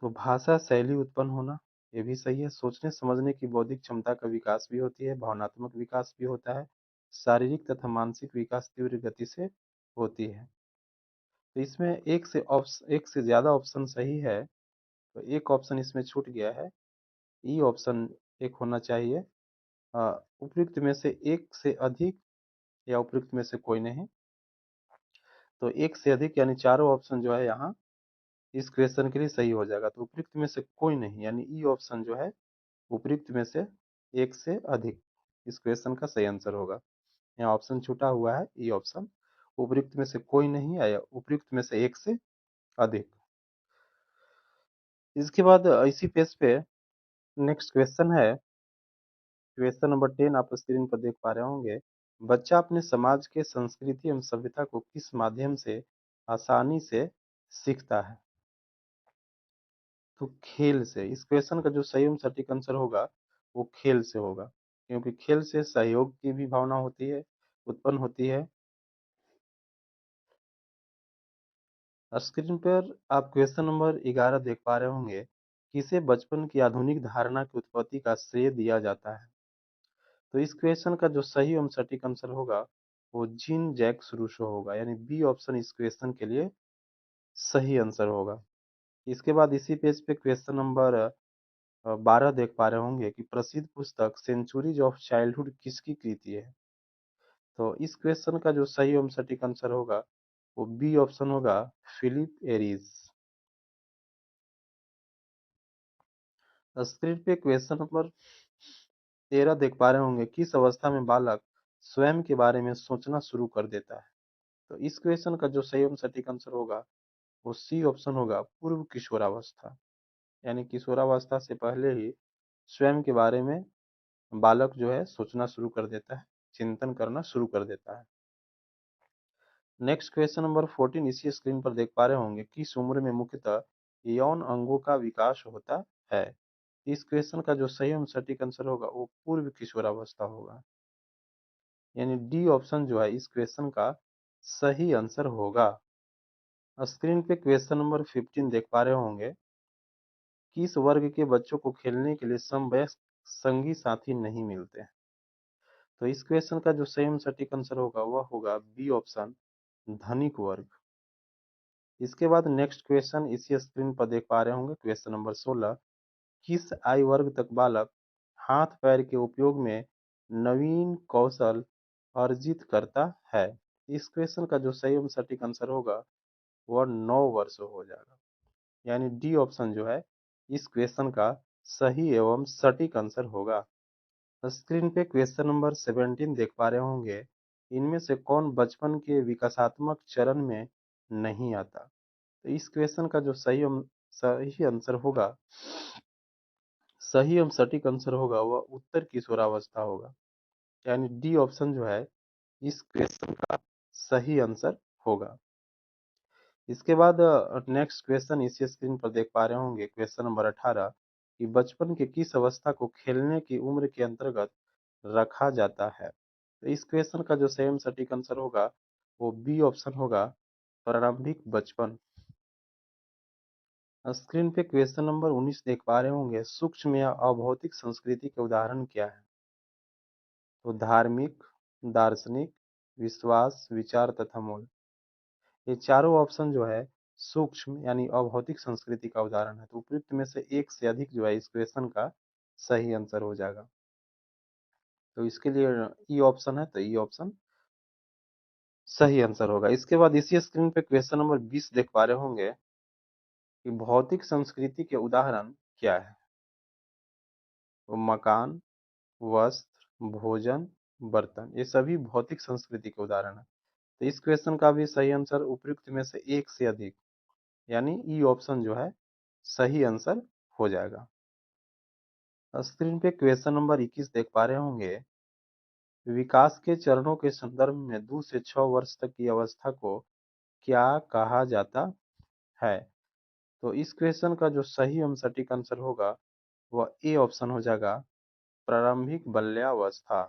तो भाषा शैली उत्पन्न होना, ये भी सही है। सोचने समझने की बौद्धिक क्षमता का विकास भी होती है, भावनात्मक विकास भी होता है, शारीरिक तथा मानसिक विकास तीव्र गति से होती है। तो इसमें एक से ज्यादा ऑप्शन सही है, तो एक ऑप्शन इसमें छूट गया है, ई ऑप्शन एक होना चाहिए। उपयुक्त में से एक से अधिक या उपयुक्त में से कोई नहीं। तो एक से अधिक यानी चारों ऑप्शन जो है यहाँ इस क्वेश्चन के लिए सही हो जाएगा। तो उपयुक्त में से कोई नहीं, यानी ई ऑप्शन जो है उपयुक्त में से एक से अधिक इस क्वेश्चन का सही आंसर होगा। यहाँ ऑप्शन छूटा हुआ है, ई ऑप्शन। उपयुक्त में से कोई नहीं या उपयुक्त में से एक से अधिक। इसके बाद इसी पेज पे नेक्स्ट क्वेश्चन है, क्वेश्चन नंबर 10 आप स्क्रीन पर देख पा रहे होंगे, बच्चा अपने समाज के संस्कृति एवं सभ्यता को किस माध्यम से आसानी से सीखता है। तो खेल से। इस क्वेश्चन का जो सही एवं सटीक आंसर होगा वो खेल से होगा, क्योंकि खेल से सहयोग की भी भावना होती है, उत्पन्न होती है। स्क्रीन पर आप क्वेश्चन नंबर 11 देख पा रहे होंगे, किसे बचपन की आधुनिक धारणा की उत्पत्ति का श्रेय दिया जाता है। तो इस क्वेश्चन का जो सही एवं सटीक आंसर होगा वो जीन जैक्स रूसो होगा, यानी बी ऑप्शन इस क्वेश्चन के लिए सही आंसर होगा। इसके बाद इसी पेज पे क्वेश्चन नंबर 12 देख पा रहे होंगे कि प्रसिद्ध पुस्तक सेंचुरीज ऑफ चाइल्डहुड किसकी कृति है। तो इस क्वेश्चन का जो सही एवं सटीक आंसर होगा वो बी ऑप्शन होगा, फिलिप एरिस। स्क्रीन पे क्वेश्चन नंबर 13 देख पा रहे होंगे, किस अवस्था में बालक स्वयं के बारे में सोचना शुरू कर देता है। तो इस क्वेश्चन का जो सही एवं सटीक आंसर होगा वो सी ऑप्शन होगा, पूर्व किशोरावस्था, यानी किशोरावस्था से पहले ही स्वयं के बारे में बालक जो है सोचना शुरू कर देता है, चिंतन करना शुरू कर देता है। नेक्स्ट क्वेश्चन नंबर 14 इसी स्क्रीन पर देख पा रहे होंगे, किस उम्र में मुख्यतः यौन अंगों का विकास होता है। इस क्वेश्चन का जो सही एवं सटीक आंसर होगा वो पूर्व किशोरावस्था होगा, यानी डी ऑप्शन जो है इस क्वेश्चन का सही आंसर होगा। स्क्रीन पे क्वेश्चन नंबर 15 देख पा रहे होंगे, किस वर्ग के बच्चों को खेलने के लिए समवयस्क संगी साथी नहीं मिलते। तो इस क्वेश्चन का जो सही सटीक आंसर होगा वह होगा बी ऑप्शन, धनिक वर्ग। इसके बाद नेक्स्ट क्वेश्चन इसी स्क्रीन पर देख पा रहे होंगे, क्वेश्चन नंबर 16, किस आयु वर्ग तक बालक हाथ पैर के उपयोग में नवीन कौशल अर्जित करता है। इस क्वेश्चन का जो सही सटीक आंसर होगा वह 9 वर्ष हो जाएगा, यानी डी ऑप्शन जो है इस क्वेश्चन का सही एवं सटीक आंसर होगा। स्क्रीन पे क्वेश्चन नंबर 17 देख पा रहे होंगे, इनमें से कौन बचपन के विकासात्मक चरण में नहीं आता। तो इस क्वेश्चन का जो सही आंसर होगा, सही एवं सटीक आंसर होगा वह उत्तर किशोरावस्था होगा, यानी डी ऑप्शन जो है इस क्वेश्चन का सही आंसर होगा। इसके बाद नेक्स्ट क्वेश्चन इसी स्क्रीन पर देख पा रहे होंगे, क्वेश्चन नंबर 18, कि बचपन के किस अवस्था को खेलने की उम्र के अंतर्गत रखा जाता है। तो इस क्वेश्चन का जो सेम सटीक आंसर होगा वो बी ऑप्शन होगा, प्रारंभिक बचपन। स्क्रीन पे क्वेश्चन नंबर 19 देख पा रहे होंगे, सूक्ष्म या अभौतिक संस्कृति के उदाहरण क्या है? तो धार्मिक, दार्शनिक, विश्वास, विचार तथा मूल्य। ये चारों ऑप्शन जो है सूक्ष्म यानी अभौतिक संस्कृति का उदाहरण है। तो उपयुक्त में से एक से अधिक जो है इस क्वेश्चन का सही आंसर हो जाएगा। तो इसके लिए ई ऑप्शन है, तो ई ऑप्शन सही आंसर होगा। इसके बाद इसी स्क्रीन पे क्वेश्चन नंबर 20 देख पा रहे होंगे कि भौतिक संस्कृति के उदाहरण क्या है? तो मकान, वस्त्र, भोजन, बर्तन, ये सभी भौतिक संस्कृति के उदाहरण है। तो इस क्वेश्चन का भी सही आंसर उपयुक्त में से एक से अधिक यानी ई ऑप्शन जो है सही आंसर हो जाएगा। स्क्रीन पे क्वेश्चन नंबर 21 देख पा रहे होंगे, विकास के चरणों के संदर्भ में 2 से 6 वर्ष तक की अवस्था को क्या कहा जाता है? तो इस क्वेश्चन का जो सही एवं सटीक आंसर होगा वह ए ऑप्शन हो जाएगा, प्रारंभिक बाल्यावस्था।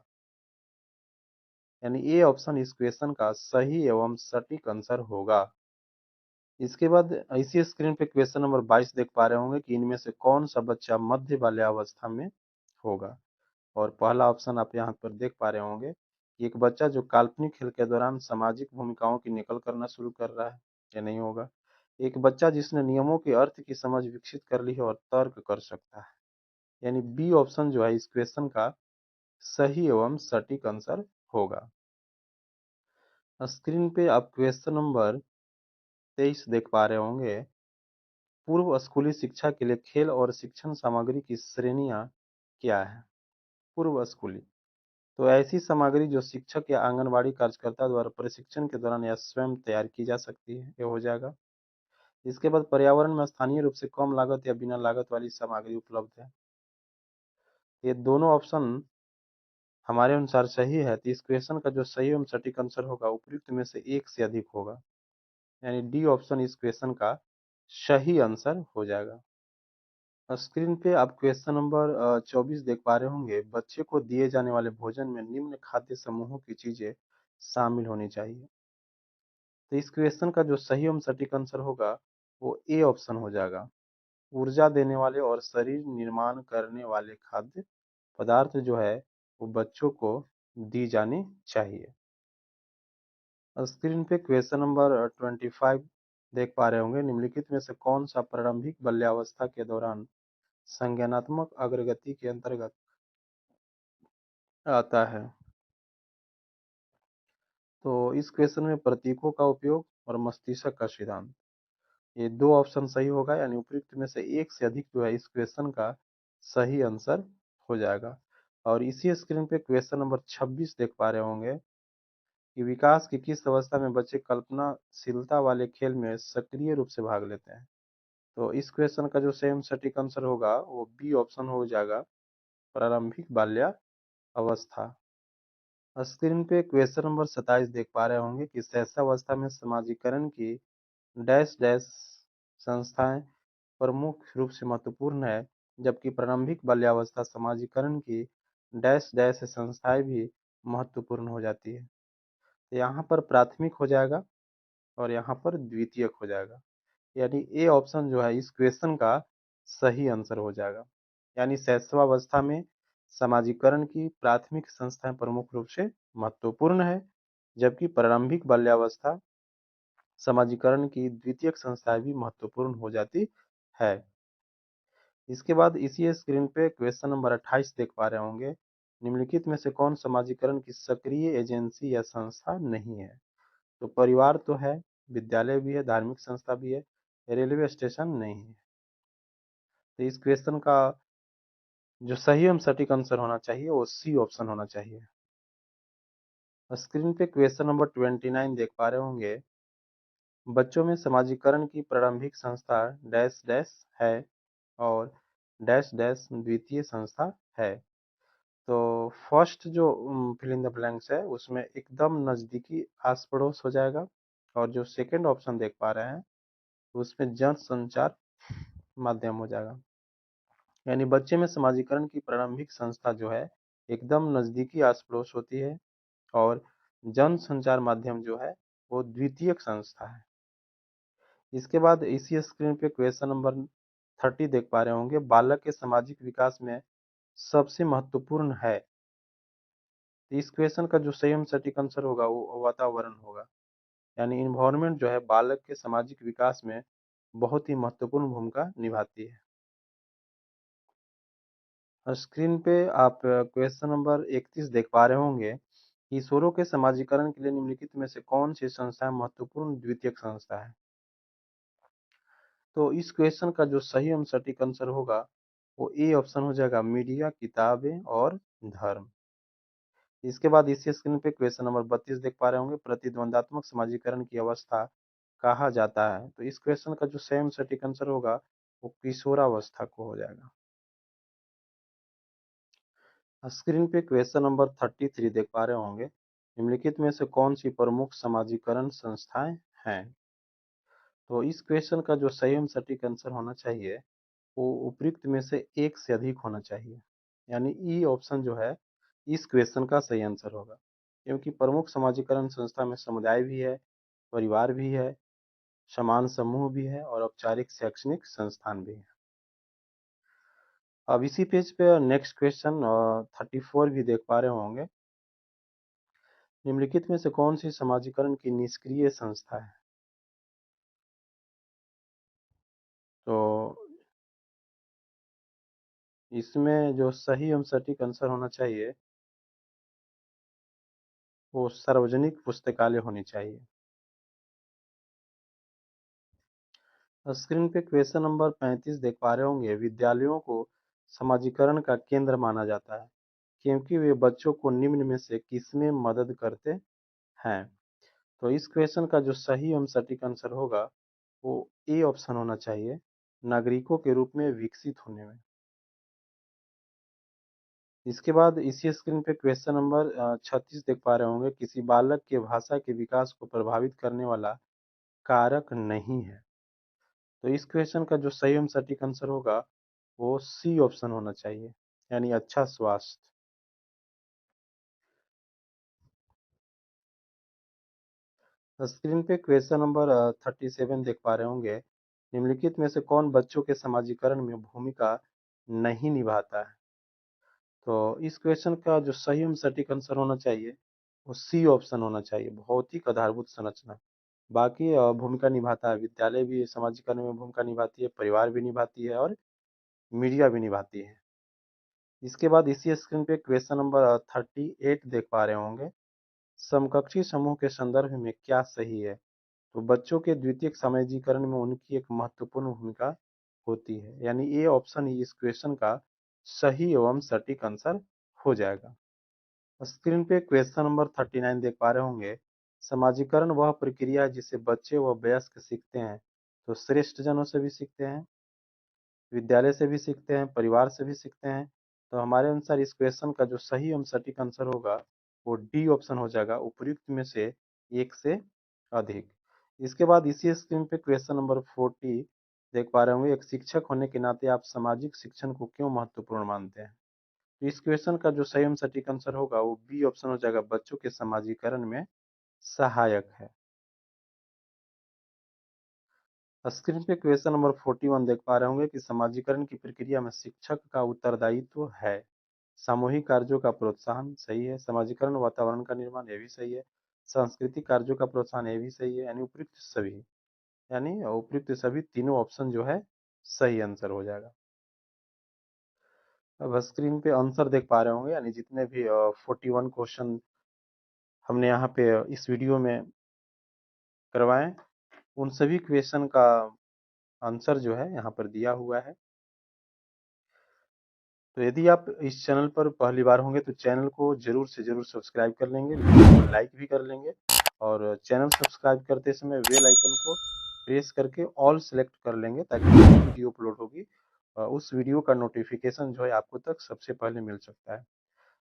यानी ए ऑप्शन इस क्वेश्चन का सही एवं सटीक आंसर होगा। इसके बाद इसी स्क्रीन पे क्वेश्चन नंबर 22 देख पा रहे होंगे कि इनमें से कौन सा बच्चा मध्य बाल्यावस्था में होगा? और पहला ऑप्शन आप यहाँ पर देख पा रहे होंगे कि एक बच्चा जो काल्पनिक खेल के दौरान सामाजिक भूमिकाओं की नकल करना शुरू कर रहा है, या नहीं होगा। एक बच्चा जिसने नियमों के अर्थ की समझ विकसित कर ली है और तर्क कर सकता है, यानी बी ऑप्शन जो है इस क्वेश्चन का सही एवं सटीक आंसर होगा। स्क्रीन पे आप क्वेश्चन नंबर 23 देख पा रहे होंगे, पूर्व स्कूली शिक्षा के लिए खेल और शिक्षण सामग्री की श्रेणियां क्या है? पूर्व स्कूली तो ऐसी सामग्री जो शिक्षक या आंगनबाड़ी कार्यकर्ता द्वारा प्रशिक्षण के दौरान या स्वयं तैयार की जा सकती है, ये हो जाएगा। इसके बाद पर्यावरण में स्थानीय रूप से कम लागत या बिना लागत वाली सामग्री उपलब्ध है। ये दोनों ऑप्शन हमारे अनुसार सही है, तो इस क्वेश्चन का जो सही एवं सटीक आंसर होगा उपयुक्त में से एक से अधिक होगा, यानी डी ऑप्शन इस क्वेश्चन का सही आंसर हो जाएगा। स्क्रीन पे आप क्वेश्चन नंबर 24 देख पा रहे होंगे, बच्चे को दिए जाने वाले भोजन में निम्न खाद्य समूहों की चीजें शामिल होनी चाहिए। तो इस क्वेश्चन का जो सही एवं सटीक आंसर होगा वो ए ऑप्शन हो जाएगा, ऊर्जा देने वाले और शरीर निर्माण करने वाले खाद्य पदार्थ जो है वो बच्चों को दी जानी चाहिए। स्क्रीन पे क्वेश्चन नंबर 25 देख पा रहे होंगे, निम्नलिखित में से कौन सा प्रारंभिक बाल्यावस्था के दौरान संज्ञानात्मक अग्रगति के अंतर्गत आता है? तो इस क्वेश्चन में प्रतीकों का उपयोग और मस्तिष्क का सिद्धांत, ये दो ऑप्शन सही होगा, यानी उपयुक्त में से एक से अधिक जो है इस क्वेश्चन का सही आंसर हो जाएगा। और इसी स्क्रीन पे क्वेश्चन नंबर 26 देख पा रहे होंगे कि विकास की किस अवस्था में बच्चे कल्पनाशीलता वाले खेल में सक्रिय रूप से भाग लेते हैं? तो इस क्वेश्चन का जो सेम सटीक आंसर होगा वो बी ऑप्शन हो जाएगा, प्रारंभिक बाल्या अवस्था। स्क्रीन पे क्वेश्चन नंबर 27 देख पा रहे होंगे कि शैशवावस्था में समाजीकरण की डैश डैश संस्थाएं प्रमुख रूप से महत्वपूर्ण है, जबकि प्रारंभिक बाल्यावस्था समाजीकरण की डैश डैश संस्थाएं भी महत्वपूर्ण हो जाती है। तो यहाँ पर प्राथमिक हो जाएगा और यहाँ पर द्वितीयक हो जाएगा, यानी ए ऑप्शन जो है इस क्वेश्चन का सही आंसर हो जाएगा। यानी शैशवावस्था में समाजीकरण की प्राथमिक संस्थाएं प्रमुख रूप से महत्वपूर्ण है, जबकि प्रारंभिक बाल्यावस्था समाजीकरण की द्वितीयक संस्थाएं भी महत्वपूर्ण हो जाती है। इसके बाद इसी स्क्रीन पे क्वेश्चन नंबर 28 देख पा रहे होंगे, निम्नलिखित में से कौन समाजीकरण की सक्रिय एजेंसी या संस्था नहीं है? तो परिवार तो है, विद्यालय भी है, धार्मिक संस्था भी है, रेलवे स्टेशन नहीं है। तो इस क्वेश्चन का जो सही एवं सटीक आंसर होना चाहिए वो सी ऑप्शन होना चाहिए। स्क्रीन पे क्वेश्चन नंबर 29 देख पा रहे होंगे, बच्चों में समाजीकरण की प्रारंभिक संस्था डैश डैश है और डैश डैश द्वितीय संस्था है। तो फर्स्ट जो फिल इन द ब्लैंक्स है उसमें एकदम नजदीकी आस पड़ोस हो जाएगा, और जो सेकंड ऑप्शन देख पा रहे हैं उसमें जन संचार माध्यम हो जाएगा। यानी बच्चे में समाजीकरण की प्रारंभिक संस्था जो है एकदम नजदीकी आस पड़ोस होती है, और जन संचार माध्यम जो है वो द्वितीयक संस्था है। इसके बाद इसी स्क्रीन पे क्वेश्चन नंबर 30 देख पा रहे होंगे, बालक के सामाजिक विकास में सबसे महत्वपूर्ण है। तो इस क्वेश्चन का जो सही सटीक आंसर होगा वो वातावरण होगा। यानी इन्वायरमेंट जो है बालक के सामाजिक विकास में बहुत ही महत्वपूर्ण भूमिका निभाती है। और स्क्रीन पे आप क्वेश्चन नंबर 31 देख पा रहे होंगे, किशोरों के समाजीकरण के लिए निम्नलिखित में से कौन सी संस्थाएं महत्वपूर्ण द्वितीयक संस्था है। तो इस क्वेश्चन का जो सही एवं सटीक आंसर होगा वो ए ऑप्शन हो जाएगा, मीडिया, किताबें और धर्म। इसके बाद इसी स्क्रीन पे क्वेश्चन नंबर 32 देख पा रहे होंगे, प्रतिद्वंदात्मक समाजीकरण की अवस्था कहा जाता है। तो इस क्वेश्चन का जो सेम सटीक आंसर होगा वो किशोरावस्था को हो जाएगा। स्क्रीन पे क्वेश्चन नंबर 33 देख पा रहे होंगे, निम्नलिखित में से कौन सी प्रमुख समाजीकरण संस्थाएं हैं। तो इस क्वेश्चन का जो सही एवं सटीक आंसर होना चाहिए वो उपयुक्त में से एक से अधिक होना चाहिए। यानी ई ऑप्शन जो है इस क्वेश्चन का सही आंसर होगा, क्योंकि प्रमुख समाजीकरण संस्था में समुदाय भी है, परिवार भी है, समान समूह भी है और औपचारिक शैक्षणिक संस्थान भी है। अब इसी पेज पे नेक्स्ट क्वेश्चन 34 भी देख पा रहे होंगे, निम्नलिखित में से कौन सी समाजीकरण की निष्क्रिय संस्था है। तो इसमें जो सही एवं सटीक आंसर होना चाहिए वो सार्वजनिक पुस्तकालय होनी चाहिए। स्क्रीन पे क्वेश्चन नंबर 35 देख पा रहे होंगे, विद्यालयों को समाजीकरण का केंद्र माना जाता है क्योंकि वे बच्चों को निम्न में से किसमें मदद करते हैं। तो इस क्वेश्चन का जो सही एवं सटीक आंसर होगा वो ए ऑप्शन होना चाहिए, नागरिकों के रूप में विकसित होने में। इसके बाद इसी स्क्रीन पे क्वेश्चन नंबर 36 देख पा रहे होंगे, किसी बालक के भाषा के विकास को प्रभावित करने वाला कारक नहीं है। तो इस क्वेश्चन का जो सही एवं सटीक आंसर होगा वो सी ऑप्शन होना चाहिए, यानी अच्छा स्वास्थ्य। स्क्रीन पे क्वेश्चन नंबर 37 देख पा रहे होंगे, निम्नलिखित में से कौन बच्चों के समाजीकरण में भूमिका नहीं निभाता है। तो इस क्वेश्चन का जो सही एवं सटीक आंसर होना चाहिए वो सी ऑप्शन होना चाहिए, भौतिक आधारभूत संरचना। बाकी भूमिका निभाता है, विद्यालय भी समाजीकरण में भूमिका निभाती है, परिवार भी निभाती है और मीडिया भी निभाती है। इसके बाद इसी स्क्रीन पे क्वेश्चन नंबर 38 देख पा रहे होंगे, समकक्षी समूह के संदर्भ में क्या सही है। तो बच्चों के द्वितीयक समाजीकरण में उनकी एक महत्वपूर्ण भूमिका होती है, यानी ये ऑप्शन ही इस क्वेश्चन का सही एवं सटीक आंसर हो जाएगा। स्क्रीन पे क्वेश्चन नंबर 39 देख पा रहे होंगे, समाजीकरण वह प्रक्रिया है जिसे बच्चे व वयस्क सीखते हैं। तो श्रेष्ठ जनों से भी सीखते हैं, विद्यालय से भी सीखते हैं, परिवार से भी सीखते हैं। तो हमारे अनुसार इस क्वेश्चन का जो सही एवं सटीक आंसर होगा वो डी ऑप्शन हो जाएगा, उपयुक्त में से एक से अधिक। इसके बाद इसी स्क्रीन पे क्वेश्चन नंबर 40 देख पा रहे होंगे, एक शिक्षक होने के नाते आप सामाजिक शिक्षण को क्यों महत्वपूर्ण मानते हैं। तो इस क्वेश्चन का जो सही एवं सटीक आंसर होगा वो बी ऑप्शन हो जाएगा, बच्चों के समाजीकरण में सहायक है। स्क्रीन पे क्वेश्चन नंबर 41 देख पा रहे होंगे कि समाजीकरण की प्रक्रिया में शिक्षक का उत्तरदायित्व है। सामूहिक कार्यों का प्रोत्साहन सही है, समाजीकरण वातावरण का निर्माण ये भी सही है, सांस्कृतिक कार्यों का प्रोत्साहन ये भी सही है, यानी उपयुक्त सभी, यानी उपयुक्त सभी तीनों ऑप्शन जो है सही आंसर हो जाएगा। अब स्क्रीन पे आंसर देख पा रहे होंगे, यानी जितने भी 41 क्वेश्चन हमने यहाँ पे इस वीडियो में करवाए उन सभी क्वेश्चन का आंसर जो है यहाँ पर दिया हुआ है। तो यदि आप इस चैनल पर पहली बार होंगे तो चैनल को जरूर से जरूर सब्सक्राइब कर लेंगे, वीडियो को लाइक भी कर लेंगे और चैनल सब्सक्राइब करते समय बेल आइकन को प्रेस करके ऑल सेलेक्ट कर लेंगे, ताकि जो वीडियो अपलोड होगी उस वीडियो का नोटिफिकेशन जो है आपको तक सबसे पहले मिल सकता है।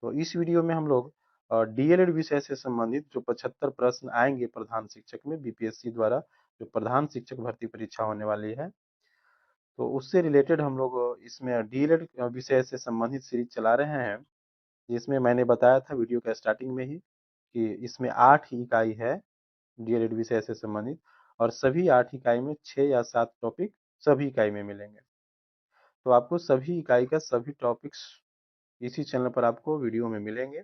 तो इस वीडियो में हम लोग डीएलएड विषय से संबंधित जो 75 प्रश्न आएंगे प्रधान शिक्षक में बीपीएससी द्वारा जो प्रधान शिक्षक भर्ती परीक्षा होने वाली है, तो उससे रिलेटेड हम लोग इसमें डीएलएड विषय से संबंधित सीरीज चला रहे हैं, जिसमें मैंने बताया था वीडियो के स्टार्टिंग में ही कि इसमें 8 इकाई है डीएलएड विषय से संबंधित, और सभी 8 इकाई में 6 या 7 टॉपिक सभी इकाई में मिलेंगे। तो आपको सभी इकाई का सभी टॉपिक्स इसी चैनल पर आपको वीडियो में मिलेंगे।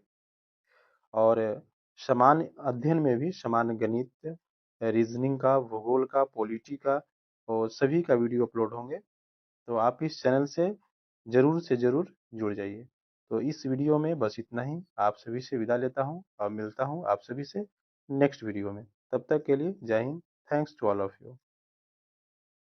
और सामान्य अध्ययन में भी सामान्य गणित, रीजनिंग का, भूगोल का, पॉलिटी का और सभी का वीडियो अपलोड होंगे। तो आप इस चैनल से ज़रूर जुड़ जाइए। तो इस वीडियो में बस इतना ही। आप सभी से विदा लेता हूँ और मिलता हूँ आप सभी से नेक्स्ट वीडियो में। तब तक के लिए जय Hind. Thanks to all of you.